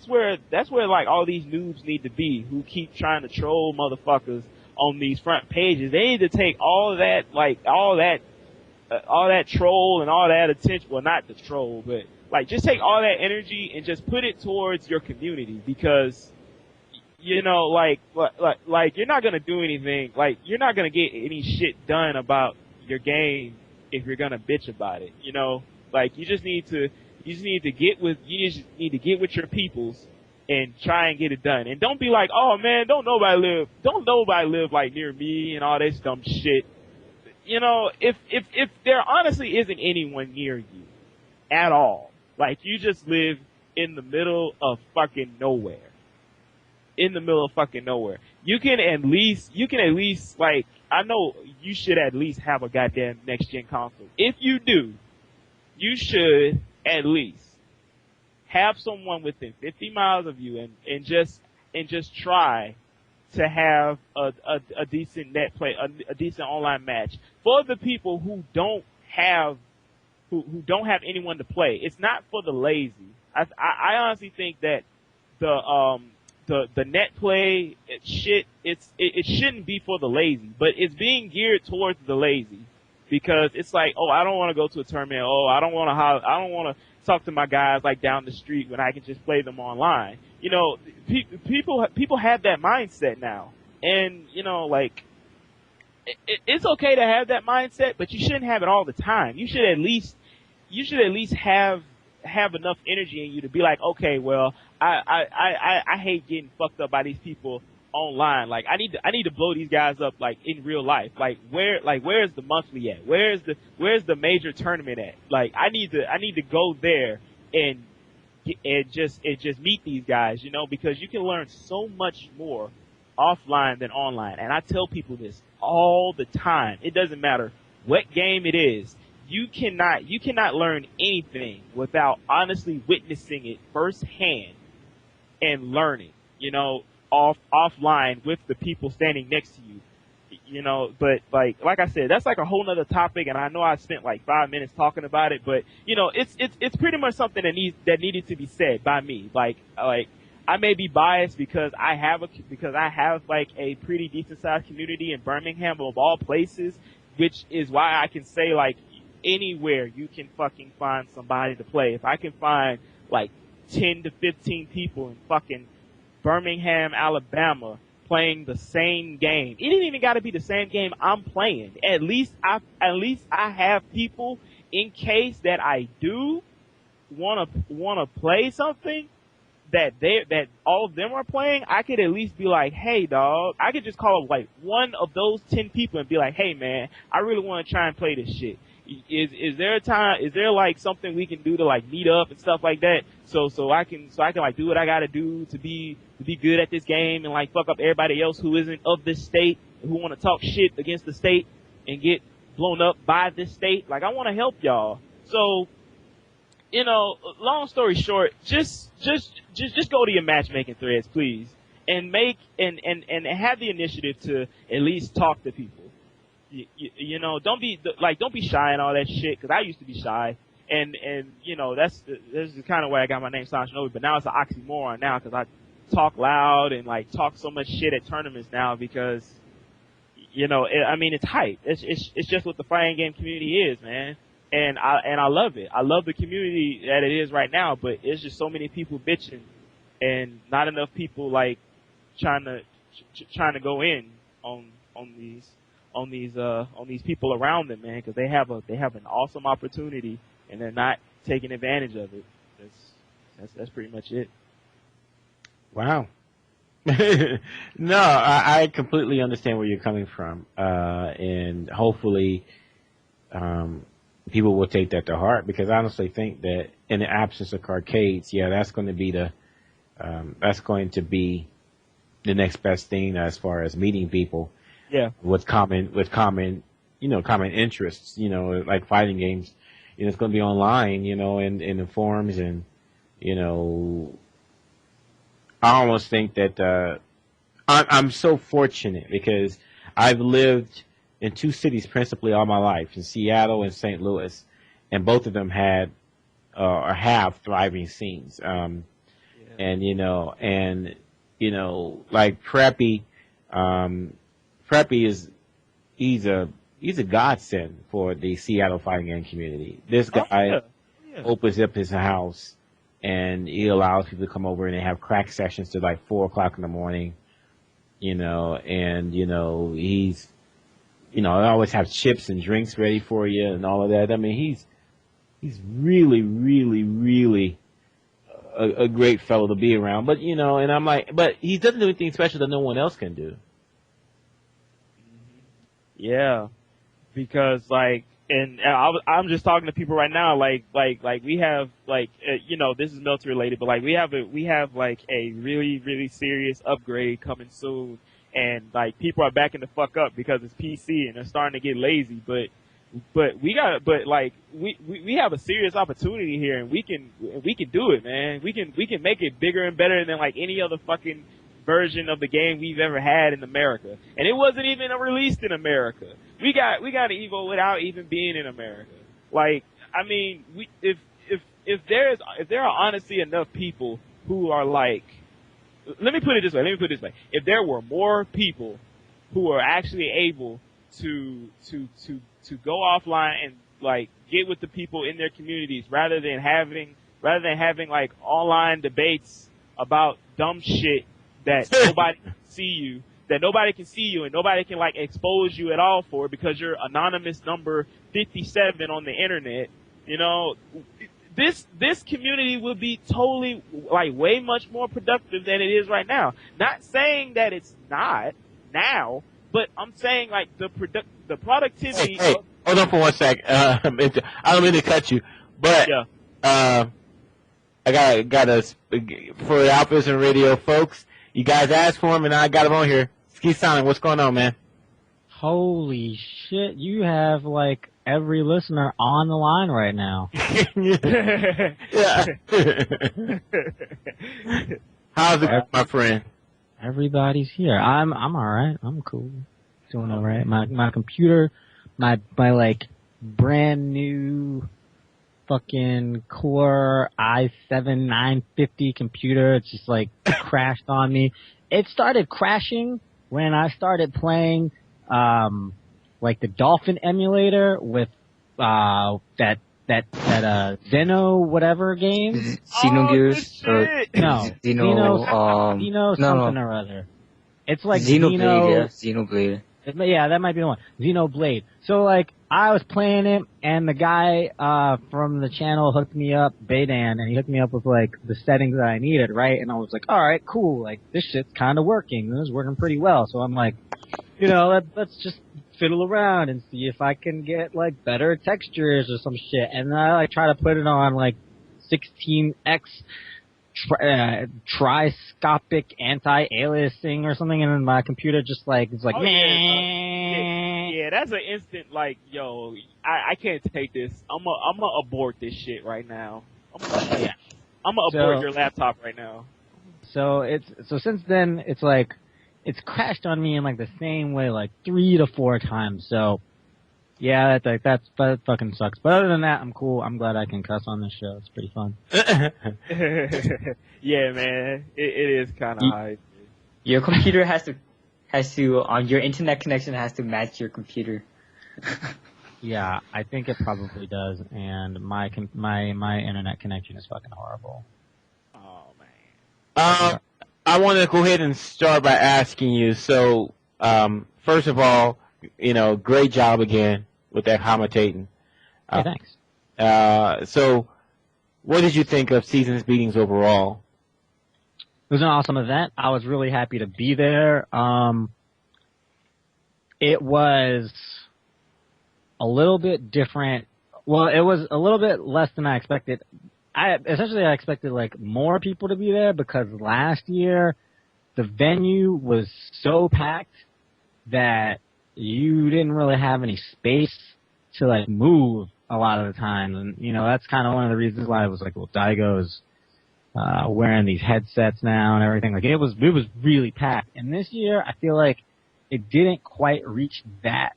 [SPEAKER 5] where like all these noobs need to be, who keep trying to troll motherfuckers on these front pages. They need to take all that troll and all that attention, well, not the troll, but like just take all that energy and just put it towards your community, because, you know, like you're not gonna do anything, like you're not gonna get any shit done about your game if you're gonna bitch about it, you know? Like, you just need to get with your peoples and try and get it done. And don't be like, oh man, don't nobody live like near me and all this dumb shit. You know, if there honestly isn't anyone near you at all, like you just live in the middle of fucking nowhere. You can at least, like, I know you should at least have a goddamn next gen console. If you do, you should at least have someone within 50 miles of you and just try to have a decent net play, a decent online match for the people who don't have anyone to play. It's not for the lazy. I honestly think that the net play shit, it shouldn't be for the lazy, but it's being geared towards the lazy, because it's like, oh, I don't want to go to a tournament. Oh, I don't want to talk to my guys like down the street when I can just play them online. You know, people have that mindset now, and you know, like, it's okay to have that mindset, but you shouldn't have it all the time. You should at least have enough energy in you to be like, okay, well, I hate getting fucked up by these people online. Like, I need to blow these guys up, like, in real life. Like, where's the monthly at? Where's the major tournament at? Like, I need to go there and just meet these guys, you know, because you can learn so much more offline than online. And I tell people this all the time. It doesn't matter what game it is. You cannot learn anything without honestly witnessing it firsthand and learning, you know, offline with the people standing next to you. You know, but like I said, that's like a whole nother topic, and I know I spent like 5 minutes talking about it, but you know, it's pretty much something that needed to be said by me. Like I may be biased because I have like a pretty decent sized community in Birmingham of all places, which is why I can say like anywhere you can fucking find somebody to play. If I can find like 10 to 15 people in fucking Birmingham, Alabama, playing the same game. It didn't even got to be the same game I'm playing. At least I have people in case that I do want to play something that all of them are playing. I could at least be like, hey dog, I could just call up like one of those 10 people and be like, hey man, I really want to try and play this shit. Is there like something we can do to like meet up and stuff like that? So I can like do what I gotta do to be good at this game and like fuck up everybody else who isn't of this state, who want to talk shit against the state and get blown up by this state. Like, I want to help y'all. So, you know, long story short, just go to your matchmaking threads, please, and have the initiative to at least talk to people. You know, don't be shy and all that shit, because I used to be shy, and you know, this is kind of where I got my name Sanshinobi, but now it's an oxymoron now, because I talk loud and like talk so much shit at tournaments now, because you know, I mean, it's hype. It's just what the fighting game community is, man, and I love it. I love the community that it is right now, but it's just so many people bitching, and not enough people like trying to go in on these people around them, man, because they have an awesome opportunity and they're not taking advantage of it. That's pretty much it.
[SPEAKER 1] Wow. No, I completely understand where you're coming from, and hopefully, people will take that to heart, because I honestly think that in the absence of arcades, yeah, that's going to be the next best thing as far as meeting people.
[SPEAKER 5] Yeah.
[SPEAKER 1] With common, you know, common interests, you know, like fighting games. You know, it's going to be online, you know, in the forums, and, you know, I almost think that, I'm so fortunate, because I've lived in two cities principally all my life, in Seattle and St. Louis, and both of them had, or have thriving scenes. And, you know, like Preppy, Preppy he's a godsend for the Seattle fighting game community. This guy opens up his house and he allows people to come over and they have crack sessions to like 4 o'clock in the morning, you know, and, you know, he's, you know, I always have chips and drinks ready for you and all of that. I mean, he's really, really, really a great fellow to be around. But, you know, and I'm like, but he doesn't do anything special that no one else can do.
[SPEAKER 5] Yeah, because like, and I'm just talking to people right now, like we have like, you know, this is military related, but like we have like a really, really serious upgrade coming soon, and like people are backing the fuck up because it's PC and they're starting to get lazy, but we have a serious opportunity here, and we can do it, man. We can make it bigger and better than like any other fucking version of the game we've ever had in America, and it wasn't even released in America. We got Evo without even being in America. Like, I mean, if there are honestly enough people who are like, let me put it this way. If there were more people who are actually able to go offline and like get with the people in their communities rather than having like online debates about dumb shit that nobody can see you, that nobody can see you and nobody can like expose you at all for because you're anonymous number 57 on the internet. You know, this community would be totally like way much more productive than it is right now. Not saying that it's not now, but I'm saying like the productivity.
[SPEAKER 1] Hey, hold on for 1 sec. I don't mean to cut you, but
[SPEAKER 5] Yeah.
[SPEAKER 1] I gotta for the AlphaISM Radio folks. You guys asked for him, and I got him on here. Ski Sonic, what's going on, man?
[SPEAKER 6] Holy shit, you have like every listener on the line right now.
[SPEAKER 1] Yeah. How's it, my friend?
[SPEAKER 6] Everybody's here. I'm alright. I'm cool. Doing alright. My computer, my like brand new fucking Core i7 950 computer, it's just like crashed on me. It started crashing when I started playing like the Dolphin emulator with that Zeno whatever game.
[SPEAKER 3] Xenogears or
[SPEAKER 6] No. Xeno something or other. It's like
[SPEAKER 3] Xenoblade, Xenoblade.
[SPEAKER 6] Yeah, that might be the one. Xenoblade. So like I was playing it and the guy from the channel hooked me up, Baydan, and he hooked me up with like the settings that I needed, right? And I was like, alright, cool, like this shit's kinda working. This is working pretty well. So I'm like, you know, let's just fiddle around and see if I can get like better textures or some shit. And I like try to put it on like 16x triscopic anti-aliasing or something, and then my computer just like it's like
[SPEAKER 5] yeah, that's an instant like, yo, I can't take this. I'm gonna abort this shit right now. I'm gonna abort your laptop right now.
[SPEAKER 6] So since then it's like it's crashed on me in like the same way like 3 to 4 times. So yeah, that fucking sucks. But other than that, I'm cool. I'm glad I can cuss on this show. It's pretty fun.
[SPEAKER 5] Yeah, man, it is kind of high.
[SPEAKER 3] Your computer has to your internet connection has to match your computer.
[SPEAKER 6] Yeah, I think it probably does, and my internet connection is fucking horrible.
[SPEAKER 5] Oh man.
[SPEAKER 1] I want to go ahead and start by asking you. So, first of all, you know, great job again with that commentating.
[SPEAKER 6] Hey, thanks.
[SPEAKER 1] So, what did you think of season's meetings overall?
[SPEAKER 6] It was an awesome event. I was really happy to be there. It was a little bit different. Well, it was a little bit less than I expected. I expected like more people to be there because last year the venue was so packed that you didn't really have any space to like move a lot of the time. And, you know, that's kind of one of the reasons why I was like, well, Daigo's wearing these headsets now and everything. Like it was really packed. And this year I feel like it didn't quite reach that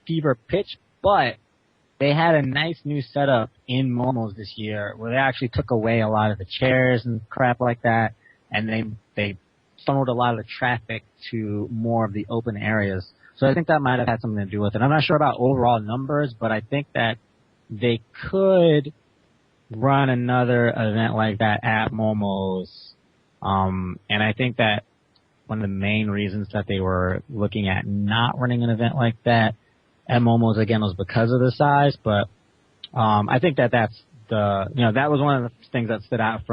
[SPEAKER 6] fever pitch, but they had a nice new setup in Momo's this year where they actually took away a lot of the chairs and crap like that, and they funneled a lot of the traffic to more of the open areas. So I think that might have had something to do with it. I'm not sure about overall numbers, but I think that they could run another event like that at Momo's. And I think that one of the main reasons that they were looking at not running an event like that at Momo's again was because of the size, but I think that that was one of the things that stood out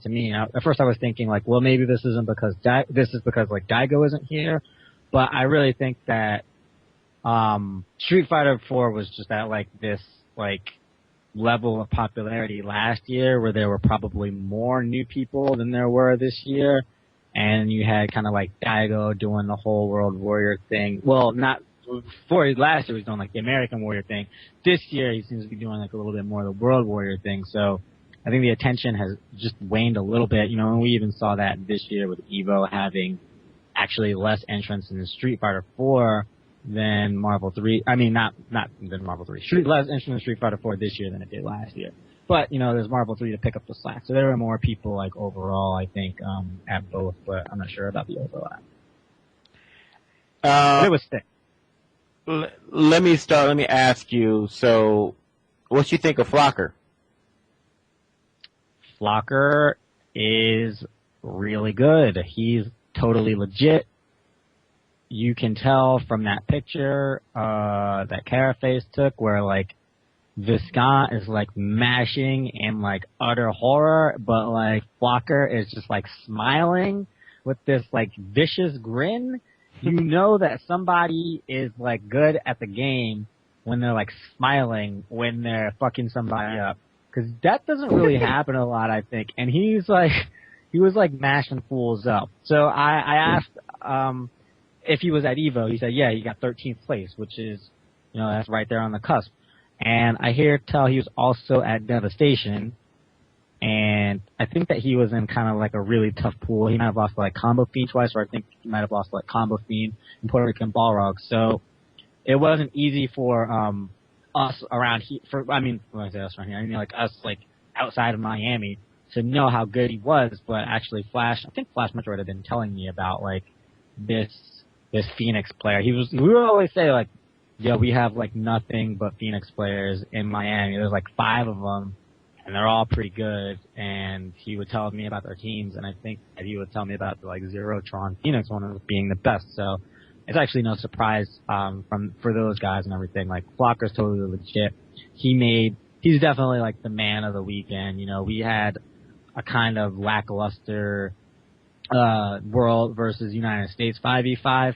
[SPEAKER 6] to me. At first I was thinking like, well, maybe this isn't because this is because like Daigo isn't here, but I really think that Street Fighter 4 was just at like this like level of popularity last year where there were probably more new people than there were this year, and you had kind of like Daigo doing the whole World Warrior thing. Well, not before last year he was doing like the American Warrior thing. This year he seems to be doing like a little bit more of the World Warrior thing. So I think the attention has just waned a little bit. You know, and we even saw that this year with Evo having actually less entrants in Street Fighter 4 than Marvel 3. I mean, not than Marvel 3. Less entrants in Street Fighter 4 this year than it did last year. But, you know, there's Marvel 3 to pick up the slack. So there were more people, like, overall, I think, at both, but I'm not sure about the overlap. But it was thick.
[SPEAKER 1] Let me ask you, so, what you think of Flocker?
[SPEAKER 6] Flocker is really good. He's totally legit. you can tell from that picture that Caraface took, where like Viscount is like mashing in like utter horror, but like Flocker is just like smiling with this like vicious grin. You know that somebody is like good at the game when they're like smiling when they're fucking somebody up, because that doesn't really happen a lot, I think. And he was like mashing fools up. So I asked if he was at Evo. He said, yeah, he got 13th place, which is, you know, that's right there on the cusp. And I hear tell he was also at Devastation, and I think that he was in kind of like a really tough pool. He might have lost to like Combo Fiend twice, or I think he might have lost to like Combo Fiend and Puerto Rican Balrog. So it wasn't easy for us around here. When I say us around here, I mean like us like outside of Miami to know how good he was. But actually, I think Flash Metroid had been telling me about like this Phoenix player. We would always say like, yeah, we have like nothing but Phoenix players in Miami. There's like 5 of them, and they're all pretty good. And he would tell me about their teams, and I think that he would tell me about the like Zerotron Phoenix one as being the best. So it's actually no surprise for those guys and everything. Like Flocker's totally legit. He's definitely like the man of the weekend. You know, we had a kind of lackluster World versus United States 5v5.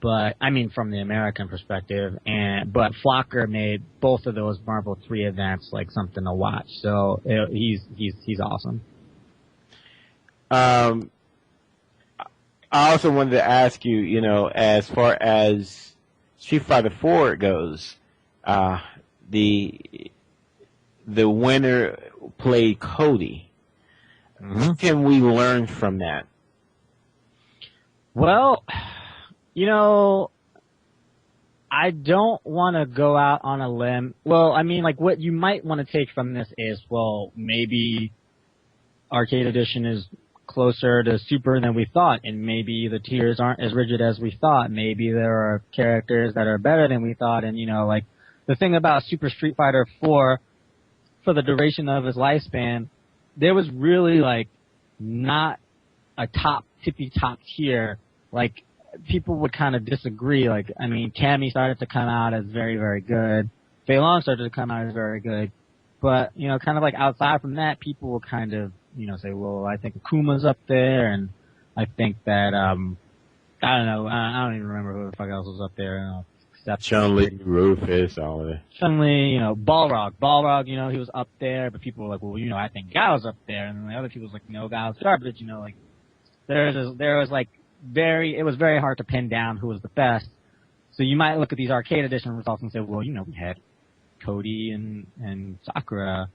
[SPEAKER 6] But I mean, from the American perspective, but Flocker made both of those Marvel 3 events like something to watch. So he's awesome.
[SPEAKER 1] I also wanted to ask you, you know, as far as Street Fighter 4 goes, the winner played Cody.
[SPEAKER 6] Mm-hmm.
[SPEAKER 1] What can we learn from that?
[SPEAKER 6] Well, you know, I don't want to go out on a limb. Well, I mean, like, what you might want to take from this is, well, maybe Arcade Edition is closer to Super than we thought, and maybe the tiers aren't as rigid as we thought. Maybe there are characters that are better than we thought, and, you know, like, the thing about Super Street Fighter 4, for the duration of its lifespan, there was really, like, not a tippy-top tier. Like, people would kind of disagree. Like, I mean, Cammy started to come out as very, very good. Fei Long started to come out as very good. But, you know, kind of like outside from that, people will kind of, you know, say, well, I think Akuma's up there, and I think that, I don't know, I don't even remember who the fuck else was up there, you know, except
[SPEAKER 1] Chun-Li, Rufus, all of that.
[SPEAKER 6] Chun-Li, you know, Balrog, you know, he was up there, but people were like, well, you know, I think Gao's up there, and then the other people was like, no, Gao's garbage, you know, like, it was very hard to pin down who was the best. So you might look at these Arcade Edition results and say, well, you know, we had Cody and Sakura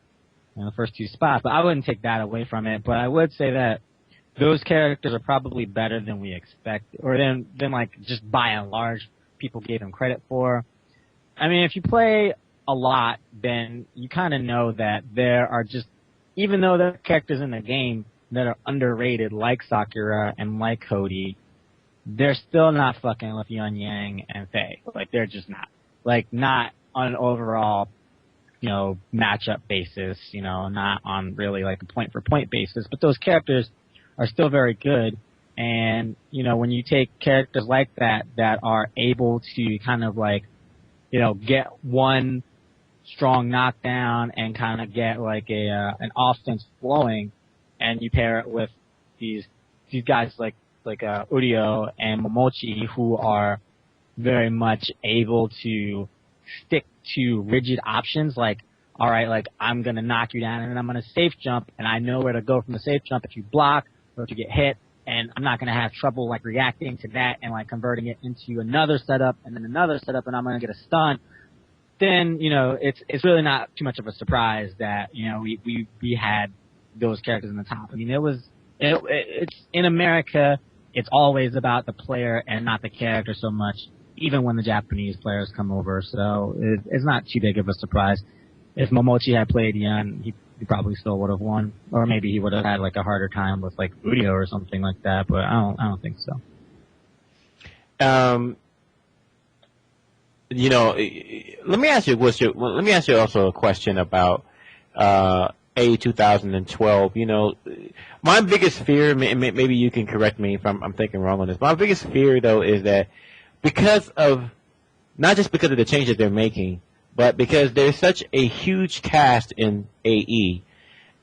[SPEAKER 6] in the first 2 spots, but I wouldn't take that away from it. But I would say that those characters are probably better than we expect, or than like just by and large people gave them credit for. I mean, if you play a lot, then you kind of know that there are just, even though there are characters in the game that are underrated, like Sakura and like Cody, they're still not fucking with Yun Yang and Faye. Like, they're just not. Like, not on an overall, you know, matchup basis, you know, not on really like a point-for-point basis. But those characters are still very good. And, you know, when you take characters like that are able to kind of like, you know, get one strong knockdown and kind of get like an offense flowing, and you pair it with these guys like Udio and Momochi, who are very much able to stick to rigid options, like, all right, like, I'm going to knock you down and then I'm going to safe jump, and I know where to go from the safe jump if you block or if you get hit, and I'm not going to have trouble like reacting to that and like converting it into another setup and then another setup, and I'm going to get a stun. Then, you know, it's really not too much of a surprise that, you know, we had those characters in the top. I mean, it's in America, it's always about the player and not the character so much, even when the Japanese players come over. So it's not too big of a surprise. If Momochi had played Yun, he probably still would have won, or maybe he would have had like a harder time with like Udio or something like that. But I don't think so.
[SPEAKER 1] You know, let me ask you also a question about A2012. You know, my biggest fear, maybe you can correct me if I'm thinking wrong on this. My biggest fear, though, is that because of not just because of the changes they're making, but because there's such a huge cast in AE,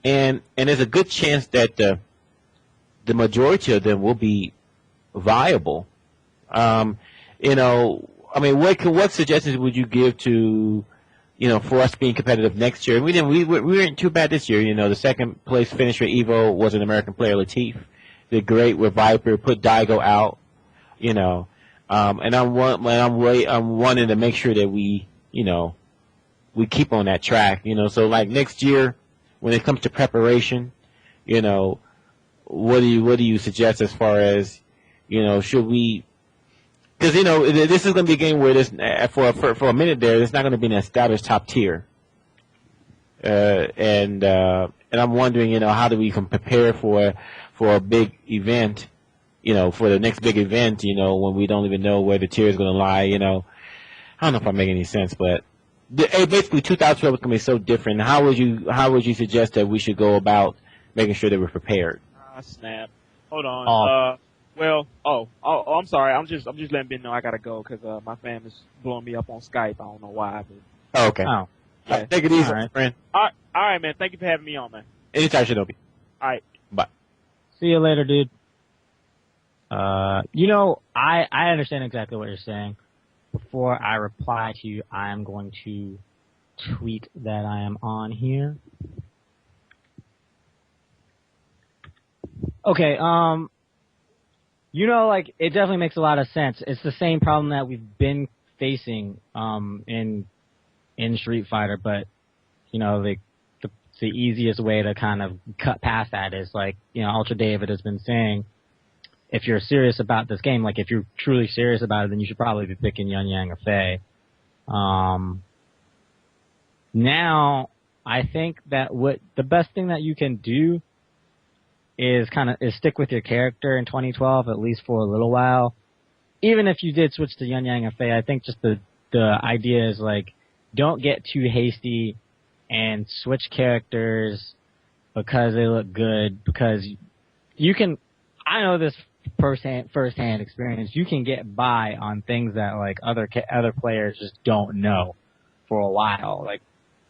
[SPEAKER 1] and there's a good chance that the majority of them will be viable. You know, I mean, what suggestions would you give to, you know, for us being competitive next year? We weren't too bad this year. You know, the second place finish for Evo was an American player, Latif. Did great with Viper, put Daigo out. You know, and I'm wanting to make sure that we, you know, we keep on that track. You know, so like next year, when it comes to preparation, you know, what do you suggest as far as, you know, should we? Because, you know, this is going to be a game where this for a minute there, there's not going to be an established top tier. And I'm wondering, you know, how do we prepare for a big event, you know, for the next big event, you know, when we don't even know where the tier is going to lie, you know. I don't know if I make any sense, but basically 2012 is going to be so different. How would you suggest that we should go about making sure that we're prepared?
[SPEAKER 5] Snap. Hold on. I'm sorry. I'm just letting Ben know I gotta go because my fam is blowing me up on Skype. I don't know why, but
[SPEAKER 1] okay.
[SPEAKER 6] Oh.
[SPEAKER 5] Yeah.
[SPEAKER 1] Take it easy,
[SPEAKER 6] All right.
[SPEAKER 1] friend.
[SPEAKER 5] All right, man. Thank you for having me on, man.
[SPEAKER 1] Anytime, Shinobi.
[SPEAKER 5] All right.
[SPEAKER 1] Bye.
[SPEAKER 6] See you later, dude. You know, I understand exactly what you're saying. Before I reply to you, I am going to tweet that I am on here. Okay, you know, like, it definitely makes a lot of sense. It's the same problem that we've been facing, in Street Fighter, but, you know, the easiest way to kind of cut past that is, like, you know, Ultra David has been saying, if you're serious about this game, like, if you're truly serious about it, then you should probably be picking Yun Yang or Faye. Now, I think that the best thing that you can do is stick with your character in 2012, at least for a little while. Even if you did switch to Yun Yang and Faye, I think just the idea is, like, don't get too hasty and switch characters because they look good, because you can, I know this first-hand experience, you can get by on things that, like, other players just don't know for a while. Like,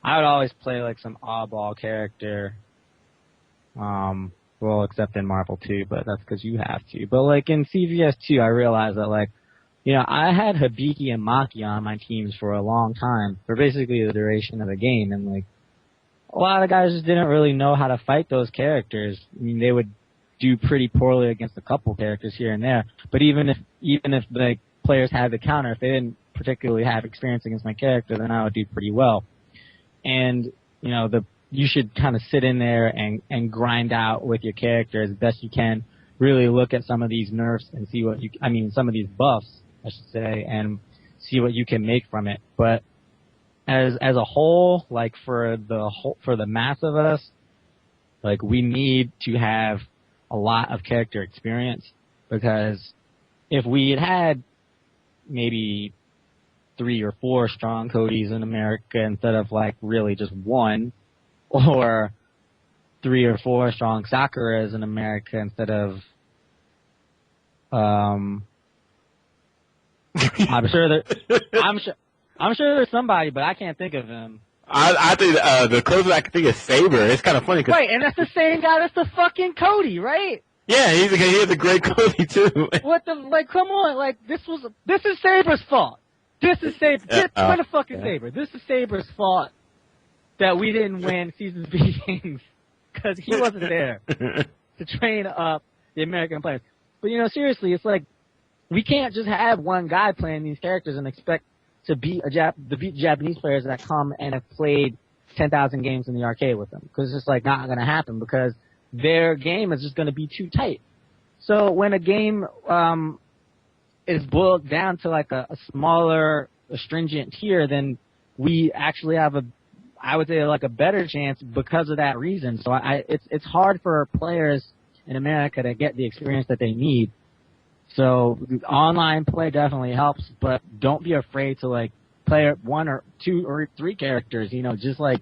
[SPEAKER 6] I would always play, like, some oddball character, well, except in Marvel 2, but that's because you have to. But, like, in CVS 2, I realized that, like, you know, I had Hibiki and Maki on my teams for a long time, for basically the duration of the game, and, like, a lot of guys just didn't really know how to fight those characters. I mean, they would do pretty poorly against a couple characters here and there, but even if the players had the counter, if they didn't particularly have experience against my character, then I would do pretty well. And, you know, you should kind of sit in there and grind out with your character as best you can. Really look at some of these nerfs and see some of these buffs, I should say, and see what you can make from it. But as a whole, like for the mass of us, like we need to have a lot of character experience, because if we had maybe 3 or 4 strong Codys in America instead of like really just one, or 3 or 4 strong Sakuras in America instead of I'm sure there's somebody, but I can't think of him.
[SPEAKER 1] I think the closest I can think is Saber. It's kind of funny.
[SPEAKER 6] Wait, and that's the same guy that's the fucking Cody, right?
[SPEAKER 1] Yeah, he has a great Cody too.
[SPEAKER 6] What the, like, come on, like, this is Saber's fault. This is Saber. What the fuck is Saber? This is Saber's fault that we didn't win Seasons B games, because he wasn't there to train up the American players. But, you know, seriously, it's like, we can't just have one guy playing these characters and expect to beat Japanese players that come and have played 10,000 games in the arcade with them, because it's just, like, not going to happen, because their game is just going to be too tight. So when a game is boiled down to, like, a smaller, astringent tier, then we actually have I would say, like, a better chance because of that reason. So it's hard for players in America to get the experience that they need. So online play definitely helps, but don't be afraid to, like, play 1 or 2 or 3 characters. You know, just, like,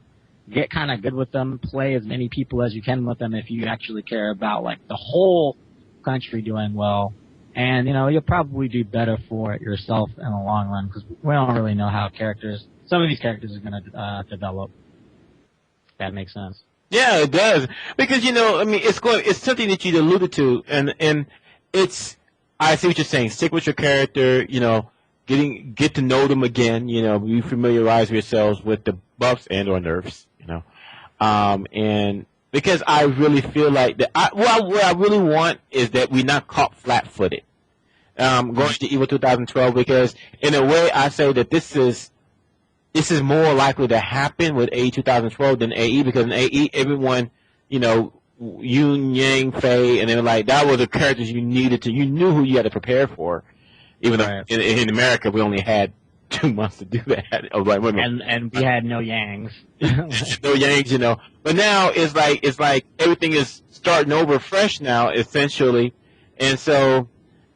[SPEAKER 6] get kind of good with them. Play as many people as you can with them if you actually care about, like, the whole country doing well, And, you'll probably do better for it yourself in the long run because we don't really know how some of these characters are going to develop. If that makes sense.
[SPEAKER 1] Yeah, it does. Because, it's something that you alluded to, and I see what you're saying. Stick with your character, get to know them again, you familiarize yourselves with the buffs and or nerfs, and because I really feel like that, what I really want is that we not caught flat-footed, going to EVO 2012, because in a way I say that this is more likely to happen with AE 2012 than AE, because in AE everyone, Yoon, Yang, Fei, and then that were the characters you knew who you had to prepare for. Even though in America we only had 2 months to do that.
[SPEAKER 6] And we had no Yangs.
[SPEAKER 1] No Yangs, But now it's like everything is starting over fresh now, essentially. And so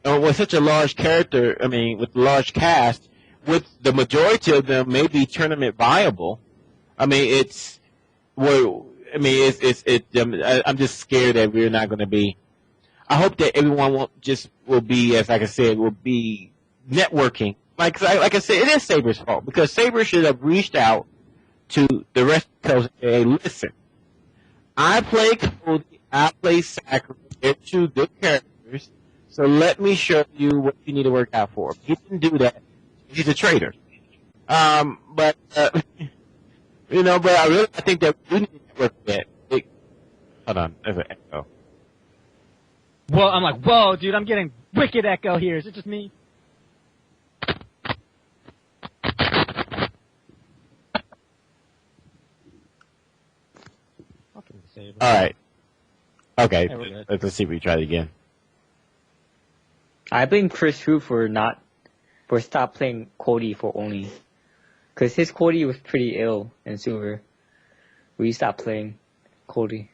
[SPEAKER 1] with such a large character, with a large cast, with the majority of them maybe tournament viable. I'm just scared that we're not going to be. I hope that everyone will be, as like I said, will be networking. Like I said, it is Saber's fault, because Saber should have reached out to the rest of the coast and say, hey, listen, I play Cody, I play Sakura, they're 2 good characters, so let me show you what you need to work out for. He didn't do that. He's a traitor. But I think that we need to work with that. Hold on, there's an echo.
[SPEAKER 6] Well, I'm like, whoa, dude, I'm getting wicked echo here. Is it just me?
[SPEAKER 1] All right. Okay,
[SPEAKER 6] Hey,
[SPEAKER 1] let's see if we try it again.
[SPEAKER 3] I blame Chris Hu for stop playing Cody for only. Because his Cody was pretty ill in Silver. We stopped playing Cody.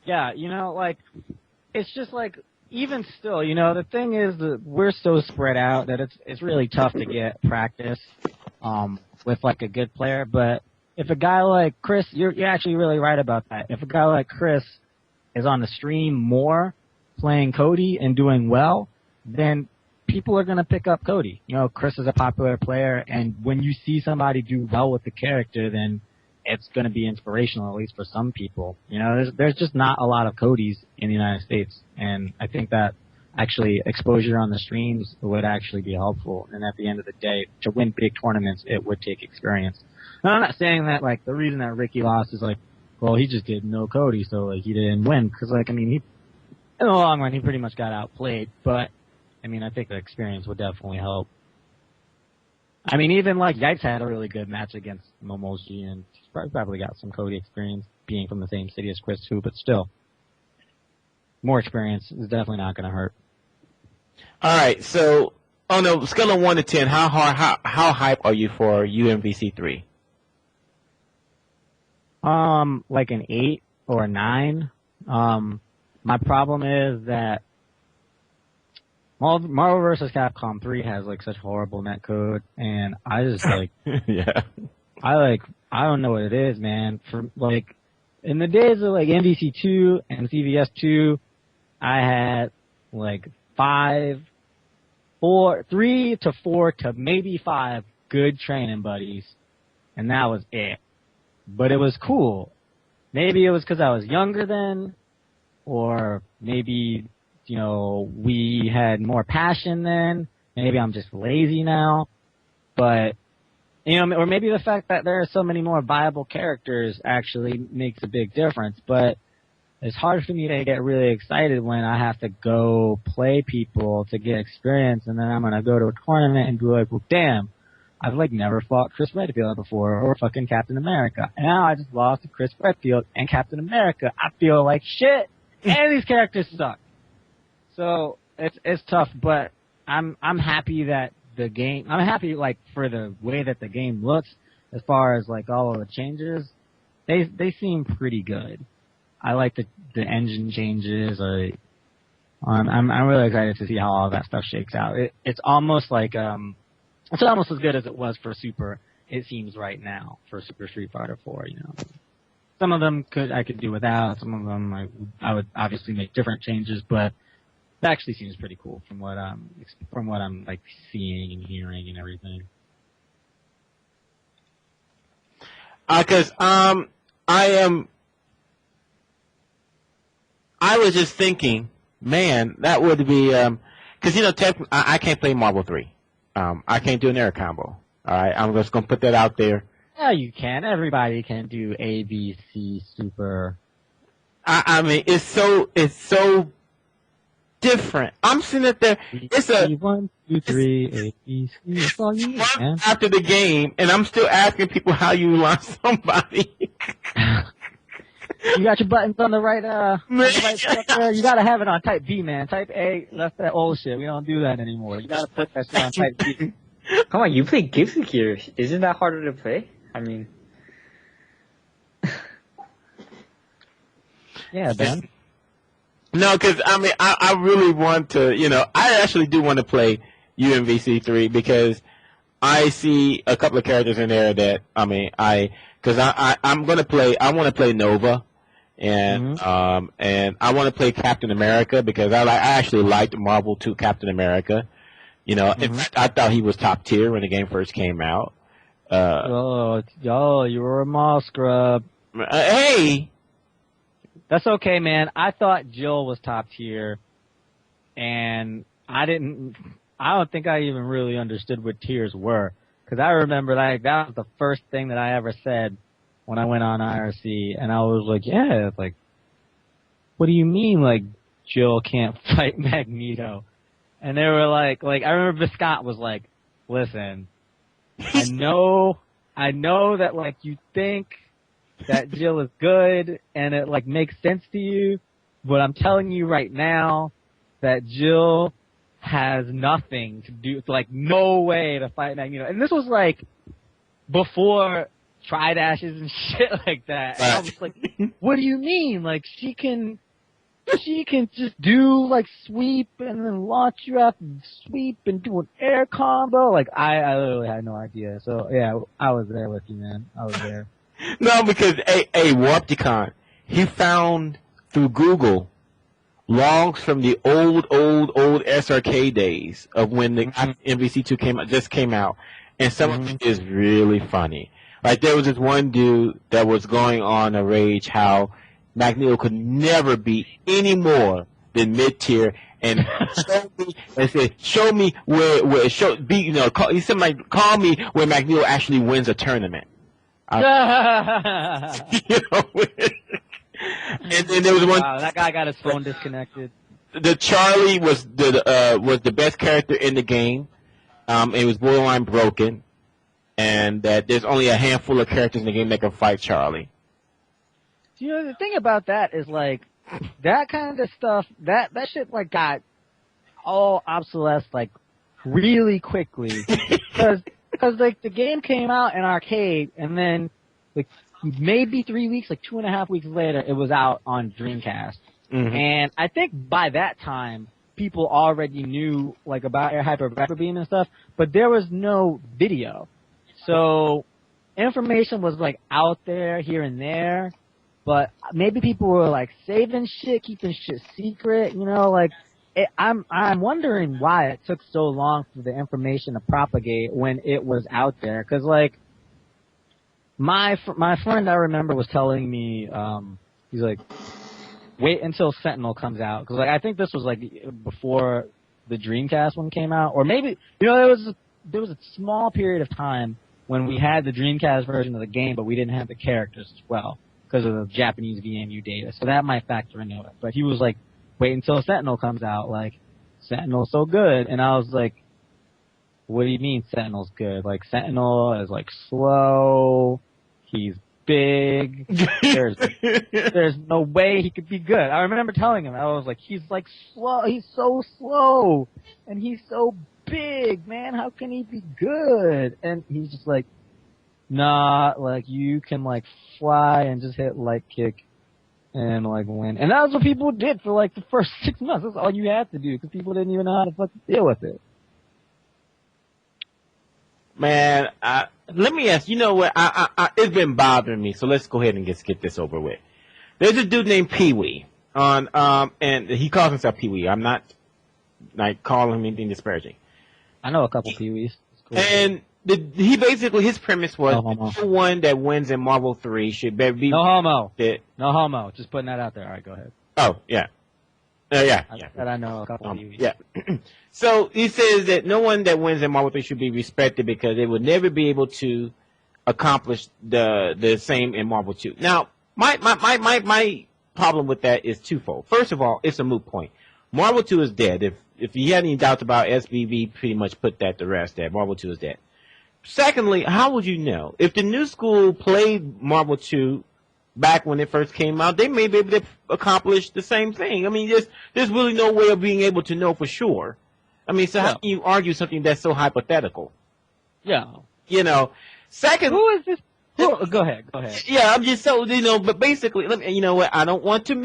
[SPEAKER 6] Yeah, it's just even still, the thing is that we're so spread out that it's really tough to get practice, with a good player. But if a guy like Chris, you're actually really right about that. If a guy like Chris is on the stream more, playing Cody and doing well, then people are going to pick up Cody. Chris is a popular player, and when you see somebody do well with the character, then it's going to be inspirational, at least for some people. There's just not a lot of Codys in the United States, and I think that actually exposure on the streams would actually be helpful. And at the end of the day, to win big tournaments, it would take experience. Now, I'm not saying that the reason that Ricky lost is well, he just didn't know Cody, so he didn't win. Because he, in the long run, he pretty much got outplayed. But I think the experience would definitely help. Even Yikes had a really good match against Momochi, and probably got some Cody experience being from the same city as Chris too, but still, more experience is definitely not going to hurt.
[SPEAKER 1] All right, so on a scale of 1 to 10, how hype are you for UMVC 3?
[SPEAKER 6] An 8 or a 9. My problem is that Marvel vs. Capcom 3 has such horrible netcode, and I just
[SPEAKER 1] yeah.
[SPEAKER 6] I don't know what it is, man. For in the days of MVC 2 and CVS 2, I had 3 to 4 to maybe 5 good training buddies, and that was it. But it was cool. Maybe it was because I was younger then, or maybe we had more passion then. Maybe I'm just lazy now. But, or maybe the fact that there are so many more viable characters actually makes a big difference. But it's hard for me to get really excited when I have to go play people to get experience, and then I'm going to go to a tournament and be well, damn, I've never fought Chris Redfield before, or fucking Captain America. And now I just lost to Chris Redfield and Captain America. I feel like shit. And these characters suck. So it's tough, but I'm happy that I'm happy for the way that the game looks as far as all of the changes. They seem pretty good. I like the engine changes. I'm really excited to see how all that stuff shakes out. It's almost it's almost as good as it was for Super. It seems right now for Super Street Fighter 4. Some of them I could do without. Some of them I would obviously make different changes, but actually seems pretty cool from what I'm like seeing and hearing and everything.
[SPEAKER 1] Cause I was just thinking, man, that would be cause I can't play Marvel 3. I can't do an air combo. All right, I'm just gonna put that out there.
[SPEAKER 6] Yeah, you can. Everybody can do A, B, C, super.
[SPEAKER 1] I mean, it's so different. I'm sitting up there. It's a
[SPEAKER 6] 1, 2, 3, A, B, C. That's all you need, man.
[SPEAKER 1] after the game, and I'm still asking people how you launch somebody.
[SPEAKER 6] You got your buttons on the right, stuff there. You gotta have it on type B, man. Type A, that's that old shit. We don't do that anymore. You gotta put that shit on type B.
[SPEAKER 3] Come on, you play Guilty Gear. Isn't that harder to play? I mean,
[SPEAKER 6] yeah, Ben.
[SPEAKER 1] No, because I mean, I really want to. I actually do want to play UMVC 3 because I see a couple of characters in there that because I'm gonna play. I want to play Nova. And and I want to play Captain America because I actually liked Marvel 2 Captain America. In fact, I thought he was top tier when the game first came out.
[SPEAKER 6] You were a mall scrub.
[SPEAKER 1] Hey,
[SPEAKER 6] that's okay, man. I thought Jill was top tier, and I don't think I even really understood what tiers were because I remember that was the first thing that I ever said when I went on IRC, and I was like, yeah, it's like, what do you mean, like, Jill can't fight Magneto? And they were like, I remember Viscott was like, listen, I know that, like, you think that Jill is good, and it, like, makes sense to you, but I'm telling you right now that Jill has nothing to do, like, no way to fight Magneto. And this was, like, before tri-dashes and shit like that. And I was like, what do you mean? Like, she can just do, like, sweep and then launch you up and sweep and do an air combo. Like, I literally had no idea. So, yeah, I was there with you, man. I was there.
[SPEAKER 1] No, because, Warpticon, he found through Google logs from the old SRK days of when the MVC2 just came out. And some of it is really funny. Like, there was this one dude that was going on a rage how Magneto could never be any more than mid-tier, and show me where he said, like, call me where Magneto actually wins a tournament. And then there was one.
[SPEAKER 6] Wow, that guy got his phone disconnected.
[SPEAKER 1] The Charlie was the best character in the game. It was borderline broken, and that there's only a handful of characters in the game that can fight Charlie.
[SPEAKER 6] The thing about that is, like, that kind of stuff, that shit, like, got all obsolesced, like, really quickly. Because, like, the game came out in arcade, and then, like, maybe 3 weeks, like, 2.5 weeks later, it was out on Dreamcast. Mm-hmm. And I think by that time, people already knew, like, about Air Hyper Vapor Beam and stuff, but there was no video. So, information was, like, out there, here and there. But maybe people were, like, saving shit, keeping shit secret, like, I'm wondering why it took so long for the information to propagate when it was out there. Cause, like, my friend I remember was telling me, he's like, wait until Sentinel comes out. Cause, like, I think this was, like, before the Dreamcast one came out. Or maybe, there was a small period of time when we had the Dreamcast version of the game, but we didn't have the characters as well, because of the Japanese VMU data. So that might factor into it. But he was like, wait until Sentinel comes out. Like, Sentinel's so good. And I was like, what do you mean Sentinel's good? Like, Sentinel is, like, slow. He's big. There's no way he could be good. I remember telling him, I was like, he's, like, slow. He's so slow. And he's so big, man. How can he be good? And he's just like, nah, like, you can, like, fly and just hit light kick and, like, win. And that was what people did for, like, the first 6 months. That's all you had to do, because people didn't even know how to fucking deal with it.
[SPEAKER 1] Man, let me ask, you know what, it's been bothering me, so let's go ahead and just get this over with. There's a dude named Pee-wee and he calls himself Pee-wee. I'm not like call him anything disparaging.
[SPEAKER 6] I know a couple Pee-wees. Cool.
[SPEAKER 1] And he basically, his premise was
[SPEAKER 6] No homo.
[SPEAKER 1] the one that wins in Marvel 3 should be
[SPEAKER 6] No homo.
[SPEAKER 1] that.
[SPEAKER 6] No homo. Just putting that out there. All right, go ahead.
[SPEAKER 1] Oh, yeah. Yeah.
[SPEAKER 6] I said I know a couple Pee-wees.
[SPEAKER 1] Yeah. So he says that no one that wins in Marvel 3 should be respected because they would never be able to accomplish the same in Marvel 2. Now, my problem with that is twofold. First of all, it's a moot point. Marvel 2 is dead. If you had any doubts about SBB, pretty much put that to rest. That Marvel 2 is dead. Secondly, how would you know if the new school played Marvel 2 back when it first came out? They may be able to accomplish the same thing. I mean, there's really no way of being able to know for sure. I mean, so how can you argue something that's so hypothetical?
[SPEAKER 6] Yeah.
[SPEAKER 1] You know. Second,
[SPEAKER 6] Who is this? Go ahead.
[SPEAKER 1] yeah, I'm just so but basically, you know what? I don't want to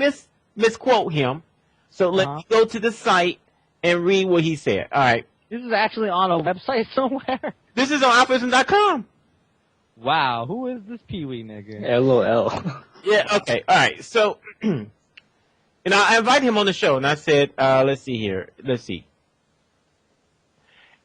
[SPEAKER 1] misquote him, so let me go to the site and read what he said. All right.
[SPEAKER 6] This is actually on a website somewhere.
[SPEAKER 1] This is on AlphaISM.com.
[SPEAKER 6] Wow, who is this Pee-wee nigga?
[SPEAKER 3] LOL.
[SPEAKER 1] Yeah. Okay. All right. So, I invited him on the show, and I said, let's see here. Let's see.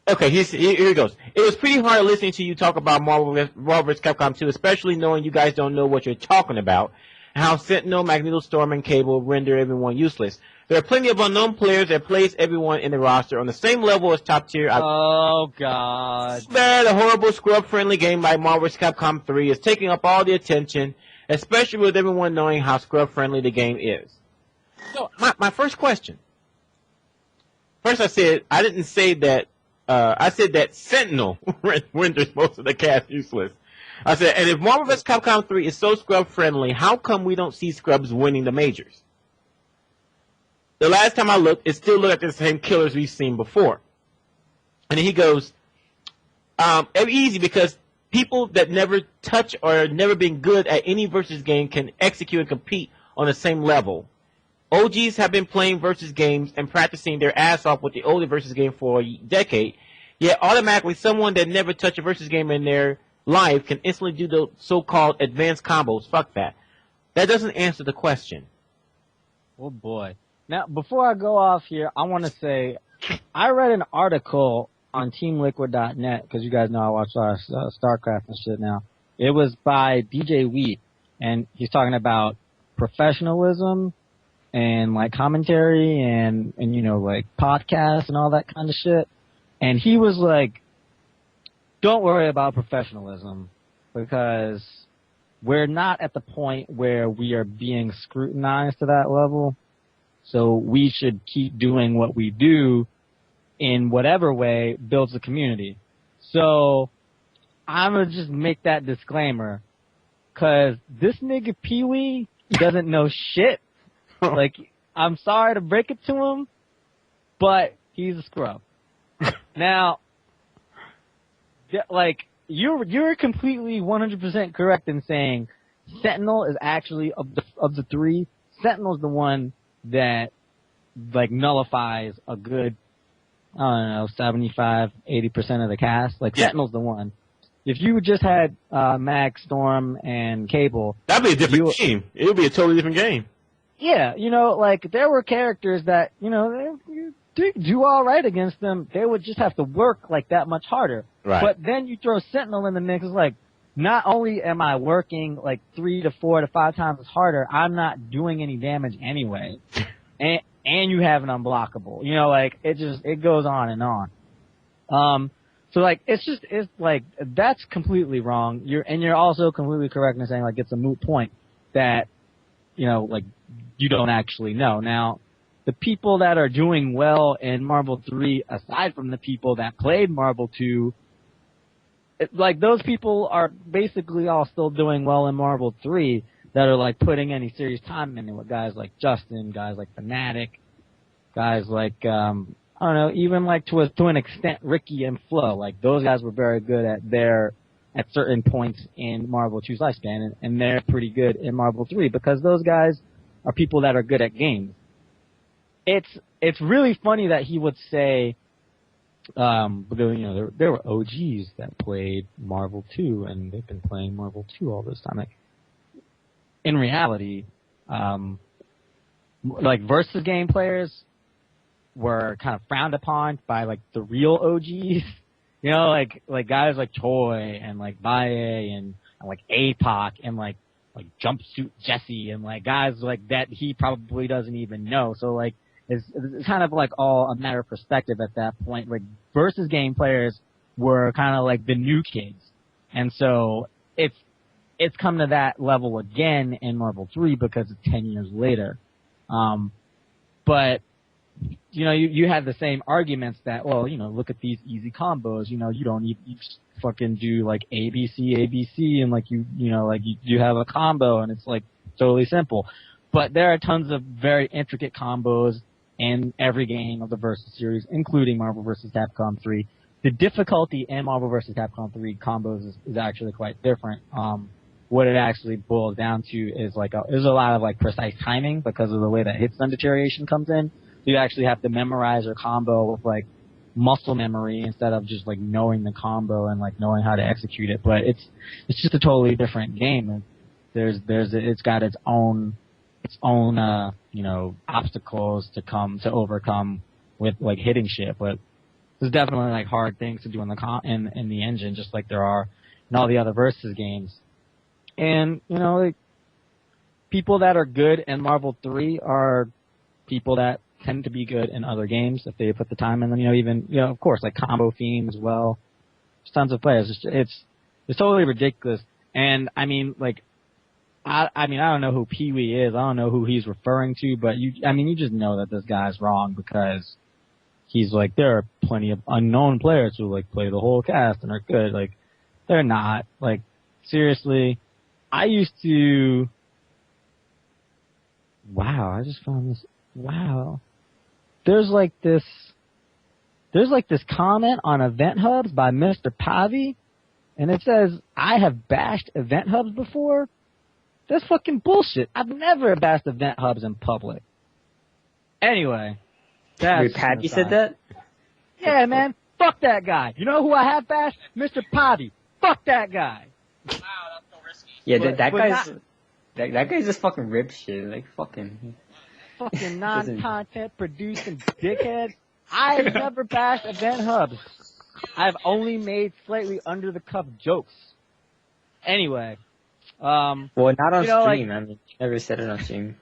[SPEAKER 1] Okay, here he goes. It was pretty hard listening to you talk about Marvel vs. Capcom 2, especially knowing you guys don't know what you're talking about, and how Sentinel, Magneto, Storm, and Cable render everyone useless. There are plenty of unknown players that place everyone in the roster on the same level as top tier.
[SPEAKER 6] Oh, God.
[SPEAKER 1] Spare the horrible scrub-friendly game like Marvel vs. Capcom 3 is taking up all the attention, especially with everyone knowing how scrub-friendly the game is. So, my first question. First I said, I didn't say that, I said that Sentinel renders most of the cast useless. I said, and if Marvel vs. Capcom 3 is so scrub-friendly, how come we don't see scrubs winning the majors? The last time I looked, it still looked like the same killers we've seen before. And then he goes, easy because people that never touch or never been good at any versus game can execute and compete on the same level. OGs have been playing versus games and practicing their ass off with the older versus game for a decade, yet automatically someone that never touched a versus game in their life can instantly do the so-called advanced combos. Fuck that. That doesn't answer the question.
[SPEAKER 6] Oh, boy. Now, before I go off here, I want to say I read an article on TeamLiquid.net, because you guys know I watch StarCraft and shit now. It was by DJ Wheat, and he's talking about professionalism and, like, commentary and you know, like, podcasts and all that kind of shit. And he was like, don't worry about professionalism, because we're not at the point where we are being scrutinized to that level. So we should keep doing what we do in whatever way builds the community. So I'm going to just make that disclaimer, because this nigga Pee-wee doesn't know shit. Like, I'm sorry to break it to him, but he's a scrub. Now, like, you're completely 100% correct in saying Sentinel is actually, of the three, Sentinel's the one that, like, nullifies a good, I don't know, 75, 80% of the cast. Like, Sentinel's the one. If you just had Max, Storm, and Cable...
[SPEAKER 1] That'd be a different team. It would be a totally different game.
[SPEAKER 6] Yeah, you know, like, there were characters that, you know, they do all right against them. They would just have to work, like, that much harder.
[SPEAKER 1] Right.
[SPEAKER 6] But then you throw Sentinel in the mix, it's like, not only am I working like 3 to 4 to 5 times harder, I'm not doing any damage anyway. And you have an unblockable. You know, like, it goes on and on. So like, it's like, that's completely wrong. You're also completely correct in saying, like, it's a moot point that, you know, like, you don't actually know. Now, the people that are doing well in Marvel 3, aside from the people that played Marvel 2, like, those people are basically all still doing well in Marvel 3 that are, like, putting any serious time into it. Guys like Justin, guys like Fnatic, guys like, I don't know, even, like, to an extent, Ricky and Flo. Like, those guys were very good at certain points in Marvel 2's lifespan, and they're pretty good in Marvel 3 because those guys are people that are good at games. It's really funny that he would say, because, you know, there were OGs that played Marvel 2, and they've been playing Marvel 2 all this time. Like, in reality, like, versus game players, were kind of frowned upon by like the real OGs. You know, like guys like Choi and like Bae and like APOC and like Jumpsuit Jesse and like guys like that he probably doesn't even know. So like it's kind of like all a matter of perspective at that point. Like versus game players were kind of like the new kids, and so it's come to that level again in Marvel 3 because it's 10 years later. But you know, you had the same arguments that, well, you know, look at these easy combos. You know, you don't need you just fucking do like ABC, and like you know, like you have a combo and it's like totally simple. But there are tons of very intricate combos in every game of the Versus series, including Marvel vs. Capcom 3. The difficulty in Marvel vs. Capcom 3 combos is actually quite different. What it actually boils down to is like there's a lot of like precise timing because of the way that hit stun deterioration comes in. You actually have to memorize your combo with like muscle memory instead of just like knowing the combo and like knowing how to execute it. But it's just a totally different game. It's got its own you know, obstacles to overcome with like hitting shit. But there's definitely like hard things to do in the engine, just like there are in all the other Versus games. And you know, like people that are good in Marvel 3 are people that tend to be good in other games if they put the time in. And, you know, even, you know, of course, like Combo Fiend as well. There's tons of players. It's totally ridiculous. And I mean, like, I don't know who Pee Wee is. I don't know who he's referring to, but you just know that this guy's wrong because he's like, there are plenty of unknown players who like play the whole cast and are good. Like, they're not. Like, seriously, I used to. Wow, I just found this. Wow. There's like this comment on Event Hubs by Mr. Pavi, and it says, I have bashed Event Hubs before. That's fucking bullshit. I've never bashed Event Hubs in public. Anyway.
[SPEAKER 3] Wait, Pavi said that?
[SPEAKER 6] Yeah, man. Fuck that guy. You know who I have bashed? Mr. Pavi. Fuck that guy.
[SPEAKER 4] Wow, that's so risky.
[SPEAKER 3] Yeah, that guy's just fucking rip shit. Like, fucking
[SPEAKER 6] non-content producing dickhead. I've never bashed Event Hubs. I've only made slightly under the cuff jokes. Anyway,
[SPEAKER 3] well, not on stream.
[SPEAKER 6] Like,
[SPEAKER 3] I mean, you never said it on stream.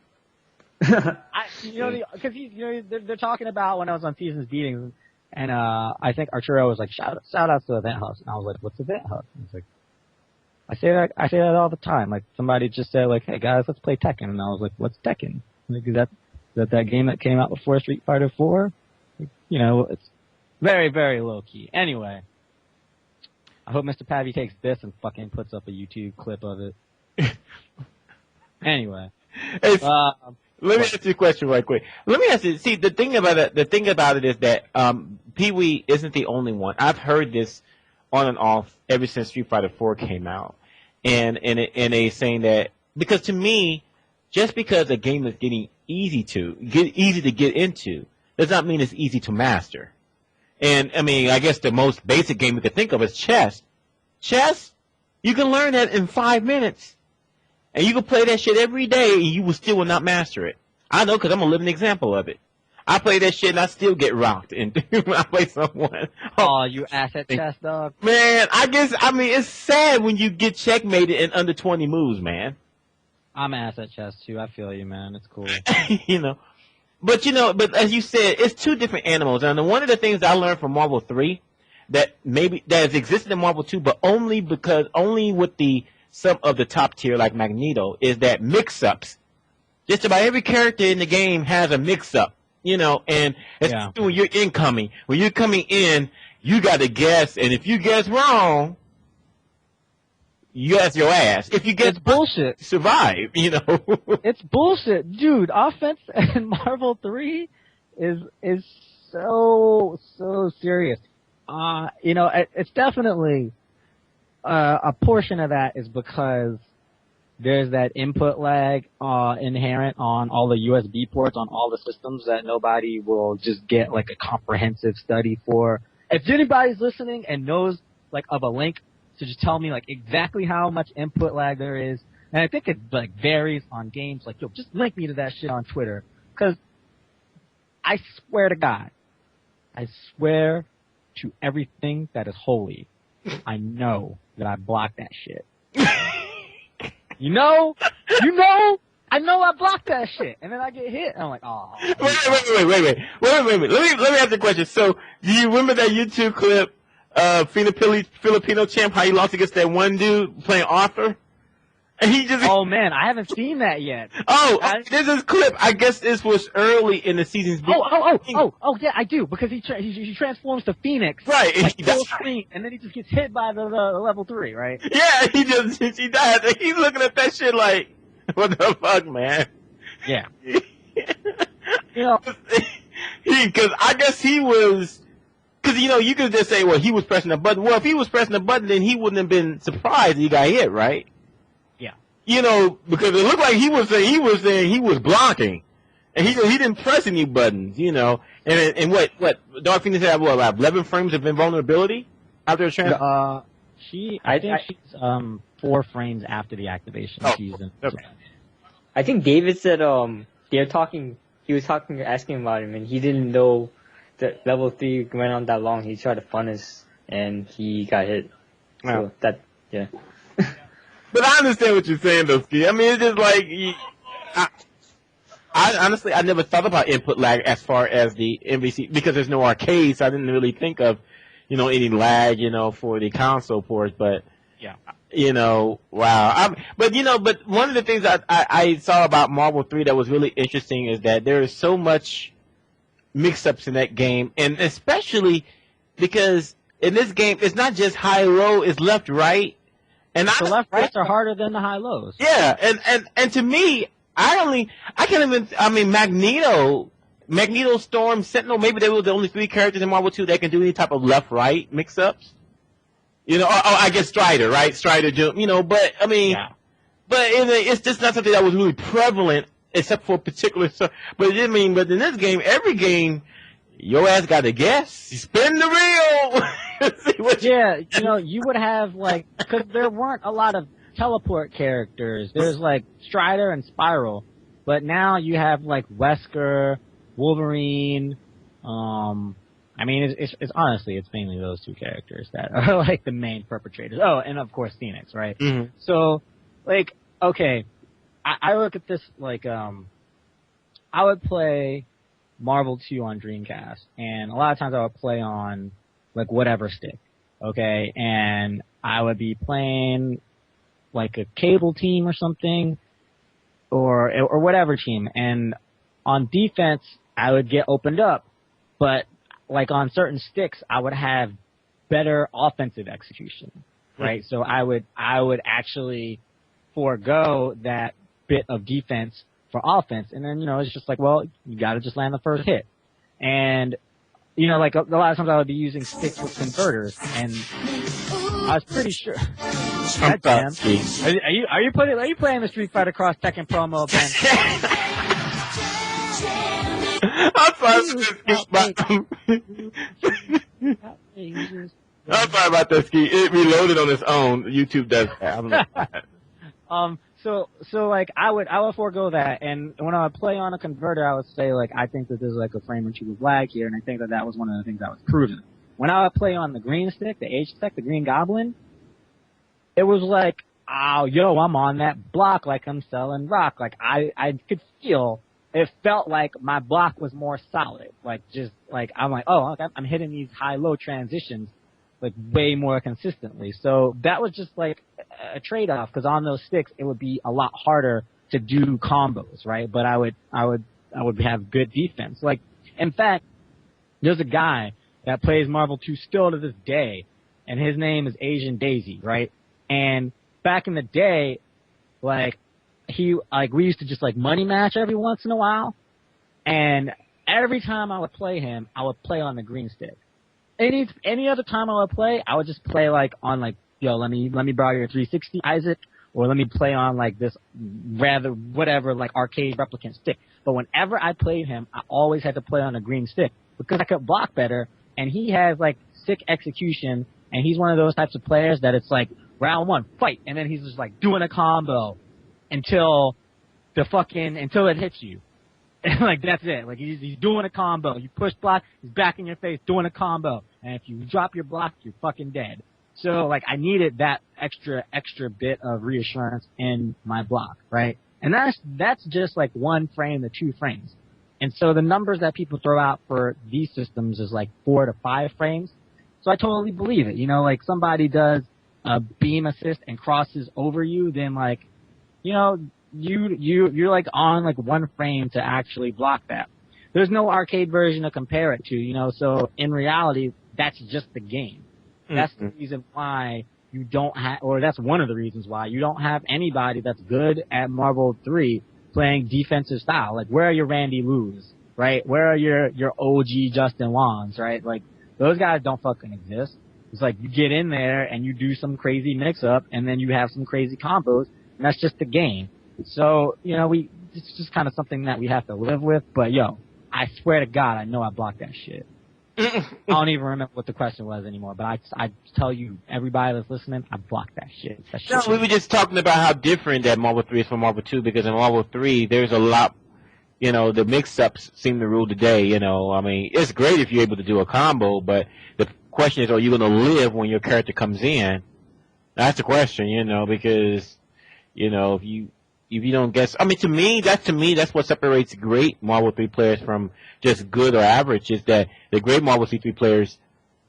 [SPEAKER 6] Because they're talking about when I was on Seasons Beatings, and I think Arturo was like, shout outs to Event Hubs, and I was like, what's Event Hubs? And he's like, I say that all the time. Like somebody just said like, hey guys, let's play Tekken, and I was like, what's Tekken? Like, is that game that came out before Street Fighter 4? You know, it's very, very low key. Anyway, I hope Mr. Pavi takes this and fucking puts up a YouTube clip of it. Anyway.
[SPEAKER 1] Hey, let me ask you a question right quick. Let me ask you, see, the thing about it is that, Pee Wee isn't the only one. I've heard this on and off ever since Street Fighter 4 came out. And they saying that, because to me, just because a game is getting easy to get into does not mean it's easy to master. And I mean, I guess the most basic game we could think of is chess. Chess, you can learn that in 5 minutes, and you can play that shit every day, and you will still not master it. I know because I'm a living example of it. I play that shit and I still get rocked when I play someone.
[SPEAKER 6] Oh, you asset chess dog.
[SPEAKER 1] Man, it's sad when you get checkmated in under 20 moves, man.
[SPEAKER 6] I'm asset chess too. I feel you, man. It's cool.
[SPEAKER 1] But as you said, it's two different animals. And one of the things I learned from Marvel 3 that has existed in Marvel 2, but only with some of the top tier like Magneto, is that mix-ups. Just about every character in the game has a mix-up, and especially when you're incoming. When you're coming in, you got to guess, and if you guess wrong, you ask your ass. If you get
[SPEAKER 6] bullshit,
[SPEAKER 1] survive.
[SPEAKER 6] It's bullshit, dude. Offense in Marvel 3 is so serious. It's definitely a portion of that is because there's that input lag inherent on all the USB ports on all the systems that nobody will just get like a comprehensive study for. If anybody's listening and knows like of a link, to just tell me like exactly how much input lag there is, and I think it like varies on games. Like, yo, just link me to that shit on Twitter, because I swear to God, I swear to everything that is holy, I know that I blocked that shit. You know, I know I blocked that shit, and then I get hit, and I'm like, oh.
[SPEAKER 1] Wait. Let me ask you a question. So, do you remember that YouTube clip, Filipino champ, how he lost against that one dude playing Arthur? And he just.
[SPEAKER 6] Oh man, I haven't seen that yet.
[SPEAKER 1] There's this clip. I guess this was early in the season's beginning.
[SPEAKER 6] Oh, yeah, I do, because he transforms to Phoenix.
[SPEAKER 1] Right.
[SPEAKER 6] Like full screen, and then he just gets hit by the level 3, right?
[SPEAKER 1] Yeah, he dies. And he's looking at that shit like, what the fuck, man?
[SPEAKER 6] Yeah. You know,
[SPEAKER 1] because I guess he was, because you could just say, well, he was pressing the button. Well, if he was pressing the button, then he wouldn't have been surprised he got hit, right?
[SPEAKER 6] yeah.
[SPEAKER 1] Because it looked like he was blocking, and he didn't press any buttons, And what Dark Phoenix had, about 11 frames of invulnerability after the transfer?
[SPEAKER 6] I think she's 4 frames after the activation.
[SPEAKER 1] Okay.
[SPEAKER 3] I think David said he was asking about him, and he didn't know that level 3 went on that long. He tried to punish, and he got hit. So yeah.
[SPEAKER 1] But I understand what you're saying, though, Ski. I mean, it's just like, I honestly, I never thought about input lag as far as the MVC, because there's no arcade, so I didn't really think of, any lag, for the console ports, but,
[SPEAKER 6] yeah.
[SPEAKER 1] Wow. But one of the things I saw about Marvel 3 that was really interesting is that there is so much mix-ups in that game, and especially because in this game, it's not just high-low, it's left-right. And
[SPEAKER 6] the left rights are harder than the high lows.
[SPEAKER 1] Yeah, and to me, Magneto, Storm, Sentinel, maybe they were the only 3 characters in Marvel 2 that can do any type of left-right mix-ups. I guess Strider, right? Strider, but I mean,
[SPEAKER 6] yeah.
[SPEAKER 1] But it's just not something that was really prevalent, except for a particular stuff. But in this game, every game, your ass got to guess. You spin the reel.
[SPEAKER 6] You would have, because there weren't a lot of teleport characters. There's, Strider and Spiral. But now you have, Wesker, Wolverine, it's honestly, it's mainly those 2 characters that are, the main perpetrators. Oh, and of course Phoenix, right?
[SPEAKER 1] Mm-hmm.
[SPEAKER 6] So, okay, I look at this, I would play Marvel 2 on Dreamcast, and a lot of times I would play on whatever stick, okay, and I would be playing a cable team or something, or whatever team, and on defense I would get opened up, but on certain sticks I would have better offensive execution, right? So I would actually forego that bit of defense for offense, and then it's just you got to just land the first hit, and a lot of times I would be using sticks with converters, and I was pretty sure. Are you playing the Street Fighter Cross Tekken promo, Ben?
[SPEAKER 1] I'm sorry about that, Ski. It reloaded on its own. YouTube does that.
[SPEAKER 6] So I would forego that, and when I would play on a converter, I would say I think that there's a frame or 2 of lag here, and I think that was one of the things I was proven. When I would play on the green stick, the H stick, the Green Goblin, it was I'm on that block I'm selling rock. I could feel, it felt like my block was more solid. I'm hitting these high-low transitions way more consistently. So that was just a trade-off, because on those sticks it would be a lot harder to do combos, right? But I would have good defense. In fact, there's a guy that plays Marvel 2 still to this day, and his name is Asian Daisy, right? And back in the day, we used to just money match every once in a while, and every time I would play him, I would play on the green stick. Any other time I would play, I would just play on yo, let me borrow your 360, Isaac, or let me play on this rather whatever arcade replicant stick. But whenever I played him, I always had to play on a green stick because I could block better, and he has sick execution, and he's one of those types of players that it's round 1, fight, and then he's just doing a combo until it hits you. Like, that's it. Like, he's doing a combo. You push block, he's back in your face doing a combo. And if you drop your block, you're fucking dead. So, like, I needed that extra bit of reassurance in my block, right? And that's just like 1 frame to 2 frames. And so the numbers that people throw out for these systems is like 4 to 5 frames. So I totally believe it. You know, like, somebody does a beam assist and crosses over you, then, like, you know, you're like on like 1 frame to actually block that. There's no arcade version to compare it to, you know, so in reality, that's just the game. That's the reason why you don't have, or that's one of the reasons why you don't have anybody that's good at Marvel 3 playing defensive style. Like, where are your Randy Lu's, right? Where are your OG Justin Wands, right? Like, those guys don't fucking exist. It's like, you get in there and you do some crazy mix-up, and then you have some crazy combos, and that's just the game. So, you know, it's just kind of something that we have to live with, but yo, I swear to God, I know I blocked that shit. I don't even remember what the question was anymore, but I tell you, everybody that's listening, I blocked that shit.
[SPEAKER 1] No, we were just talking about how different that Marvel 3 is from Marvel 2, because in Marvel 3, there's a lot, you know, the mix-ups seem to rule the day, you know. I mean, it's great if you're able to do a combo, but the question is, are you going to live when your character comes in? That's the question, you know, because, you know, if you don't guess, I mean, to me, that's what separates great Marvel 3 players from just good or average, is that the great Marvel 3 players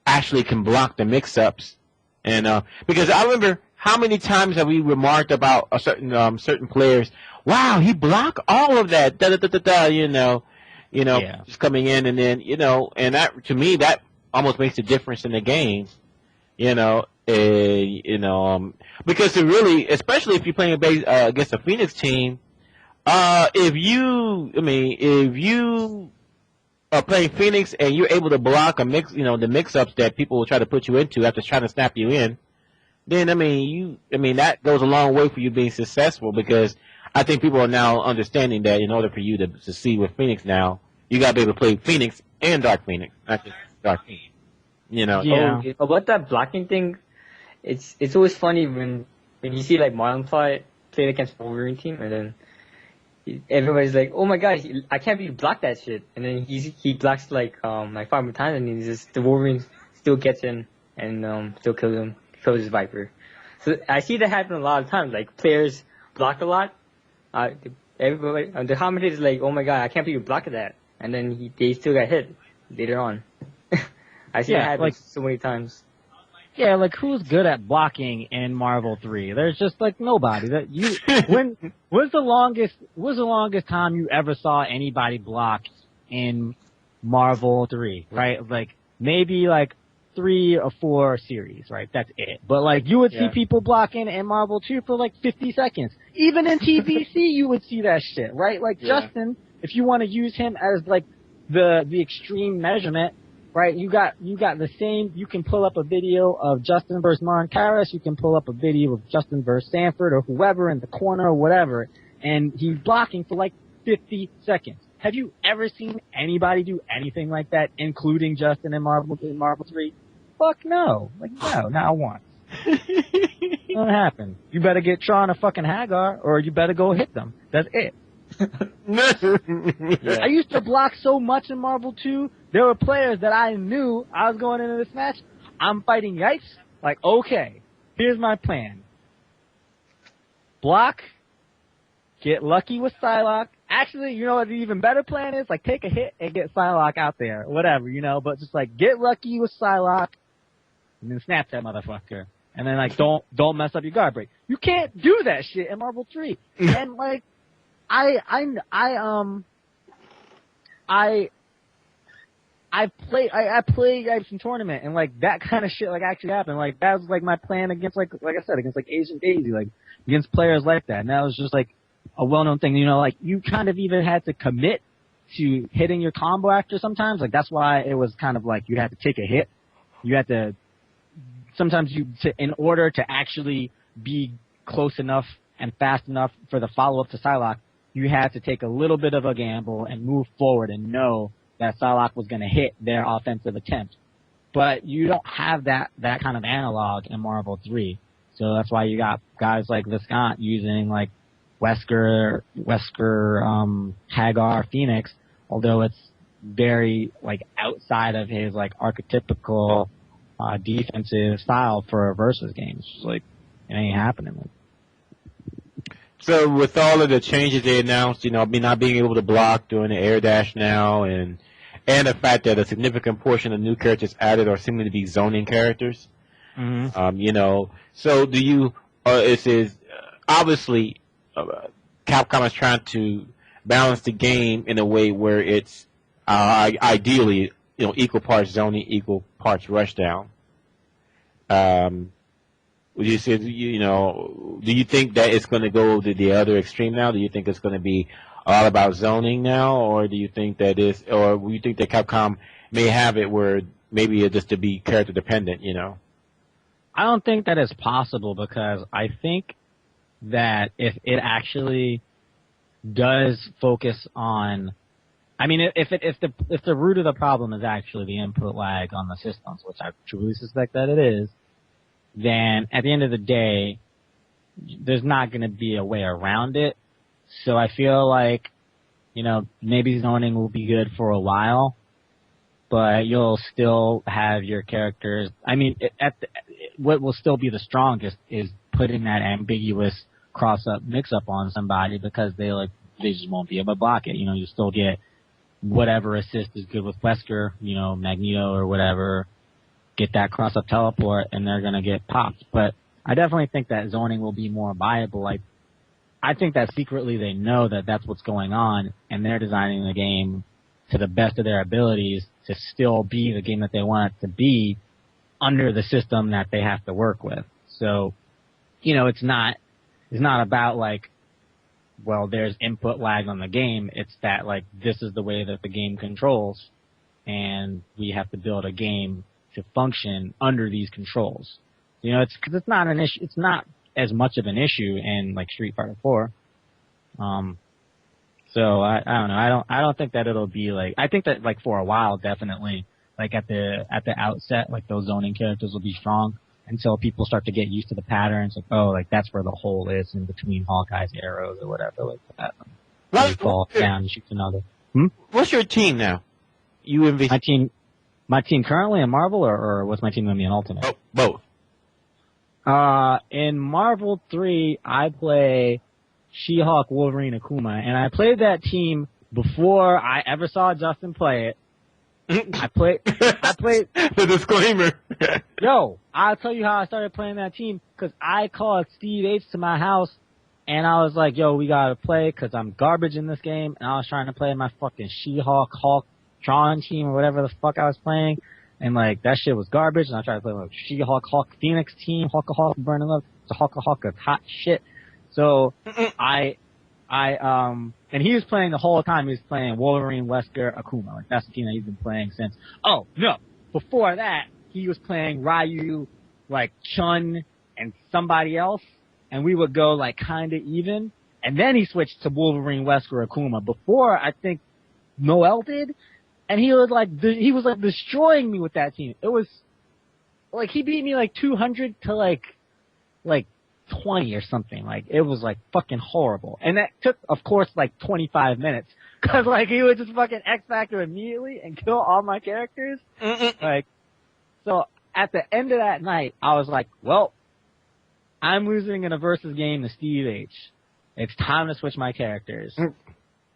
[SPEAKER 1] actually can block the mix-ups. And, because I remember how many times have we remarked about a certain players, wow, he blocked all of that, you know,
[SPEAKER 6] Yeah.
[SPEAKER 1] just coming in, and then, you know, and that, to me, that almost makes a difference in the game, you know. Because it really, especially if you're playing against a Phoenix team, if you are playing Phoenix and you're able to block the mix-ups that people will try to put you into after trying to snap you in, then that goes a long way for you being successful, because I think people are now understanding that in order for you to succeed with Phoenix now, you got to be able to play Phoenix and Dark Phoenix, not just Dark Phoenix. You know.
[SPEAKER 6] Yeah.
[SPEAKER 3] Oh, about that blocking thing, it's always funny when you see like Marlon play against Wolverine team, and then everybody's like, "Oh my god, I can't believe he blocked that shit," and then he blocks like 5 more times, and the Wolverine still gets in and still kills his Viper. So I see that happen a lot of times. Like, players block a lot. Everybody, the commentator is like, "Oh my god, I can't believe you blocked that," and then they still got hit later on. I see that happen like so many times.
[SPEAKER 6] Yeah, like, who's good at blocking in Marvel 3? There's just like nobody. Was the longest time you ever saw anybody block in Marvel 3, right? Like, maybe like 3 or 4 series, right? That's it. But like, you would see people blocking in Marvel 2 for like 50 seconds. Even in TBC, you would see that shit, right? Like, Justin, if you want to use him as like the extreme measurement, right, you got the same. You can pull up a video of Justin versus Marin Karras. You can pull up a video of Justin versus Sanford or whoever in the corner or whatever, and he's blocking for like 50 seconds. Have you ever seen anybody do anything like that, including Justin in Marvel 3? Fuck no. Like, no, not once. It won't happen. You better get Tron or fucking Hagar, or you better go hit them. That's it. I used to block so much in Marvel 2. There were players that I knew I was going into this match. I'm fighting Yikes. Like, okay, here's my plan. Block, get lucky with Psylocke. Actually, you know what the even better plan is? Like, take a hit and get Psylocke out there. Whatever, you know, but just like, get lucky with Psylocke and then snap that motherfucker. And then like, don't mess up your guard break. You can't do that shit in Marvel 3. And like, I played some tournament, and like that kind of shit like actually happened. Like, that was like my plan against like I said, against like Asian Daisy, like against players like that. And that was just like a well-known thing, you know, like you kind of even had to commit to hitting your combo after sometimes. Like, that's why it was kind of like you had to take a hit. You had to, sometimes in order to actually be close enough and fast enough for the follow-up to Psylocke, you had to take a little bit of a gamble and move forward and know that Psylocke was going to hit their offensive attempt. But you don't have that kind of analog in Marvel 3. So that's why you got guys like Viscount using like Wesker, Hagar, Phoenix, although it's very like outside of his like archetypical defensive style for a versus game. It's just like it ain't happening.
[SPEAKER 1] So with all of the changes they announced, you know, not being able to block doing the air dash now, and the fact that a significant portion of new characters added are seeming to be zoning characters.
[SPEAKER 6] Mm-hmm.
[SPEAKER 1] You know, so do you? It is obviously Capcom is trying to balance the game in a way where it's ideally, you know, equal parts zoning, equal parts rushdown. Would you say, you know, do you think that it's going to go to the other extreme now? Do you think it's going to be all about zoning now, or do you think that or do you think that Capcom may have it where maybe it's just to be character dependent, you know?
[SPEAKER 6] I don't think that is possible, because I think that if it actually does focus on, I mean, if the root of the problem is actually the input lag on the systems, which I truly suspect that it is, then at the end of the day, there's not going to be a way around it. So I feel like, you know, maybe zoning will be good for a while, but you'll still have your characters. I mean, what will still be the strongest is putting that ambiguous cross-up, mix-up on somebody, because they just won't be able to block it. You know, you still get whatever assist is good with Wesker, you know, Magneto or whatever, get that cross-up teleport, and they're going to get popped. But I definitely think that zoning will be more viable. I think that secretly they know that that's what's going on, and they're designing the game to the best of their abilities to still be the game that they want it to be under the system that they have to work with. So, you know, it's not about like, well, there's input lag on the game. It's that, like, this is the way that the game controls, and we have to build a game to function under these controls. You know, because it's not an issue. It's not as much of an issue in like Street Fighter 4. So I don't know. I don't think that it'll be like. I think that like for a while, definitely, like at the outset, like those zoning characters will be strong until people start to get used to the patterns. Like, oh, like that's where the hole is in between Hawkeye's arrows or whatever. Like that. You fall down and shoot another.
[SPEAKER 1] What's your team now? You and
[SPEAKER 6] My team currently in Marvel, or what's my team going to be in Ultimate?
[SPEAKER 1] Oh, both.
[SPEAKER 6] In Marvel 3, I play She-Hulk, Wolverine, Akuma, and I played that team before I ever saw Justin play it. I played.
[SPEAKER 1] The disclaimer.
[SPEAKER 6] Yo, I'll tell you how I started playing that team, because I called Steve H to my house, and I was like, yo, we gotta play, because I'm garbage in this game, and I was trying to play my fucking She-Hulk, Tron team, or whatever the fuck I was playing, and like that shit was garbage. And I tried to play like She-Hulk, Phoenix team, Hulk burning up. It's a Hulk is hot shit. So and he was playing the whole time. He was playing Wolverine, Wesker, Akuma. Like that's the team that he's been playing since. Oh no, before that he was playing Ryu, like Chun and somebody else, and we would go like kind of even. And then he switched to Wolverine, Wesker, Akuma. Before I think Noel did. And he was like destroying me with that team. It was like he beat me like 200 to like 20 or something. Like it was like fucking horrible. And that took, of course, like 25 minutes, because like he would just fucking X Factor immediately and kill all my characters. Like, so at the end of that night, I was like, well, I'm losing in a versus game to Steve H. It's time to switch my characters.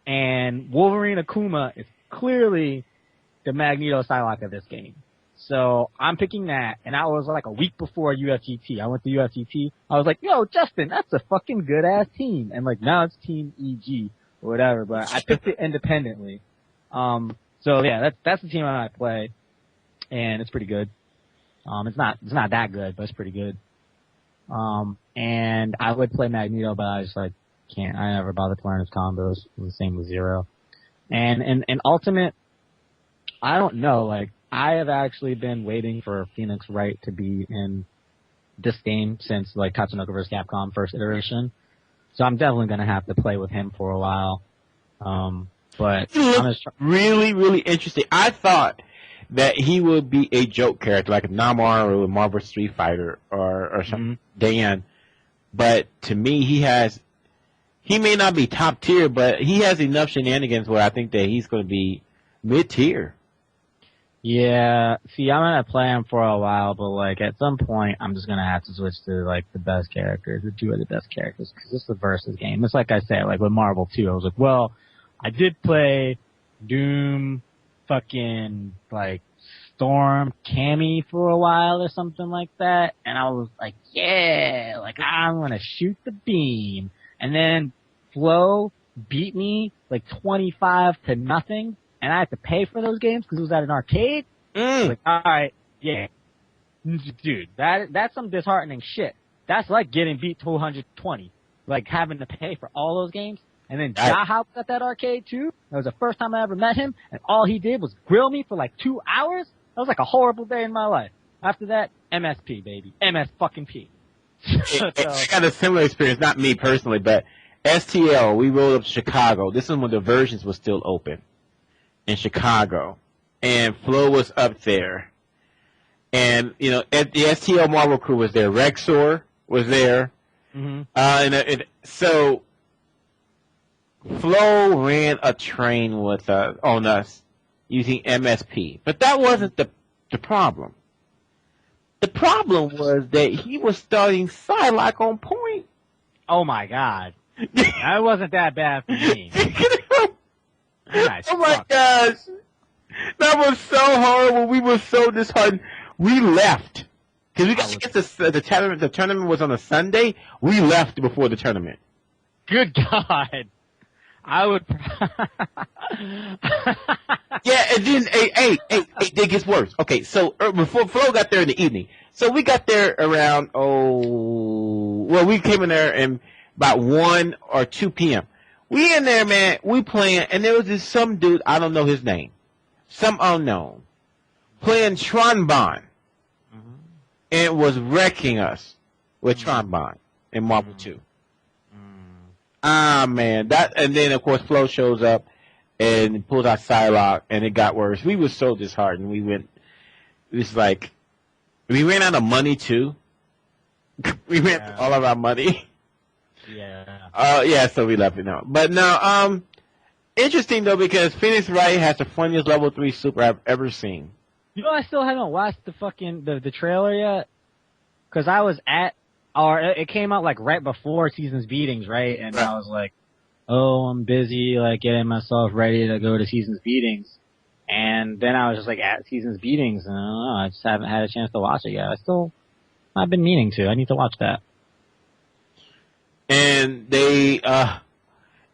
[SPEAKER 6] And Wolverine Akuma is clearly the Magneto Psylocke of this game. So I'm picking that, and I was like a week before UFGT. I went to UFGT. I was like, yo, Justin, that's a fucking good-ass team. And like now it's Team EG or whatever, but I picked it independently. So yeah, that's the team I play, and it's pretty good. It's not that good, but it's pretty good. And I would play Magneto, but I just like can't. I never bothered to learn his combos. It was the same with Zero. And Ultimate, I don't know, like, I have actually been waiting for Phoenix Wright to be in this game since, like, Tatsunoko vs. Capcom first iteration. So I'm definitely going to have to play with him for a while. But I'm just
[SPEAKER 1] really, really interesting. I thought that he would be a joke character, like a Namor or a Marvel Street Fighter or something, Dan. But to me, he has he may not be top tier, but he has enough shenanigans where I think that he's going to be mid tier.
[SPEAKER 6] Yeah, see, I'm gonna play him for a while, but like at some point, I'm just gonna have to switch to like the best characters, or two of the best characters, because it's a versus game. It's like I said, like with Marvel 2, I was like, well, I did play Doom, fucking like Storm, Cammy for a while or something like that, and I was like, yeah, like I'm gonna shoot the beam, and then Flo beat me like 25-0. And I had to pay for those games because it was at an arcade. Like, all right, yeah, dude, that's some disheartening shit. That's like getting beat 220, like having to pay for all those games. And then Jaha was at that arcade too. That was the first time I ever met him, and all he did was grill me for like 2 hours. That was like a horrible day in my life. After that, MSP baby, MS fucking P.
[SPEAKER 1] I got a similar experience, not me personally, but STL. We rolled up to Chicago. This is when the versions were still open. In Chicago, and Flo was up there, and you know, the STL Marvel crew was there. Rexor was there, so Flo ran a train with on us using MSP, but that wasn't the problem. The problem was that he was starting Psylocke on point.
[SPEAKER 6] Oh my god, that wasn't that bad for me.
[SPEAKER 1] Oh my gosh. That was so horrible. We were so disheartened. We left. Because we got the tournament. The tournament was on a Sunday. We left before the tournament.
[SPEAKER 6] Good God. I would.
[SPEAKER 1] Yeah, and then, hey, it gets worse. Okay, so before Flo got there in the evening. So we got there around, we came in there in about 1 or 2 p.m. We in there, man, we playing, and there was this some dude, I don't know his name, some unknown, playing trombone, and was wrecking us with trombone in Marvel 2. Ah, man, and then, of course, Flo shows up and pulls out Psylocke, and it got worse. We were so disheartened. We ran out of money, too. We ran through all of our money.
[SPEAKER 6] Yeah.
[SPEAKER 1] So we left it now. But now, interesting though, because Phoenix Wright has the funniest level 3 super I've ever seen.
[SPEAKER 6] You know, I still haven't watched the fucking, the trailer yet. Cause I was it came out like right before Season's Beatings, right? And I was like, oh, I'm busy, like getting myself ready to go to Season's Beatings. And then I was just like at Season's Beatings, and I don't know, I just haven't had a chance to watch it yet. I've been meaning to. I need to watch that.
[SPEAKER 1] And they,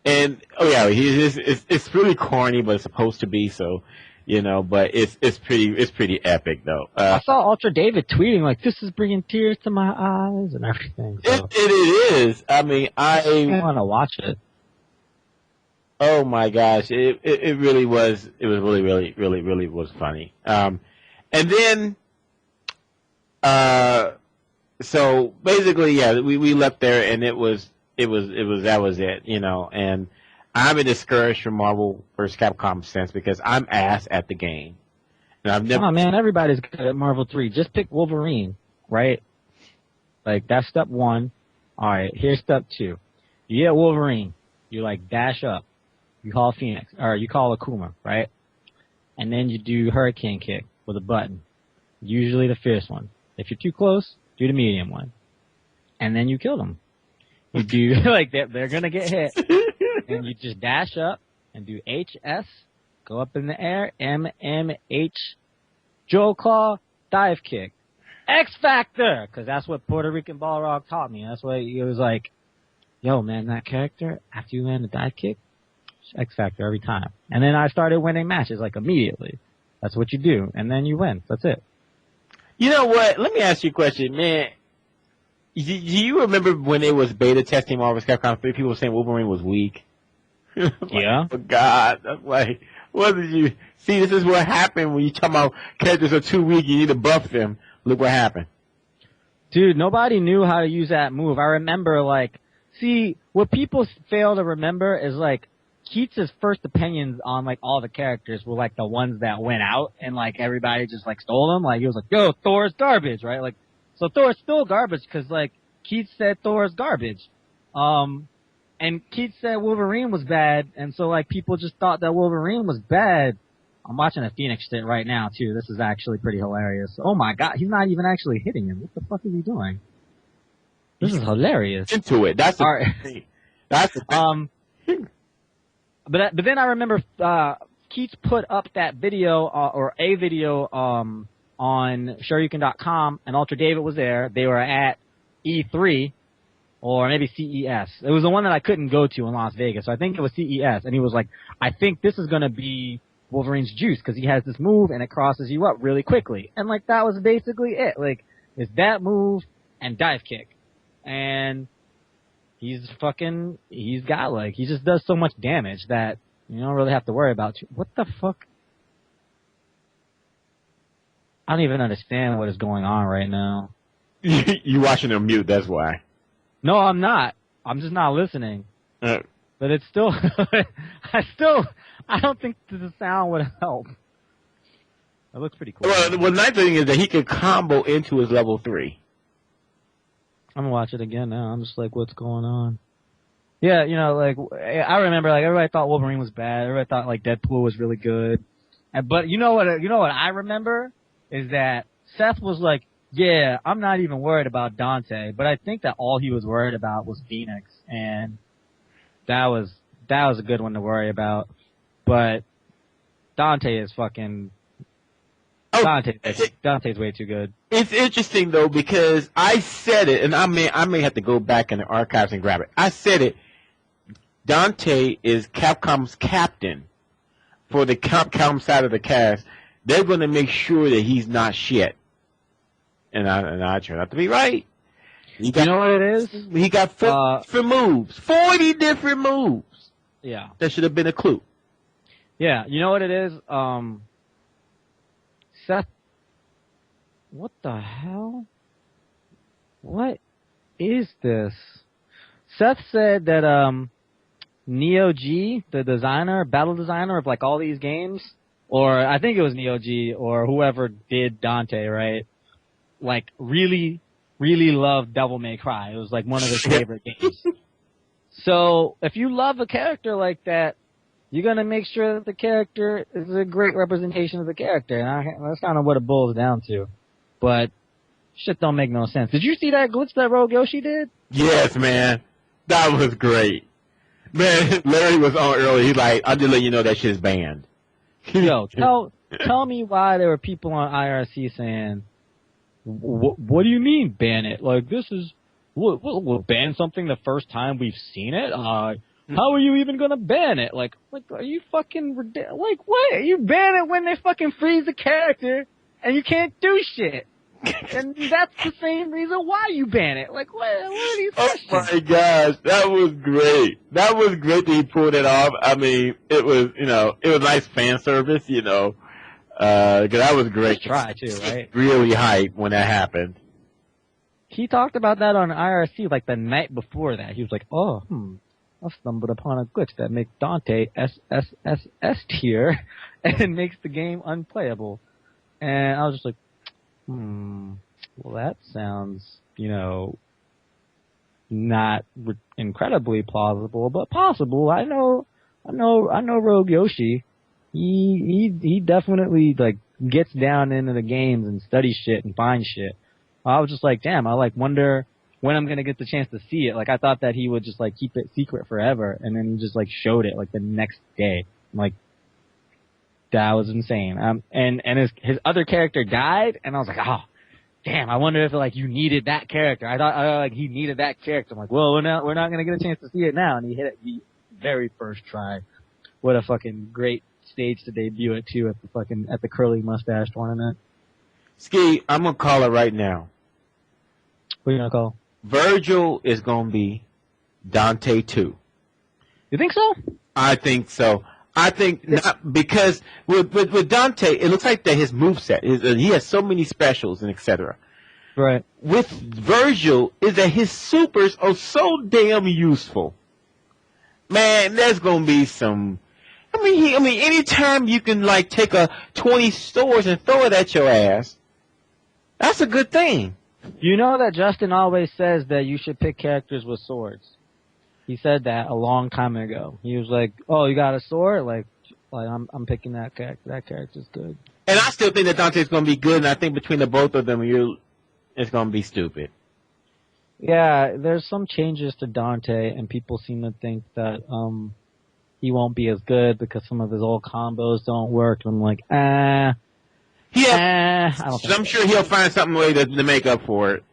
[SPEAKER 1] it's really corny, but it's supposed to be, so, you know, but it's pretty epic though.
[SPEAKER 6] I saw Ultra David tweeting like, this is bringing tears to my eyes and everything. So.
[SPEAKER 1] It is. I mean, I
[SPEAKER 6] want to watch it.
[SPEAKER 1] Oh my gosh. It really was, it was really was funny. And then, so basically, yeah, we left there, and that was it, you know. And I've been discouraged from Marvel vs. Capcom since, because I'm ass at the game, and I've never.
[SPEAKER 6] Oh man, everybody's good at Marvel 3. Just pick Wolverine, right? Like that's step 1. All right, here's step 2. You get Wolverine, you like dash up, you call Phoenix, or you call Akuma, right? And then you do Hurricane Kick with a button, usually the fierce one. If you're too close, do the medium one. And then you kill them. You do, like, they're gonna get hit. And you just dash up and do HS, go up in the air, MMH, Joe Claw, dive kick. X Factor! Cause that's what Puerto Rican Balrog taught me. That's why he was like, yo man, that character, after you land a dive kick, X Factor every time. And then I started winning matches, like, immediately. That's what you do. And then you win. That's it.
[SPEAKER 1] You know what? Let me ask you a question, man. Do you remember when it was beta testing Marvel vs. Capcom 3, people were saying Wolverine was weak? Like,
[SPEAKER 6] yeah.
[SPEAKER 1] Oh, God. I'm like, what did you... See, this is what happened when you talk about characters are too weak, you need to buff them. Look what happened.
[SPEAKER 6] Dude, nobody knew how to use that move. I remember, like... See, what people fail to remember is, like, Keats' first opinions on, like, all the characters were, like, the ones that went out, and, like, everybody just, like, stole them. Like, he was like, yo, Thor's garbage, right? Like, so Thor's still garbage, because, like, Keats said Thor's garbage. And Keith said Wolverine was bad, and so like people just thought that Wolverine was bad. I'm watching a Phoenix shit right now too. This is actually pretty hilarious. Oh my god, he's not even actually hitting him. What the fuck is he doing? This is hilarious.
[SPEAKER 1] Into it. That's the
[SPEAKER 6] All
[SPEAKER 1] thing. That's the thing.
[SPEAKER 6] But then I remember Keats put up that video or a video on Shoryuken.com, and Ultra David was there. They were at E3 or maybe CES. It was the one that I couldn't go to in Las Vegas, so I think it was CES. And he was like, "I think this is gonna be Wolverine's juice because he has this move and it crosses you up really quickly." And like that was basically it. Like it's that move and dive kick, and he just does so much damage that you don't really have to worry about. What the fuck? I don't even understand what is going on right now.
[SPEAKER 1] You watching him mute, that's why.
[SPEAKER 6] No, I'm not. I'm just not listening. But it's still, I don't think the sound would help. It looks pretty cool.
[SPEAKER 1] Well, the nice thing is that he could combo into his level 3.
[SPEAKER 6] I'm gonna watch it again now. I'm just like, what's going on? Yeah, you know, like, I remember, like, everybody thought Wolverine was bad. Everybody thought, like, Deadpool was really good. But you know what I remember is that Seth was like, yeah, I'm not even worried about Dante, but I think that all he was worried about was Phoenix, and that was a good one to worry about. But Dante is fucking Dante's way too good.
[SPEAKER 1] It's interesting though because I said it, and I may have to go back in the archives and grab it. I said it. Dante is Capcom's captain for the Capcom side of the cast. They're going to make sure that he's not shit. And I turned out to be right.
[SPEAKER 6] You know what it is?
[SPEAKER 1] He got 40 different moves. 40 different moves.
[SPEAKER 6] Yeah.
[SPEAKER 1] That should have been a clue.
[SPEAKER 6] Yeah. You know what it is? Seth. What the hell? What is this? Seth said that Neo G, the designer, battle designer of like all these games, or I think it was Neo G or whoever did Dante, right? Like really, really loved Devil May Cry. It was like one of his favorite games. So if you love a character like that, you're gonna make sure that the character is a great representation of the character, and that's kind of what it boils down to. But shit don't make no sense. Did you see that glitch that Rogue Yoshi did?
[SPEAKER 1] Yes, man. That was great. Man, Larry was on early. He's like, I'll just let you know that shit's banned.
[SPEAKER 6] Yo, tell me why there were people on IRC saying, what do you mean ban it? Like, this is, we'll ban something the first time we've seen it? How are you even gonna ban it? Like, are you fucking, like, what? You ban it when they fucking freeze the character and you can't do shit. And that's the same reason why you ban it. Like, what are these questions?
[SPEAKER 1] Oh my gosh, that was great. That was great that he pulled it off. I mean, it was nice fan service, cause that was great.
[SPEAKER 6] Try too, right?
[SPEAKER 1] Really hype when that happened.
[SPEAKER 6] He talked about that on IRC like the night before that. He was like, I stumbled upon a glitch that makes Dante SFxT tier and makes the game unplayable. And I was just like, well, that sounds, not incredibly plausible, but possible. I know Rogue Yoshi. He definitely like gets down into the games and studies shit and finds shit. I was just like, damn, I like wonder when I'm gonna get the chance to see it. Like I thought that he would just like keep it secret forever, and then he just like showed it like the next day. I'm like, that was insane. And his other character died, and I was like, oh, damn, I wonder if like you needed that character. I thought like he needed that character. I'm like, well, we're not gonna get a chance to see it now, and he hit it the very first try. What a fucking great stage to debut it too at the curly mustache tournament.
[SPEAKER 1] Ski, I'm gonna call it right now.
[SPEAKER 6] What are you gonna call?
[SPEAKER 1] Virgil is gonna be Dante 2.
[SPEAKER 6] You think so?
[SPEAKER 1] I think so. I think not because with Dante, it looks like that his moveset he has so many specials and etc.
[SPEAKER 6] Right.
[SPEAKER 1] With Virgil, is that his supers are so damn useful. Man, there's gonna be some. I mean, anytime you can like take 20 stores and throw it at your ass, that's a good thing.
[SPEAKER 6] You know that Justin always says that you should pick characters with swords. He said that a long time ago. He was like, "Oh, you got a sword? Like I'm picking that character. That character's good."
[SPEAKER 1] And I still think that Dante's going to be good, and I think between the both of them, it's going to be stupid.
[SPEAKER 6] Yeah, there's some changes to Dante, and people seem to think that he won't be as good because some of his old combos don't work. And I'm like, I don't think
[SPEAKER 1] I'm sure he'll find something way to make up for it.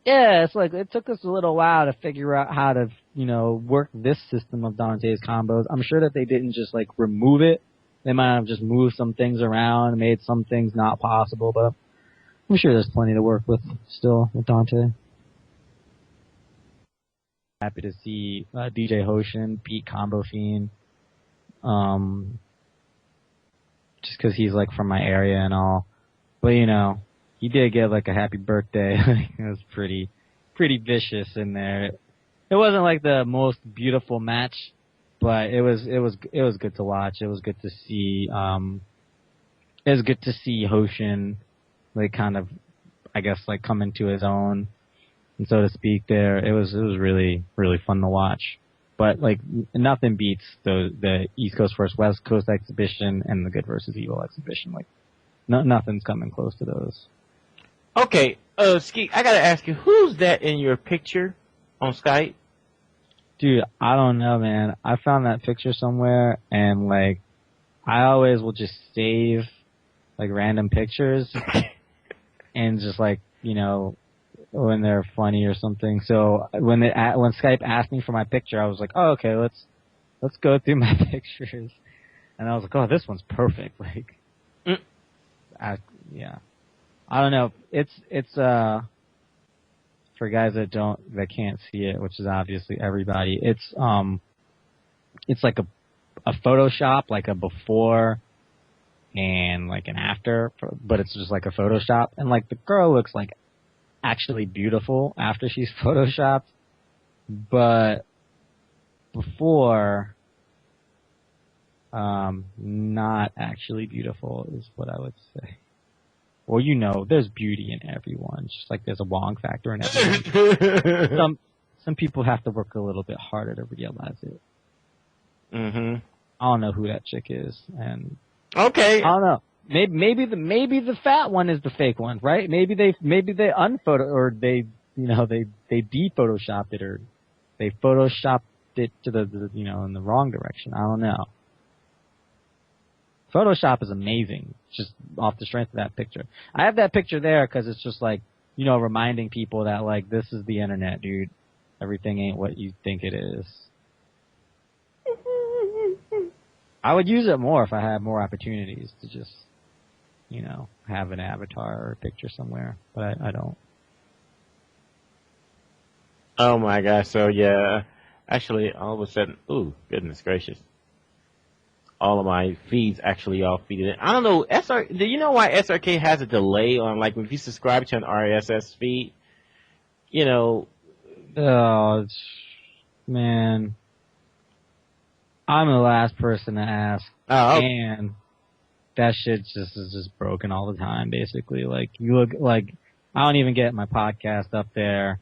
[SPEAKER 6] Yeah, it's like it took us a little while to figure out how to, work this system of Dante's combos. I'm sure that they didn't just like remove it. They might have just moved some things around, made some things not possible, but I'm sure there's plenty to work with still with Dante. Happy to see DJ Hoshin beat Combo Fiend. Just because he's like from my area and all. But he did get like a happy birthday. It was pretty vicious in there. It wasn't like the most beautiful match, but it was good to watch. It was good to see. It was good to see Hoshin like kind of, I guess, like come into his own, and so to speak. There, it was really fun to watch. But like nothing beats the East Coast versus West Coast exhibition and the Good versus Evil exhibition. Like nothing's coming close to those.
[SPEAKER 1] Okay, Skeet, I gotta ask you, who's that in your picture on Skype?
[SPEAKER 6] Dude, I don't know, man. I found that picture somewhere, and like, I always will just save like random pictures, and just like when they're funny or something. So when Skype asked me for my picture, I was like, oh, okay, let's go through my pictures, and I was like, oh, this one's perfect. Like, yeah. I don't know. It's for guys that can't see it, which is obviously everybody. It's like a Photoshop, like a before and like an after, but it's just like a Photoshop, and like the girl looks like actually beautiful after she's photoshopped, but before not actually beautiful is what I would say. Well, there's beauty in everyone, just like there's a Wong factor in everyone. Some people have to work a little bit harder to realize it.
[SPEAKER 1] Mm-hmm.
[SPEAKER 6] I don't know who that chick is, and
[SPEAKER 1] okay,
[SPEAKER 6] I don't know. Maybe the fat one is the fake one, right? Maybe they unphoto, or they de-photoshopped it, or they photoshopped it to the in the wrong direction. I don't know. Photoshop is amazing, just off the strength of that picture. I have that picture there because it's just like, reminding people that like, this is the internet, dude. Everything ain't what you think it is. I would use it more if I had more opportunities to just, have an avatar or a picture somewhere, but I don't.
[SPEAKER 1] Oh my gosh, so yeah, actually all of a sudden, ooh, goodness gracious. All of my feeds actually all feeded in. I don't know, do you know why SRK has a delay on, like, if you subscribe to an RSS feed?
[SPEAKER 6] Oh, man. I'm the last person to ask.
[SPEAKER 1] Oh, okay.
[SPEAKER 6] And that shit is just broken all the time, basically. Like, you look, like, I don't even get my podcast up there,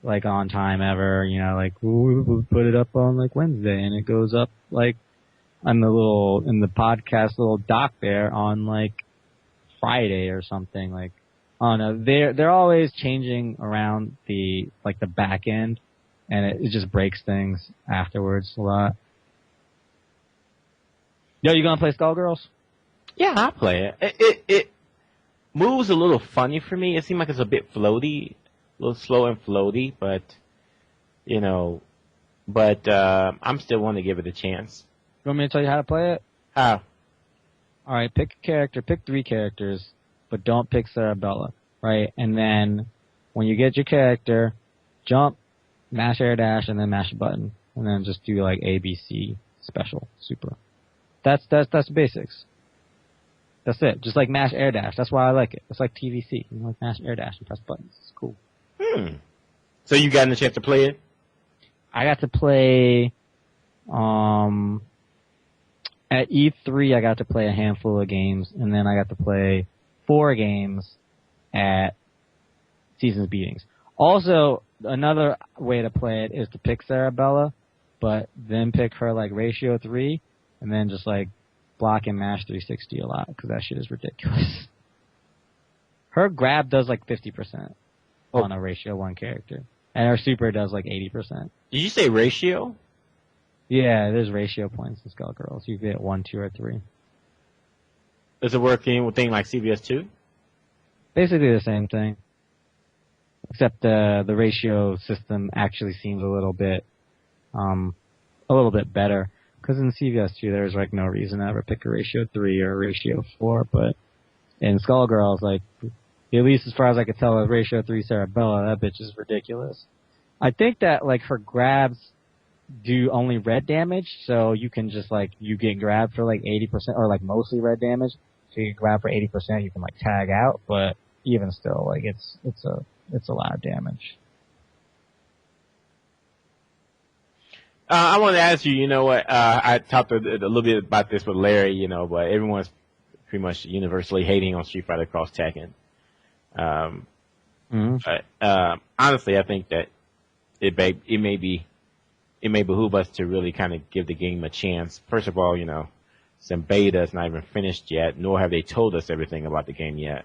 [SPEAKER 6] like, on time ever, like, we'll put it up on, like, Wednesday, and it goes up, like, in the podcast little doc there on like Friday or something. Like, I don't know. They're always changing around the back end, and it just breaks things afterwards a lot. Yo, you gonna play Skullgirls?
[SPEAKER 1] Yeah, I'll play it. It moves a little funny for me. It seems like it's a bit floaty, a little slow and floaty, but I'm still want to give it a chance.
[SPEAKER 6] You want me to tell you how to play it?
[SPEAKER 1] How?
[SPEAKER 6] Alright, pick a character, pick 3 characters, but don't pick Sarabella, right? And then, when you get your character, jump, mash air dash, and then mash a button. And then just do like A, B, C, special, super. That's the basics. That's it. Just like mash air dash. That's why I like it. It's like TVC. Like mash air dash and press buttons. It's cool.
[SPEAKER 1] So you got a chance to play it?
[SPEAKER 6] I got to play, at E3, I got to play a handful of games, and then I got to play 4 games at Seasons Beatings. Also, another way to play it is to pick Sarabella, but then pick her like ratio 3, and then just like block and mash 360 a lot, because that shit is ridiculous. Her grab does like 50% on a ratio 1 character, and her super does like 80%.
[SPEAKER 1] Did you say ratio?
[SPEAKER 6] Yeah, there's ratio points in Skullgirls. You get 1, 2, or 3.
[SPEAKER 1] Does it work in thing like CVS2?
[SPEAKER 6] Basically the same thing, except the ratio system actually seems a little bit better. Because in CVS2 there's like no reason to ever pick a ratio 3 or a ratio 4, but in Skullgirls, like, at least as far as I could tell, with ratio 3 Sarabella, that bitch is ridiculous. I think that like her grabs do only red damage, so you can just like, you get grabbed for like 80%, or like mostly red damage, so you grab for 80%, you can like tag out, but even still, like, it's a lot of damage.
[SPEAKER 1] I want to ask you, you know what, I talked a little bit about this with Larry, you know, but everyone's pretty much universally hating on Street Fighter Cross Tekken. But, honestly, I think that it may behoove us to really kind of give the game a chance. First of all, you know, some beta is not even finished yet, nor have they told us everything about the game yet.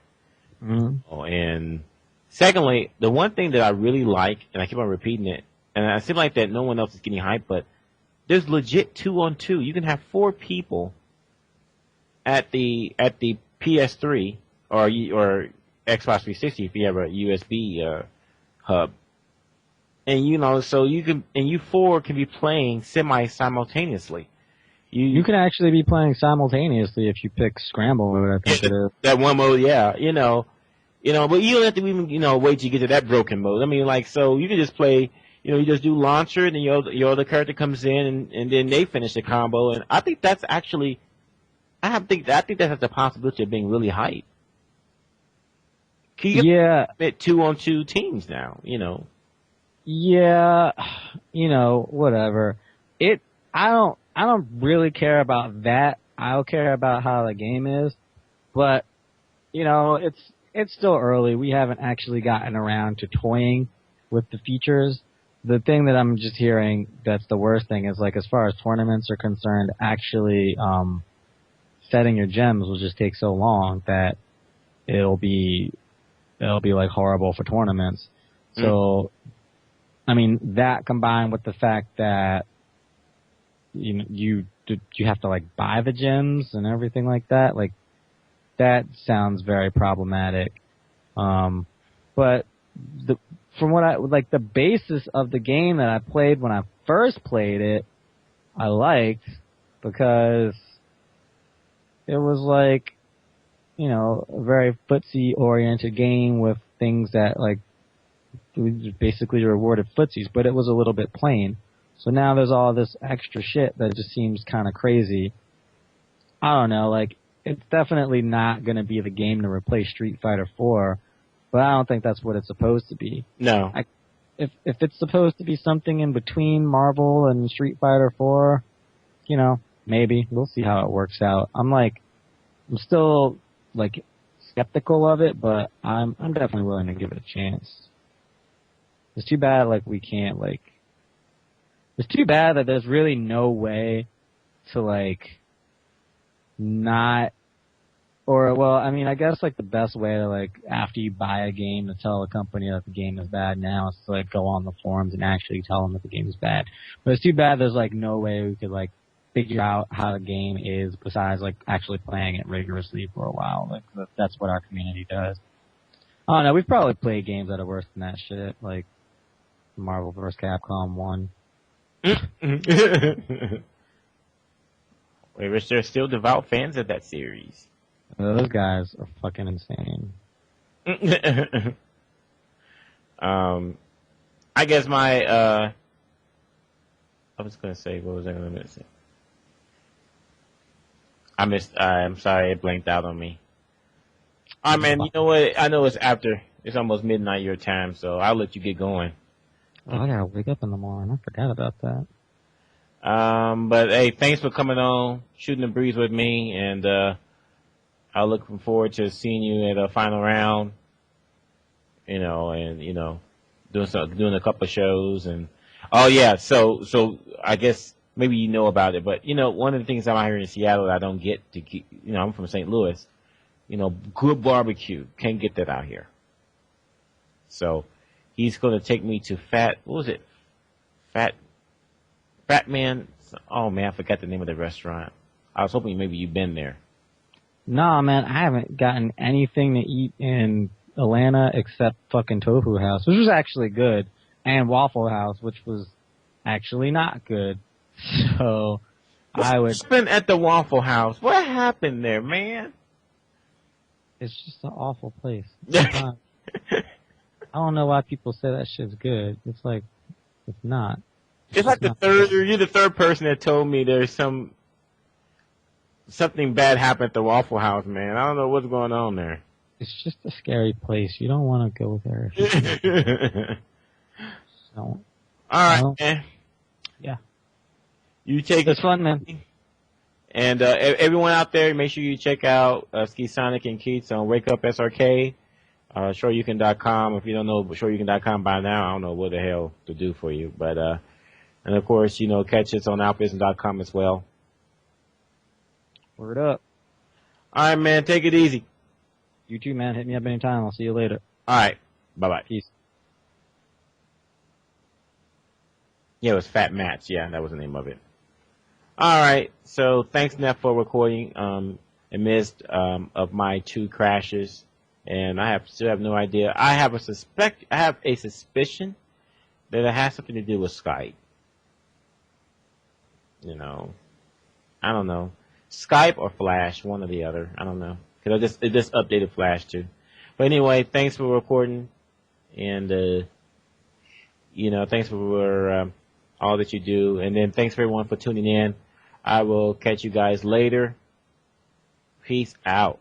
[SPEAKER 1] And secondly, the one thing that I really like, and I keep on repeating it, and I seem like that no one else is getting hyped, but there's legit 2-on-2. You can have 4 people at the PS3 or Xbox 360 if you have a USB hub. And you know, so you 4 can be playing simultaneously.
[SPEAKER 6] You can actually be playing simultaneously if you pick Scramble mode, I think it is.
[SPEAKER 1] That one mode, yeah, you know, but you don't have to even, you know, wait till you get to that broken mode. I mean, like, so you can just play, you know, you just do launcher, and then your other character comes in, and then they finish the combo, and I think that's actually, I think that has the possibility of being really hype. Can you get 2-on-2 teams now, you know?
[SPEAKER 6] Yeah, you know, whatever. I don't really care about that. I'll care about how the game is, but you know, it's still early. We haven't actually gotten around to toying with the features. The thing that I'm just hearing that's the worst thing is, like, as far as tournaments are concerned, actually setting your gems will just take so long that it'll be like horrible for tournaments. So, I mean, that combined with the fact that you have to like buy the gems and everything like that, like, that sounds very problematic. But from what the basis of the game that I played when I first played it, I liked, because it was like, you know, a very footsie oriented game with things that like basically rewarded footsies, but it was a little bit plain. So now there's all this extra shit that just seems kind of crazy. I don't know, like, it's definitely not going to be the game to replace Street Fighter 4, but I don't think that's what it's supposed to be.
[SPEAKER 1] No.
[SPEAKER 6] If it's supposed to be something in between Marvel and Street Fighter 4, you know, maybe. We'll see how it works out. I'm still, like, skeptical of it, but I'm definitely willing to give it a chance. It's too bad, like, we can't, like... It's too bad that there's really no way to, like, not... Or, well, I mean, I guess, like, the best way to, like, after you buy a game to tell a company that the game is bad now is to, like, go on the forums and actually tell them that the game is bad. But it's too bad there's, like, no way we could, like, figure out how the game is besides, like, actually playing it rigorously for a while. Like, that's what our community does. I don't know, we've probably played games that are worse than that shit, like Marvel vs. Capcom 1.
[SPEAKER 1] Wait, Rich, there's still devout fans of that series.
[SPEAKER 6] Those guys are fucking insane.
[SPEAKER 1] I guess I was gonna say, what was I gonna say? I'm sorry, it blanked out on me. Oh man, you know what? I know it's almost midnight your time, so I'll let you get going.
[SPEAKER 6] Oh, I gotta wake up in the morning. I forgot about that.
[SPEAKER 1] But hey, thanks for coming on, shooting the breeze with me, and I'm looking forward to seeing you at a final round. You know, and doing a couple of shows, and oh yeah, so I guess maybe you know about it, but one of the things I'm out here in Seattle that I don't get to keep, I'm from St. Louis, good barbecue, can't get that out here. So he's going to take me to Fat Man. Oh man, I forgot the name of the restaurant. I was hoping maybe you've been there.
[SPEAKER 6] Nah, man, I haven't gotten anything to eat in Atlanta except fucking Tofu House, which was actually good, and Waffle House, which was actually not good. So I would
[SPEAKER 1] spend at the Waffle House. What happened there, man?
[SPEAKER 6] It's just an awful place. I don't know why people say that shit's good. It's like it's not.
[SPEAKER 1] It's like you're the third person that told me there's something bad happened at the Waffle House, man. I don't know what's going on there.
[SPEAKER 6] It's just a scary place. You don't want to go there. Don't.
[SPEAKER 1] All right, man.
[SPEAKER 6] Yeah.
[SPEAKER 1] You take
[SPEAKER 6] It's fun, man.
[SPEAKER 1] And everyone out there, make sure you check out Ski Sonic and Keats on Wake Up SRK, SureYouCan.com. If you don't know SureYouCan.com by now, I don't know what the hell to do for you. But and of course, catch us on AlphaISM.com as well.
[SPEAKER 6] Word up.
[SPEAKER 1] All right, man. Take it easy.
[SPEAKER 6] You too, man. Hit me up anytime. I'll see you later.
[SPEAKER 1] All right. Bye-bye.
[SPEAKER 6] Peace.
[SPEAKER 1] Yeah, it was Fat Mats. Yeah, that was the name of it. All right. So thanks, Neff, for recording amidst of my 2 crashes. And I still have no idea. I have a suspicion that it has something to do with Skype. I don't know. Skype or Flash, one or the other. I don't know. Because it just updated Flash too. But anyway, thanks for recording. And, thanks for all that you do. And then thanks for everyone for tuning in. I will catch you guys later. Peace out.